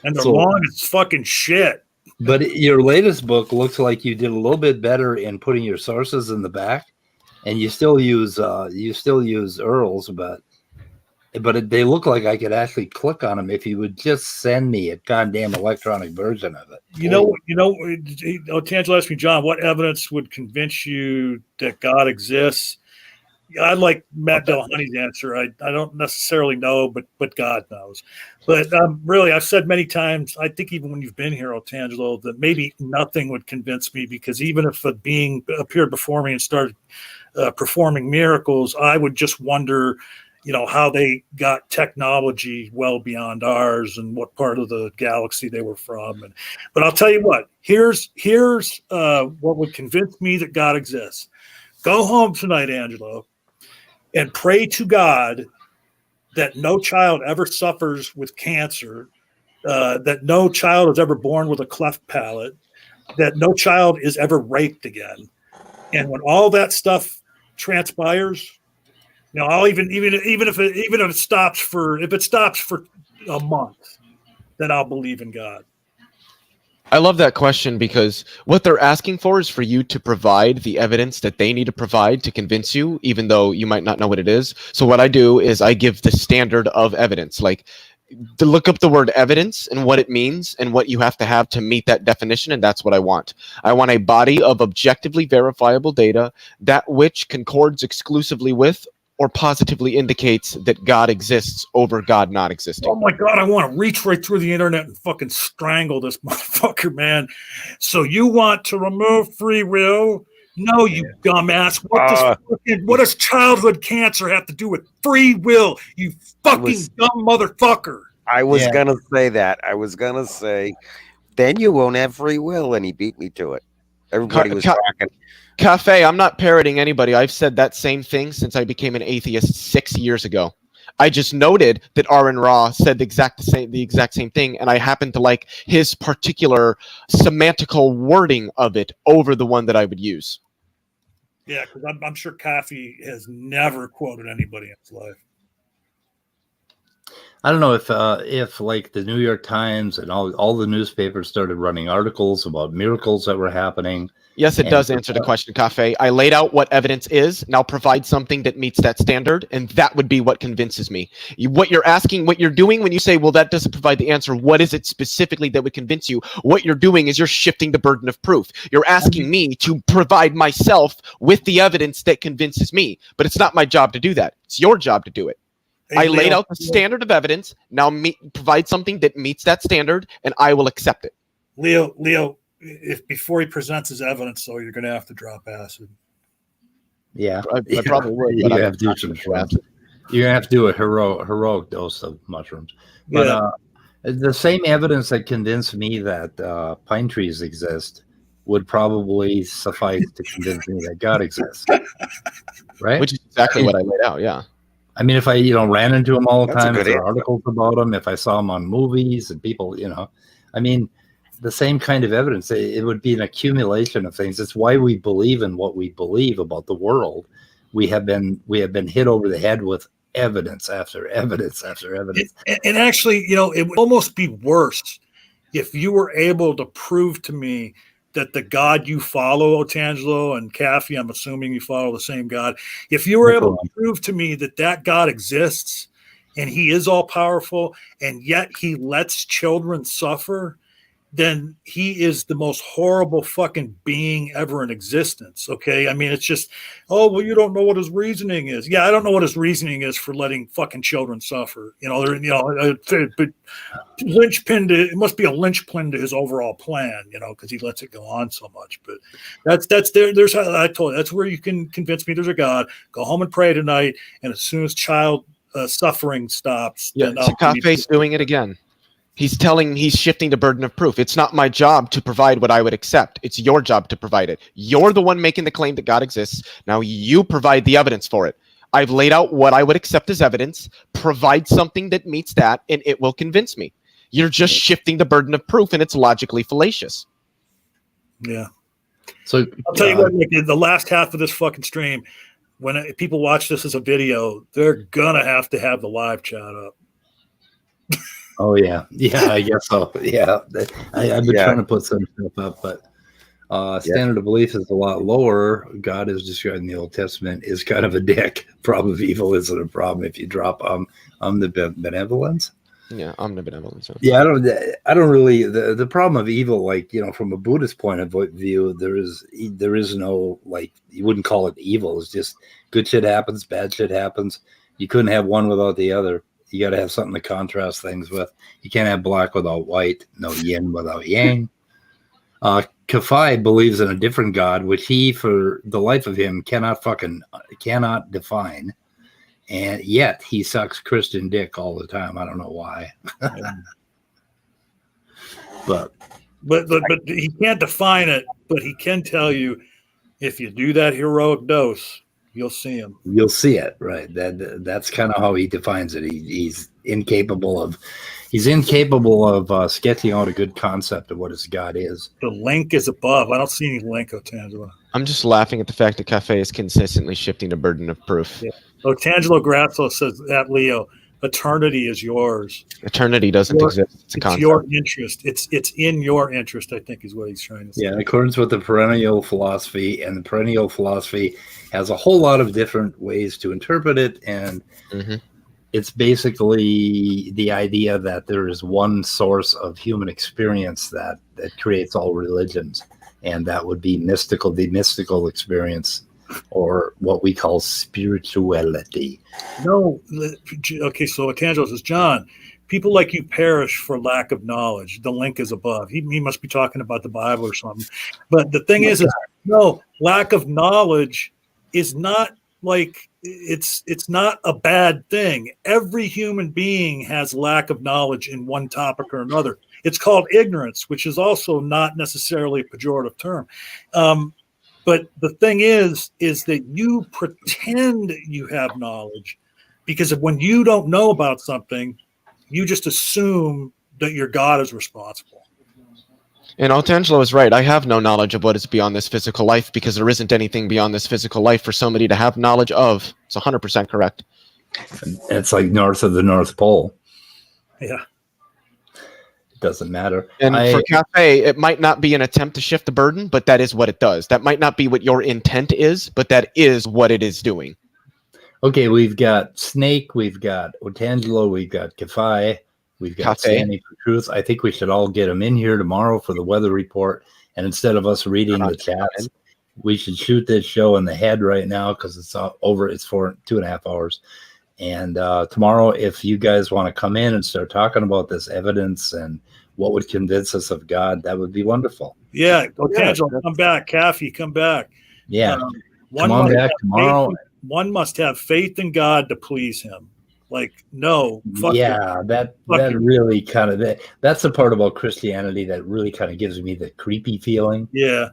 And they're long as fucking shit. But your latest book looks like you did a little bit better in putting your sources in the back, and you still use URLs, but they look like I could actually click on them if you would just send me a goddamn electronic version of it. Tangelo asked me, John, what evidence would convince you that God exists? I like Matt Delahunty's answer. I don't necessarily know, but God knows. But really, I've said many times, I think even when you've been here, Tangelo, that maybe nothing would convince me, because even if a being appeared before me and started performing miracles, I would just wonder, how they got technology well beyond ours and what part of the galaxy they were from. But I'll tell you what, here's what would convince me that God exists. Go home tonight, Angelo, and pray to God that no child ever suffers with cancer, that no child is ever born with a cleft palate, that no child is ever raped again. And when all that stuff transpires, I'll even if it stops for a month, then I'll believe in God. I love that question, because what they're asking for is for you to provide the evidence that they need to provide to convince you, even though you might not know what it is. So what I do is I give the standard of evidence, like to look up the word evidence and what it means and what you have to meet that definition, and that's what I want. I want a body of objectively verifiable data, that which concords exclusively with or positively indicates that God exists over God not existing. Oh my God, I want to reach right through the internet and fucking strangle this motherfucker, man. So you want to remove free will? No, you dumbass. What does childhood cancer have to do with free will? You fucking dumb motherfucker. I was gonna say that. I was gonna say, then you won't have free will, and he beat me to it. Everybody was talking. Cafe, I'm not parroting anybody. I've said that same thing since I became an atheist 6 years ago. I just noted that Aaron Ra said the exact same thing, and I happen to like his particular semantical wording of it over the one that I would use. Yeah, because I'm sure Coffee has never quoted anybody in his life. I don't know if like the New York Times and all the newspapers started running articles about miracles that were happening. Yes, it does answer the question, Cafe. I laid out what evidence is. Now provide something that meets that standard, and that would be what convinces me. What you're asking, what you're doing when you say, well, that doesn't provide the answer, what is it specifically that would convince you? What you're doing is you're shifting the burden of proof. You're asking me to provide myself with the evidence that convinces me, but it's not my job to do that. It's your job to do it. Hey, I laid out the standard of evidence. Now provide something that meets that standard, and I will accept it. Leo, if before he presents his evidence, though, you're going to have to drop acid. Yeah, I probably would. You're going to have to do some shrooms. You're going to have to do a heroic dose of mushrooms. But the same evidence that convinced me that pine trees exist would probably suffice to convince me that God exists. Right? Which is exactly what I laid out, yeah. I mean, if I, ran into them all the That's a time, good if there are answer. articles about them, if I saw them on movies and people, I mean, the same kind of evidence, it would be an accumulation of things. It's why we believe in what we believe about the world. We have been hit over the head with evidence after evidence after evidence. And actually, it would almost be worse if you were able to prove to me that the God you follow, Otangelo and Caffey, I'm assuming you follow the same God. If you were able to prove to me that God exists and he is all powerful and yet he lets children suffer, then he is the most horrible fucking being ever in existence. Okay. I mean, it's just, oh, well, you don't know what his reasoning is. Yeah. I don't know what his reasoning is for letting fucking children suffer. But linchpin it must be a linchpin to his overall plan, because he lets it go on so much. But there's how I told you, that's where you can convince me there's a God. Go home and pray tonight. And as soon as child suffering stops, then Cafe's doing it again. He's shifting the burden of proof. It's not my job to provide what I would accept. It's your job to provide it. You're the one making the claim that God exists. Now you provide the evidence for it. I've laid out what I would accept as evidence. Provide something that meets that, and it will convince me. You're just shifting the burden of proof, and it's logically fallacious. Yeah. So I'll tell you what, the last half of this fucking stream, when people watch this as a video, they're gonna have to have the live chat up. Oh yeah, I guess so. Yeah, I've been trying to put some stuff up, but standard of belief is a lot lower. God is described in the Old Testament is kind of a dick. Problem of evil isn't a problem if you drop omnibenevolence. Yeah, omnibenevolence. Yeah, I don't really the problem of evil, from a Buddhist point of view, there is no, you wouldn't call it evil. It's just good shit happens, bad shit happens. You couldn't have one without the other. You got to have something to contrast things with. You can't have black without white, no yin without yang. Kafai believes in a different God, which he, for the life of him, cannot define. And yet he sucks Christian dick all the time. I don't know why. But he can't define it, but he can tell you if you do that heroic dose, you'll see him. You'll see it, right? That's kind of how he defines it. He's incapable of sketching out a good concept of what his God is. The link is above. I don't see any link, Otangelo. I'm just laughing at the fact that Cafe is consistently shifting the burden of proof. Yeah. Otangelo Grasso says that, Leo, eternity is yours. Eternity doesn't exist. It's your interest. It's in your interest, I think, is what he's trying to say. Yeah, in accordance with the perennial philosophy, and the perennial philosophy has a whole lot of different ways to interpret it, and it's basically the idea that there is one source of human experience that creates all religions, and that would be mystical, the mystical experience. or what we call spirituality. No, okay. So Tangelo says, John, people like you perish for lack of knowledge. The link is above. He must be talking about the Bible or something. But the thing is no, lack of knowledge is not like it's not a bad thing. Every human being has lack of knowledge in one topic or another. It's called ignorance, which is also not necessarily a pejorative term. But the thing is that you pretend you have knowledge, because when you don't know about something, you just assume that your God is responsible. And Altangelo is right. I have no knowledge of what is beyond this physical life because there isn't anything beyond this physical life for somebody to have knowledge of. It's 100% correct. It's like north of the North Pole. Yeah. It doesn't matter. And for Cafe, it might not be an attempt to shift the burden, but that is what it does. That might not be what your intent is, but that is what it is doing. Okay, we've got Snake, we've got Otangelo, we've got Kafai, we've got Cafe. Standing for Truth. I think we should all get them in here tomorrow for the weather report. And instead of us reading the chats, we should shoot this show in the head right now because it's over. It's for 2.5 hours. And tomorrow, if you guys want to come in and start talking about this evidence and what would convince us of God, that would be wonderful. Yeah, Otangelo, come back. Kathy, come back. Yeah, come on back tomorrow. One must have faith in God to please him. Like, no. Yeah, that really kind of that's the part about Christianity that really kind of gives me the creepy feeling. Yeah.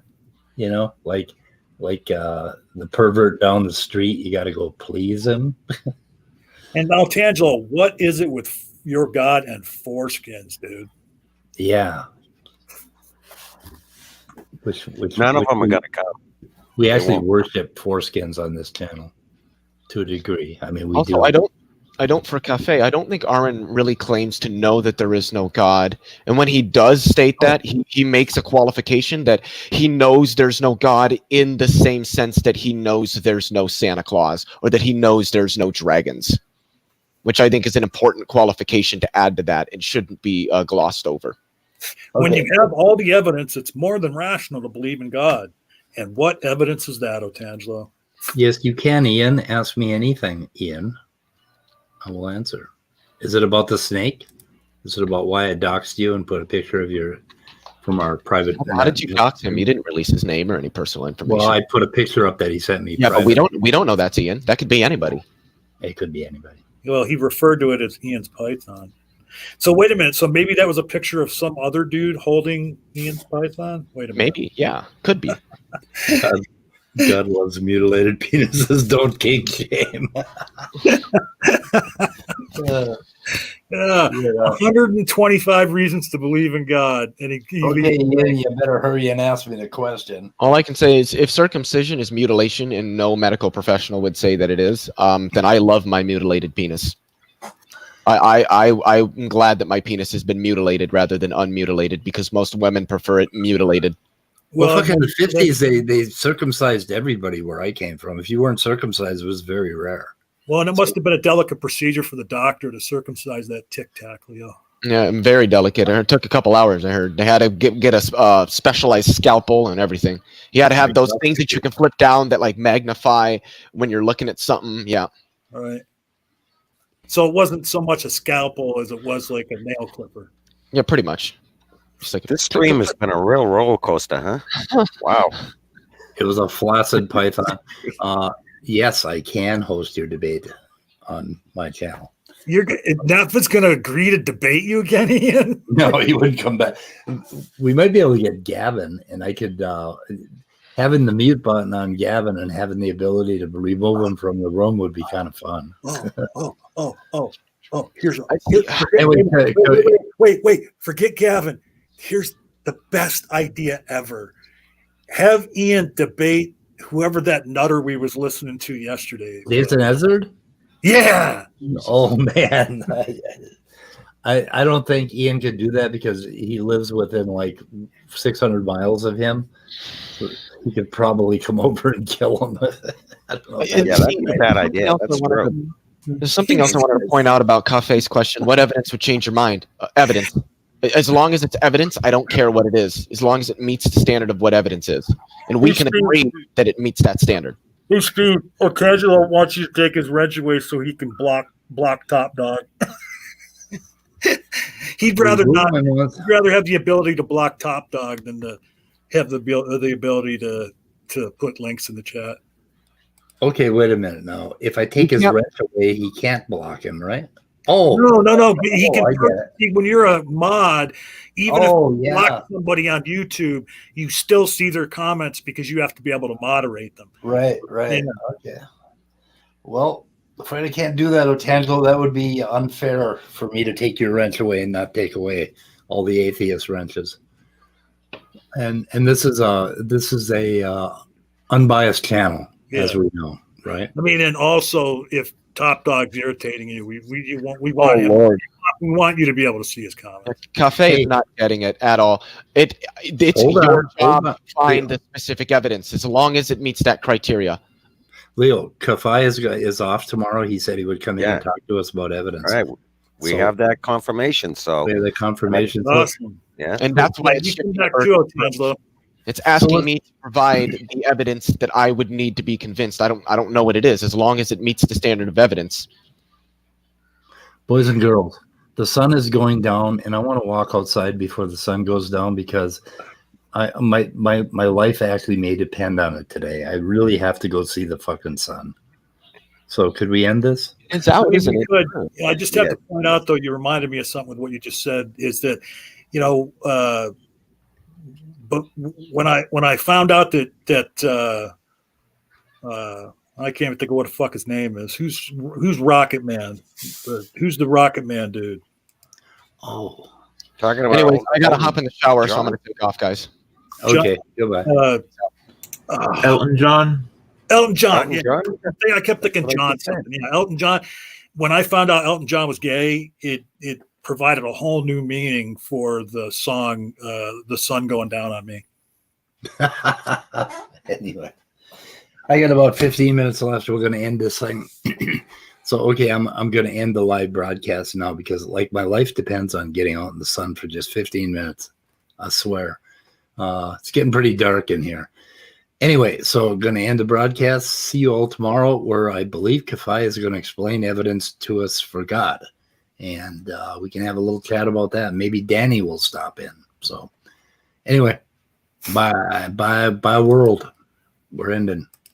You know, like the pervert down the street, you got to go please him. And now, Tangelo, what is it with your God and foreskins, dude? Yeah. Which none of them are gonna come. We actually worship foreskins on this channel to a degree. I mean, we Also, do. I don't for Cafe. I don't think Aaron really claims to know that there is no God. And when he does state that, he makes a qualification that he knows there's no God in the same sense that he knows there's no Santa Claus or that he knows there's no dragons, which I think is an important qualification to add to that and shouldn't be glossed over. When you have all the evidence, it's more than rational to believe in God. And what evidence is that, Otangelo? Yes, you can, Ian. Ask me anything, Ian. I will answer. Is it about the snake? Is it about why I doxed you and put a picture of from our private? How did you dox him? You didn't release his name or any personal information. Well, I put a picture up that he sent me. Yeah, but we don't know that's Ian. That could be anybody. It could be anybody. Well, he referred to it as Ian's Python. So wait a minute. So maybe that was a picture of some other dude holding Ian's Python? Wait a minute. Maybe, yeah. Could be. God loves mutilated penises. Don't kink shame. Yeah, 125 reasons to believe in God. And you better hurry and ask me the question. All I can say is if circumcision is mutilation and no medical professional would say that it is, then I love my mutilated penis. I'm glad that my penis has been mutilated rather than unmutilated because most women prefer it mutilated. Well, fucking in the 50s, they circumcised everybody where I came from. If you weren't circumcised, it was very rare. Well, and it must have been a delicate procedure for the doctor to circumcise that tic-tac, Leo. Yeah, very delicate. It took a couple hours. I heard they had to get a specialized scalpel and everything. You had to have those things that you can flip down that like magnify when you're looking at something. Yeah. All right. So it wasn't so much a scalpel as it was like a nail clipper. Yeah, pretty much. Like this stream has been a real roller coaster, huh? Wow. It was a flaccid python. Yes, I can host your debate on my channel. Netflix going to agree to debate you again, Ian? No, he wouldn't come back. We might be able to get Gavin, and I could having the mute button on Gavin and having the ability to remove him from the room would be kind of fun. Here's wait. Forget Gavin. Here's the best idea ever. Have Ian debate whoever that nutter we was listening to yesterday. Jason Ezard? Yeah. Oh man. I don't think Ian could do that because he lives within like 600 miles of him. So he could probably come over and kill him. I don't know. Yeah, that's a bad idea. That's true. There's something else I wanted to point out about Cafe's question. What evidence would change your mind? Evidence. As long as it's evidence, I don't care what it is. As long as it meets the standard of what evidence is. And we can agree that it meets that standard. Hey, Steve, Otangelo wants you to take his wrench away so he can block Top Dog. He'd rather not. He'd rather have the ability to block Top Dog than to have the ability to put links in the chat. Okay, wait a minute now. If I take his wrench away, he can't block him, right? Oh no. But he can. I get it. When you're a mod, even if you yeah. block somebody on YouTube, you still see their comments because you have to be able to moderate them. Right. Yeah. Okay. Well, afraid I can't do that, Otangelo. That would be unfair for me to take your wrench away and not take away all the atheist wrenches. And this is a unbiased channel, as we know, right? I mean, and also if Top Dog's irritating you, we want you to be able to see his comments. Cafe is not getting it at all. It's your job to find the specific evidence as long as it meets that criteria. Leo, Kafai is off tomorrow. He said he would come in and talk to us about evidence. All right. We have that confirmation. So we have the confirmation. Awesome. Yeah. And that's why it's asking me to provide the evidence that I would need to be convinced. I don't know what it is, as long as it meets the standard of evidence. Boys and girls, the sun is going down, and I want to walk outside before the sun goes down because my life actually may depend on it today. I really have to go see the fucking sun. So could we end this? It's out, isn't it? I just have to point out, though, you reminded me of something with what you just said, is that, but when I found out that I can't even think of what the fuck his name is. Who's Rocket Man? Who's the Rocket Man dude? Oh, talking about. Anyways, I gotta hop in the shower, so I'm gonna take off, guys. Okay, goodbye. Elton John. Elton John. Elton John? I kept thinking John something. Yeah, Elton John. When I found out Elton John was gay, it provided a whole new meaning for the song "The Sun Going Down on Me." Anyway, I got about 15 minutes left. We're going to end this thing. So, okay, I'm going to end the live broadcast now because, like, my life depends on getting out in the sun for just 15 minutes. I swear. It's getting pretty dark in here. Anyway, so going to end the broadcast. See you all tomorrow, where I believe Kafai is going to explain evidence to us for God. And we can have a little chat about that. Maybe Danny will stop in. So, anyway, bye world. We're ending.